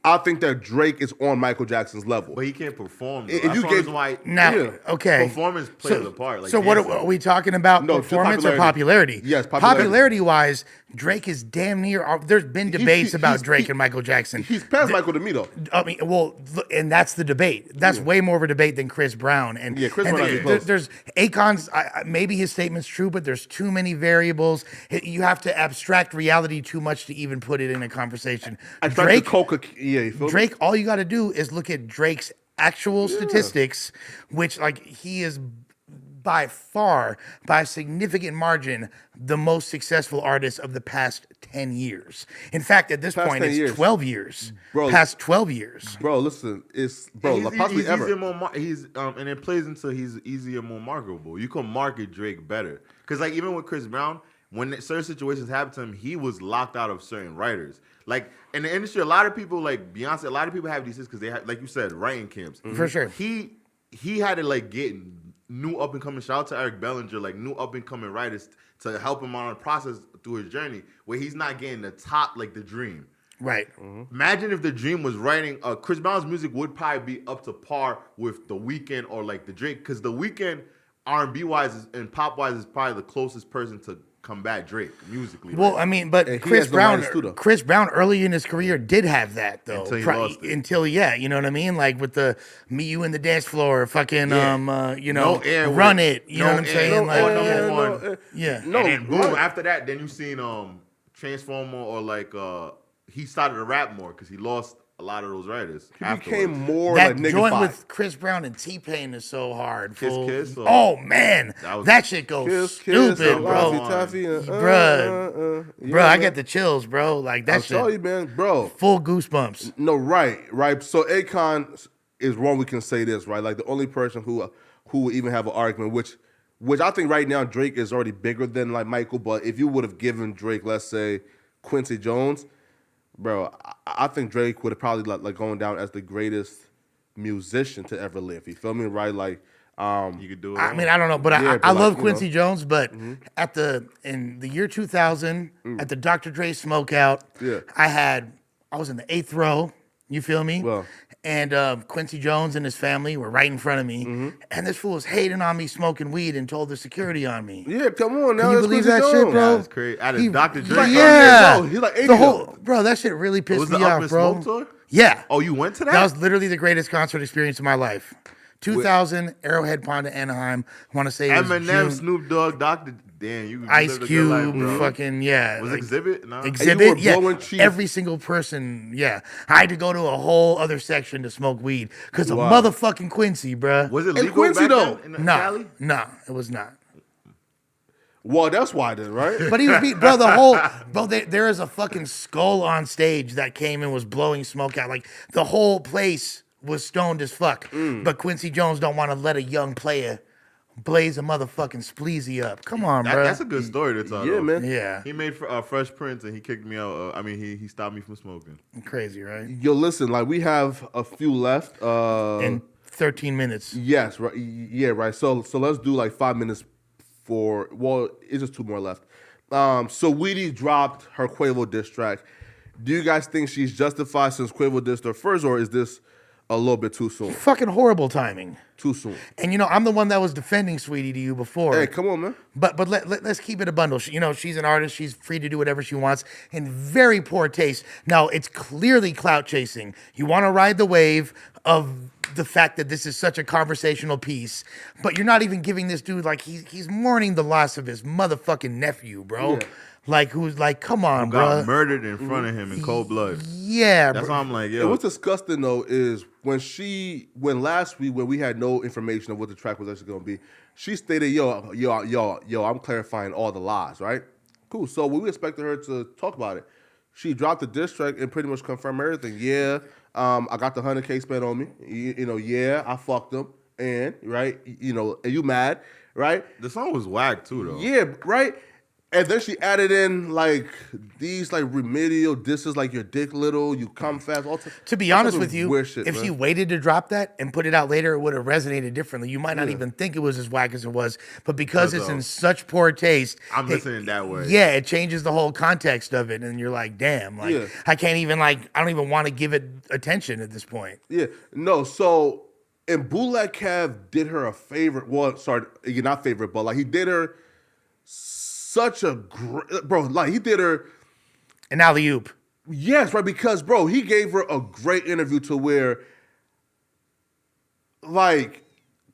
I think that Drake is on Michael Jackson's level. But he can't perform. If That's you one gave- reason why Now, okay. performance plays a part. Like so what dancing. are we talking about? No, just Performance or popularity? Yes, popularity. Popularity-wise, Drake is damn near. There's been debates about Drake and Michael Jackson. He's past Michael to me though. I mean, well, and that's the debate. That's way more of a debate than Chris Brown. And Chris and Brown is close. there's Akon's. Maybe his statement's true, but there's too many variables. You have to abstract reality too much to even put it in a conversation. You feel me? Drake, all you got to do is look at Drake's actual statistics, which like he is by far, by a significant margin, the most successful artist of the past 10 years. In fact, at this point, 10 it's years. 12 years. Bro, past 12 years. Bro, listen, it's possibly he's ever. easier, and it plays into he's easier, more marketable. You can market Drake better because like even with Chris Brown, when certain situations happened to him, he was locked out of certain writers. Like in the industry, a lot of people like Beyonce, a lot of people have these because they have, like you said, writing camps. For sure. He had to like get new up and coming. Shout out to Eric Bellinger, like new up and coming writers to help him on the process through his journey, where he's not getting the top like the Dream. Right. Imagine if the Dream was writing. Chris Brown's music would probably be up to par with The Weeknd or like the Drake, because The Weeknd, R&B wise and pop wise is probably the closest person to combat Drake musically. Well, right? I mean, but And he Chris has no writers too, though. Brown early in his career did have that though. Until he lost it. Until you know what I mean? Like with the Me, You, and the Dance Floor, fucking you know, No air Run with- It. You no know what I'm air, saying? no Like, air, one. yeah. No, And then boom, right. after that, then you seen Transformer or like he started to rap more because he lost a lot of those writers. He afterwards. became more That like joint nigga with Chris Brown and T-Pain is so hard. Kiss, fool. Kiss, or- Oh man, That was- that shit goes Kiss, stupid, kiss, bro. Laffy Taffy, Bruh. yeah, Bro, I man. get the chills, bro. Like that I'll tell you, shit, man, bro. full goosebumps. No, right. So Akon is wrong. We can say this, right? Like the only person who would even have an argument, which I think right now Drake is already bigger than like Michael. But if you would have given Drake, let's say Quincy Jones, bro, I think Drake would have probably like going down as the greatest musician to ever live. You feel me? Right? Like, You could do it. I mean, I don't know, but Yeah, I but love like, you Quincy know. Jones. But in the year 2000, at the Dr. Dre Smokeout, Yeah. I was in the 8th row. You feel me? Well. And Quincy Jones and his family were right in front of me, and this fool was hating on me smoking weed and told the security on me. yeah, come on now. Can you that's believe Quincy that Jones. shit, bro? That's crazy. Out of He- Dr. Dre. like, yeah, He's like 80 the whole though. bro. That shit really pissed Was me the Up off, and bro. Smoke tour? Yeah. Oh, you went to that? That was literally the greatest concert experience of my life. 2000, Arrowhead Pond to Anaheim. I want to say it was Eminem, June. Snoop Dogg, Dr. Damn, you Ice lived a good Cube, life, bro. fucking yeah. Was like, Exhibit? No. Exhibit, were yeah. blowing cheese. Every single person, yeah. I had to go to a whole other section to smoke weed because of Wow. motherfucking Quincy, bruh. Was it And legal Quincy, back though. then in No, Cali? no, it was not. Well, that's why then, right? But he was beat, bro. The whole, bro. There is a fucking skull on stage that came and was blowing smoke out. Like the whole place was stoned as fuck. But Quincy Jones don't want to let a young player blaze a motherfucking spleezy up. Come on, bro. That's a good story to tell. Yeah, though. man. Yeah, He made Fresh Prince and he kicked me out. He stopped me from smoking. crazy, right? Yo, listen, like we have a few left. In 13 minutes. Yes, right. Yeah, right. So let's do like 5 minutes for. Well, it's just 2 more left. So Saweetie dropped her Quavo diss track. Do you guys think she's justified since Quavo dissed her first, or is this a little bit too soon? Fucking horrible timing. Too soon. And you know, I'm the one that was defending Saweetie to you before. Hey, come on, man. But let's keep it a bundle. You know, she's an artist. She's free to do whatever she wants. In very poor taste. Now, it's clearly clout chasing. You want to ride the wave of the fact that this is such a conversational piece, but you're not even giving this dude like he's mourning the loss of his motherfucking nephew, bro. Yeah. Like who's like, come on, Got bro. murdered in front of him in cold blood. Yeah, That's bro. why I'm like, And yo. what's disgusting though is when last week when we had no information of what the track was actually gonna be, she stated, yo, I'm clarifying all the lies, right? Cool. So we expected her to talk about it. She dropped the diss track and pretty much confirmed everything. Yeah, I got the 100K spent on me. You know, yeah, I fucked them. And right, you know, and you mad, right? The song was whack too, though. Yeah, right. And then she added in like these like remedial disses, like your dick little, you come fast. To be all honest type with of you, weird shit, if man. she waited to drop that and put it out later, it would have resonated differently. You might not even think it was as whack as it was, but because it's in such poor taste, I'm listening that way. Yeah, it changes the whole context of it, and you're like, damn, like Yeah. I can't even I don't even want to give it attention at this point. Yeah, no. So, and Bootleg Kev did her a favor. Well, sorry, not favorite, but like he did her such a great, bro. Like he did her. And alley oop. Yes, right. Because bro, he gave her a great interview to where, like,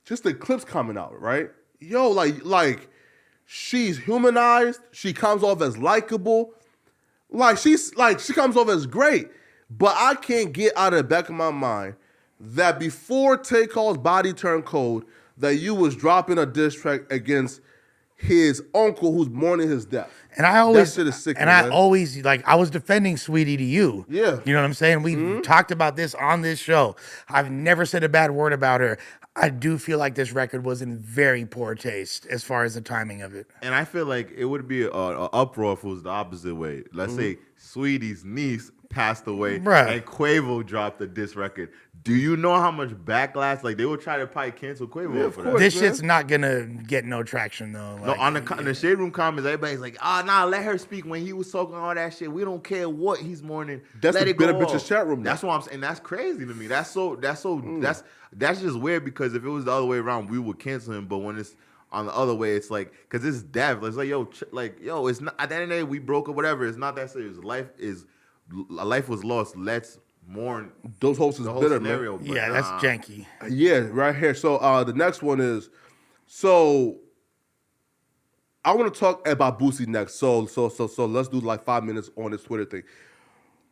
just the clips coming out, right? Yo, like she's humanized. She comes off as likable. She comes off as great. But I can't get out of the back of my mind that before Takeoff's body turned cold, that you was dropping a diss track against his uncle who's mourning his death. And I always, that shit is sick, and man. I always I was defending Saweetie to you. Yeah. You know what I'm saying? We talked about this on this show. I've never said a bad word about her. I do feel like this record was in very poor taste as far as the timing of it. And I feel like it would be an uproar if it was the opposite way. Let's say Sweetie's niece passed away Bruh. and Quavo dropped a diss record. Do you know how much backlash? Like they would try to probably cancel Quavo Yeah, of for course. that. This man. shit's not gonna get no traction though. No, on in the shade room comments, everybody's like, nah, let her speak when he was talking all that shit. We don't care what he's mourning. That's let the it go Bitter Bitches off." chat room, though. That's what I'm saying. That's crazy to me. That's just weird because if it was the other way around, we would cancel him. But when it's on the other way, it's like, because it's death. It's like, yo, it's not, at the end of the day, we broke up, whatever. It's not that serious. Life was lost. Let's mourn Those hosts is the whole bitter, scenario. man. But Yeah, that's janky. Yeah, right here. So the next one is, so I want to talk about Boosie next. So let's do like 5 minutes on this Twitter thing.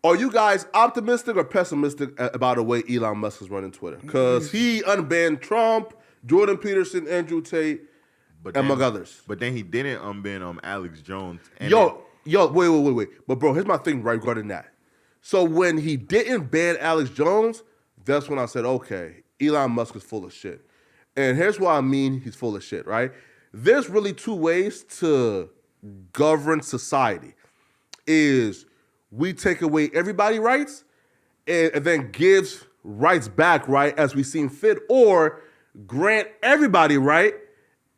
Are you guys optimistic or pessimistic about the way Elon Musk is running Twitter? Because he unbanned Trump, Jordan Peterson, Andrew Tate, among others. But then he didn't unban Alex Jones. And Wait. But bro, here's my thing right regarding that. So when he didn't ban Alex Jones, that's when I said, okay, Elon Musk is full of shit. And here's what I mean he's full of shit, right? There's really two ways to govern society. Is we take away everybody's rights and then gives rights back, right, as we seem fit, or grant everybody right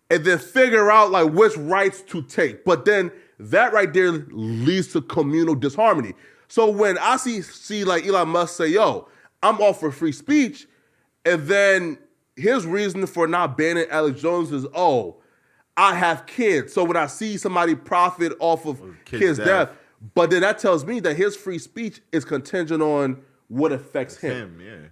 and then figure out like which rights to take. But then that right there leads to communal disharmony. So when I see like Elon Musk say, yo, I'm all for free speech, and then his reason for not banning Alex Jones is, oh, I have kids. So when I see somebody profit off of kids' death, but then that tells me that his free speech is contingent on what affects him. Yeah.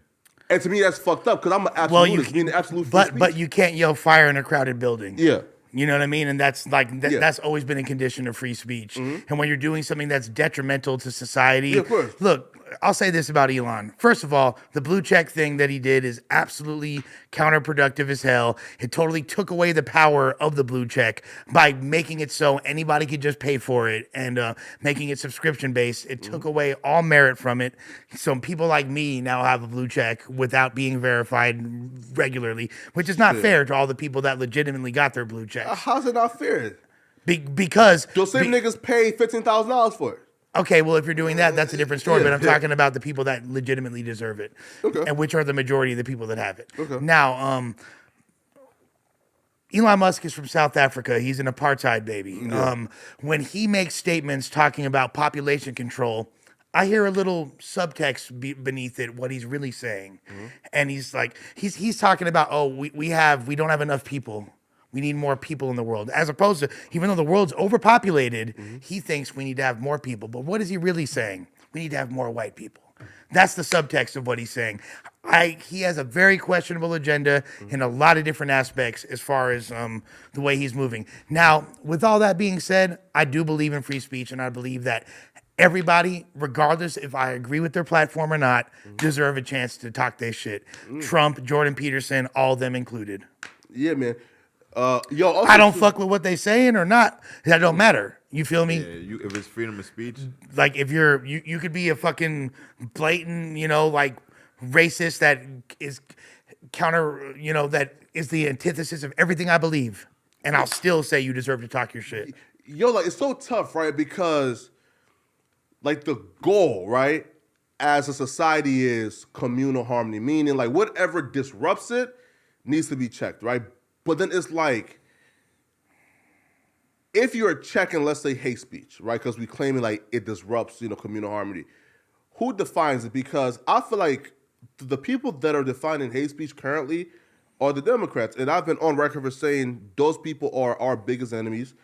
And to me, that's fucked up because I'm an absolutist, meaning absolute free speech. But you can't yell fire in a crowded building. Yeah. You know what I mean? And that's like that's always been a condition of free speech. And when you're doing something that's detrimental to society, of course. Look, I'll say this about Elon. First of all, the blue check thing that he did is absolutely counterproductive as hell. It totally took away the power of the blue check by making it so anybody could just pay for it and making it subscription based. It took away all merit from it. So people like me now have a blue check without being verified regularly, which is not fair to all the people that legitimately got their blue checks. How's it not fair? Because Those same niggas pay $15,000 for it. Okay, well, if you're doing that, that's a different story. But I'm talking about the people that legitimately deserve it, and which are the majority of the people that have it. Now, Elon Musk is from South Africa. He's an apartheid baby. When he makes statements talking about population control, I hear a little subtext beneath it, what he's really saying. And he's like, he's talking about, oh, we don't have enough people. We need more people in the world. As opposed to, even though the world's overpopulated, he thinks we need to have more people. But what is he really saying? We need to have more white people. That's the subtext of what he's saying. He has a very questionable agenda in a lot of different aspects as far as the way he's moving. Now, with all that being said, I do believe in free speech, and I believe that everybody, regardless if I agree with their platform or not, deserve a chance to talk their shit. Trump, Jordan Peterson, all of them included. Yeah, man. I don't fuck with what they saying or not. That don't matter. You feel me? Yeah, if it's freedom of speech. Like if you could be a fucking blatant, like racist that is counter, that is the antithesis of everything I believe, and I'll still say you deserve to talk your shit. Like it's so tough, right? Because like the goal, right, as a society is communal harmony, meaning like whatever disrupts it needs to be checked, right? But then it's like, if you're checking, let's say, hate speech, right? Because we claiming like it disrupts, communal harmony. Who defines it? Because I feel like the people that are defining hate speech currently are the Democrats. And I've been on record for saying those people are our biggest enemies,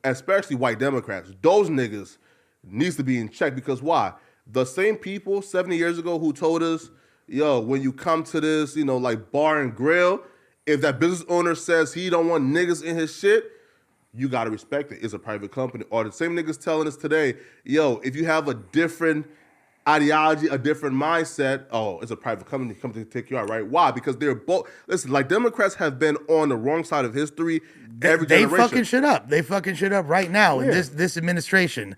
especially white Democrats. Those niggas needs to be in check because why? The same people 70 years ago who told us, yo, when you come to this, like bar and grill, if that business owner says he don't want niggas in his shit, you got to respect it. It's a private company. Or the same niggas telling us today, yo, if you have a different ideology, a different mindset, oh, it's a private company come to take you out, right? Why? Because they're both, listen, like Democrats have been on the wrong side of history every generation. They fucking shit up. They fucking shit up right now in this administration.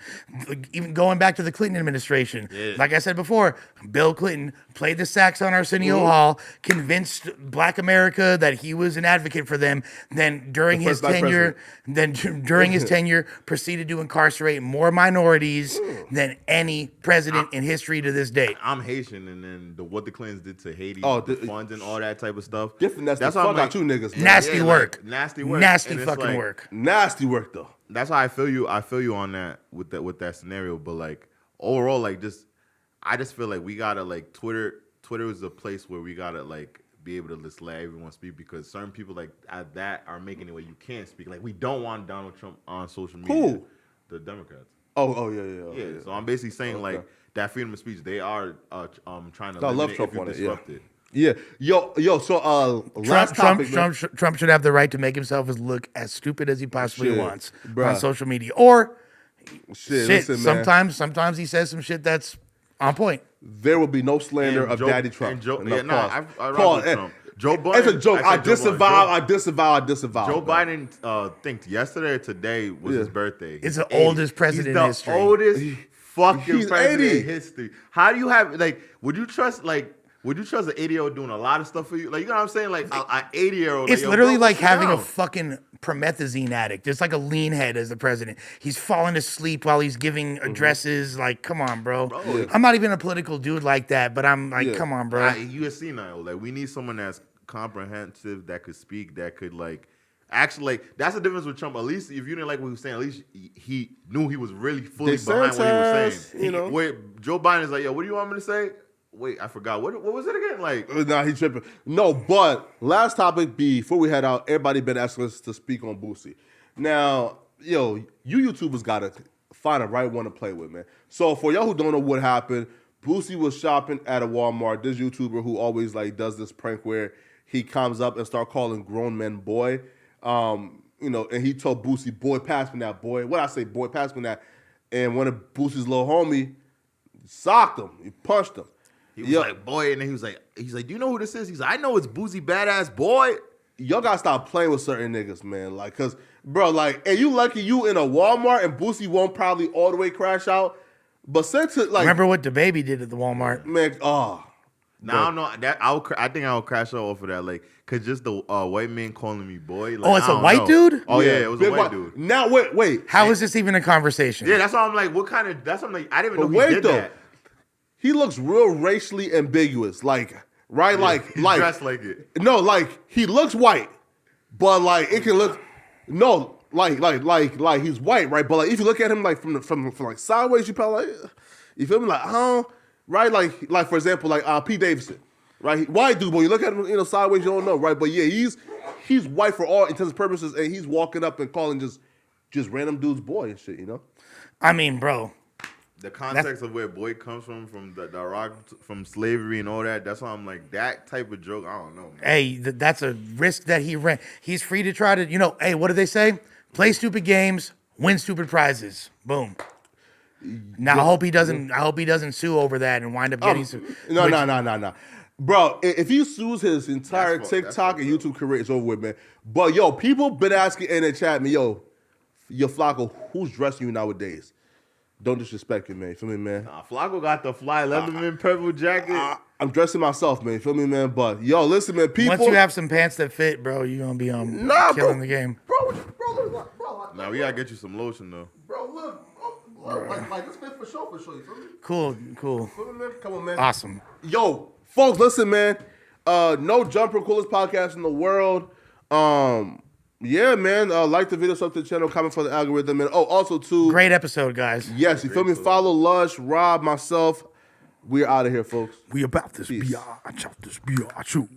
Even going back to the Clinton administration. Yeah. Like I said before, Bill Clinton played the sax on Arsenio Hall, convinced Black America that he was an advocate for them. Then during his tenure, proceeded to incarcerate more minorities than any president in history to this day. I'm Haitian, and then what the Clintons did to Haiti, the funds and all that type of stuff. Different. That's the fuck out you niggas. Man. Nasty work. Nasty work. Nasty fucking work. Nasty work though. That's how I feel you. I feel you on that with that scenario. But like overall, like I just feel like we gotta like Twitter is a place where we gotta like be able to just let everyone speak because certain people like at that are making it where you can't speak. Like we don't want Donald Trump on social media. Who? The Democrats. Yeah. So I'm basically saying like that freedom of speech. They are trying to. I love limit Trump if you on it. disrupt Yeah. it. Yeah, yo. So last topic, man. Trump should have the right to make himself look as stupid as he possibly wants bruh. on social media. Or shit, listen, man. sometimes he says some shit that's on point. There will be no slander And of Joe- Daddy Trump. and Joe- No, yeah, pause. I rock Pause. with Trump. Joe Biden. It's a joke. I said Joe Biden. disavow. Joe man. Biden, think yesterday or today was his birthday. It's the 80. oldest president in He's history. the oldest fucking He's president 80. in history. How do you have like? Would you trust an 80-year-old doing a lot of stuff for you? Like, you know what I'm saying? Like, an 80-year-old. It's like, literally bro, like sit having a down. fucking promethazine addict. It's like a lean head as the president. He's falling asleep while he's giving addresses. Like, come on, bro. Yeah. I'm not even a political dude like that, but I'm like, Yeah. come on, bro. You see now, like, we need someone that's comprehensive, that could speak, that could, like, actually, like, that's the difference with Trump. At least, if you didn't like what he was saying, at least he knew he was really fully behind what he was saying. You know. Wait, Joe Biden is like, yo, what do you want me to say? Wait, I forgot. What was it again? Like, Nah, he tripping. No, but last topic before we head out, everybody been asking us to speak on Boosie. Now, yo, you YouTubers gotta find a right one to play with, man. So for y'all who don't know what happened, Boosie was shopping at a Walmart. This YouTuber who always like does this prank where he comes up and start calling grown men boy. And he told Boosie, boy, pass me that, boy. What I say, boy, pass me that. And one of Boosie's little homie socked him. He punched him. he was like, boy, and then he's like, do you know who this is? He's like, I know it's Boosie Badass Boy. Y'all gotta stop playing with certain niggas, man. Like, cause, bro, like, and you lucky you in a Walmart and Boosie won't probably all the way crash out. But since it, like, Remember what the baby did at the Walmart? man, Now I don't know that I think I'll crash out off of that, like, cause just the white man calling me boy. Like, Oh, it's I a don't white know. dude? Oh yeah, it was a big white dude. Now wait. How is this even a conversation? Yeah, that's why I'm like, what kind of? That's what I'm like. I didn't even But know he wait did though, that. he looks real racially ambiguous. Like, right, He's like dressed like it. no, like he looks white, but like it can look like he's white, right? But like if you look at him like from like sideways, you probably like, you feel me? Like, right? Like for example, like Pete Davidson, right? White dude, but you look at him, sideways, you don't know, right? But yeah, he's white for all intents and purposes, and he's walking up and calling just random dudes boy and shit, I mean, bro. The context of where boy comes from the rock, from slavery and all that. That's why I'm like, that type of joke. I don't know, man. Hey, that's a risk that he ran. He's free to try to, hey, what do they say? Play stupid games, win stupid prizes. Boom. Now I hope he doesn't sue over that and wind up getting sued. No. Bro, if he sues his entire TikTok and YouTube career, it's over with, man. But yo, people been asking in the chat, me, yo Flacco, who's dressing you nowadays? Don't disrespect it, man. You feel me, man? Nah, Flacco got the fly Leatherman purple jacket. I'm dressing myself, man. You feel me, man? But yo, listen, man. People, Once you have some pants that fit, bro, you're gonna be killing the game. Bro, Now we gotta get you some lotion though. Bro, look, like this fit for sure. You feel me? Cool. Feel me, man? Come on, man. Awesome. Yo, folks, listen, man. No Jumper, coolest podcast in the world. Yeah, man. Like the video, sub to the channel, comment for the algorithm, and also too. Great episode, guys. Yes, you feel me? Follow Lush, Rob, myself. We're out of here, folks. We about this Peace. biatch out this biatch.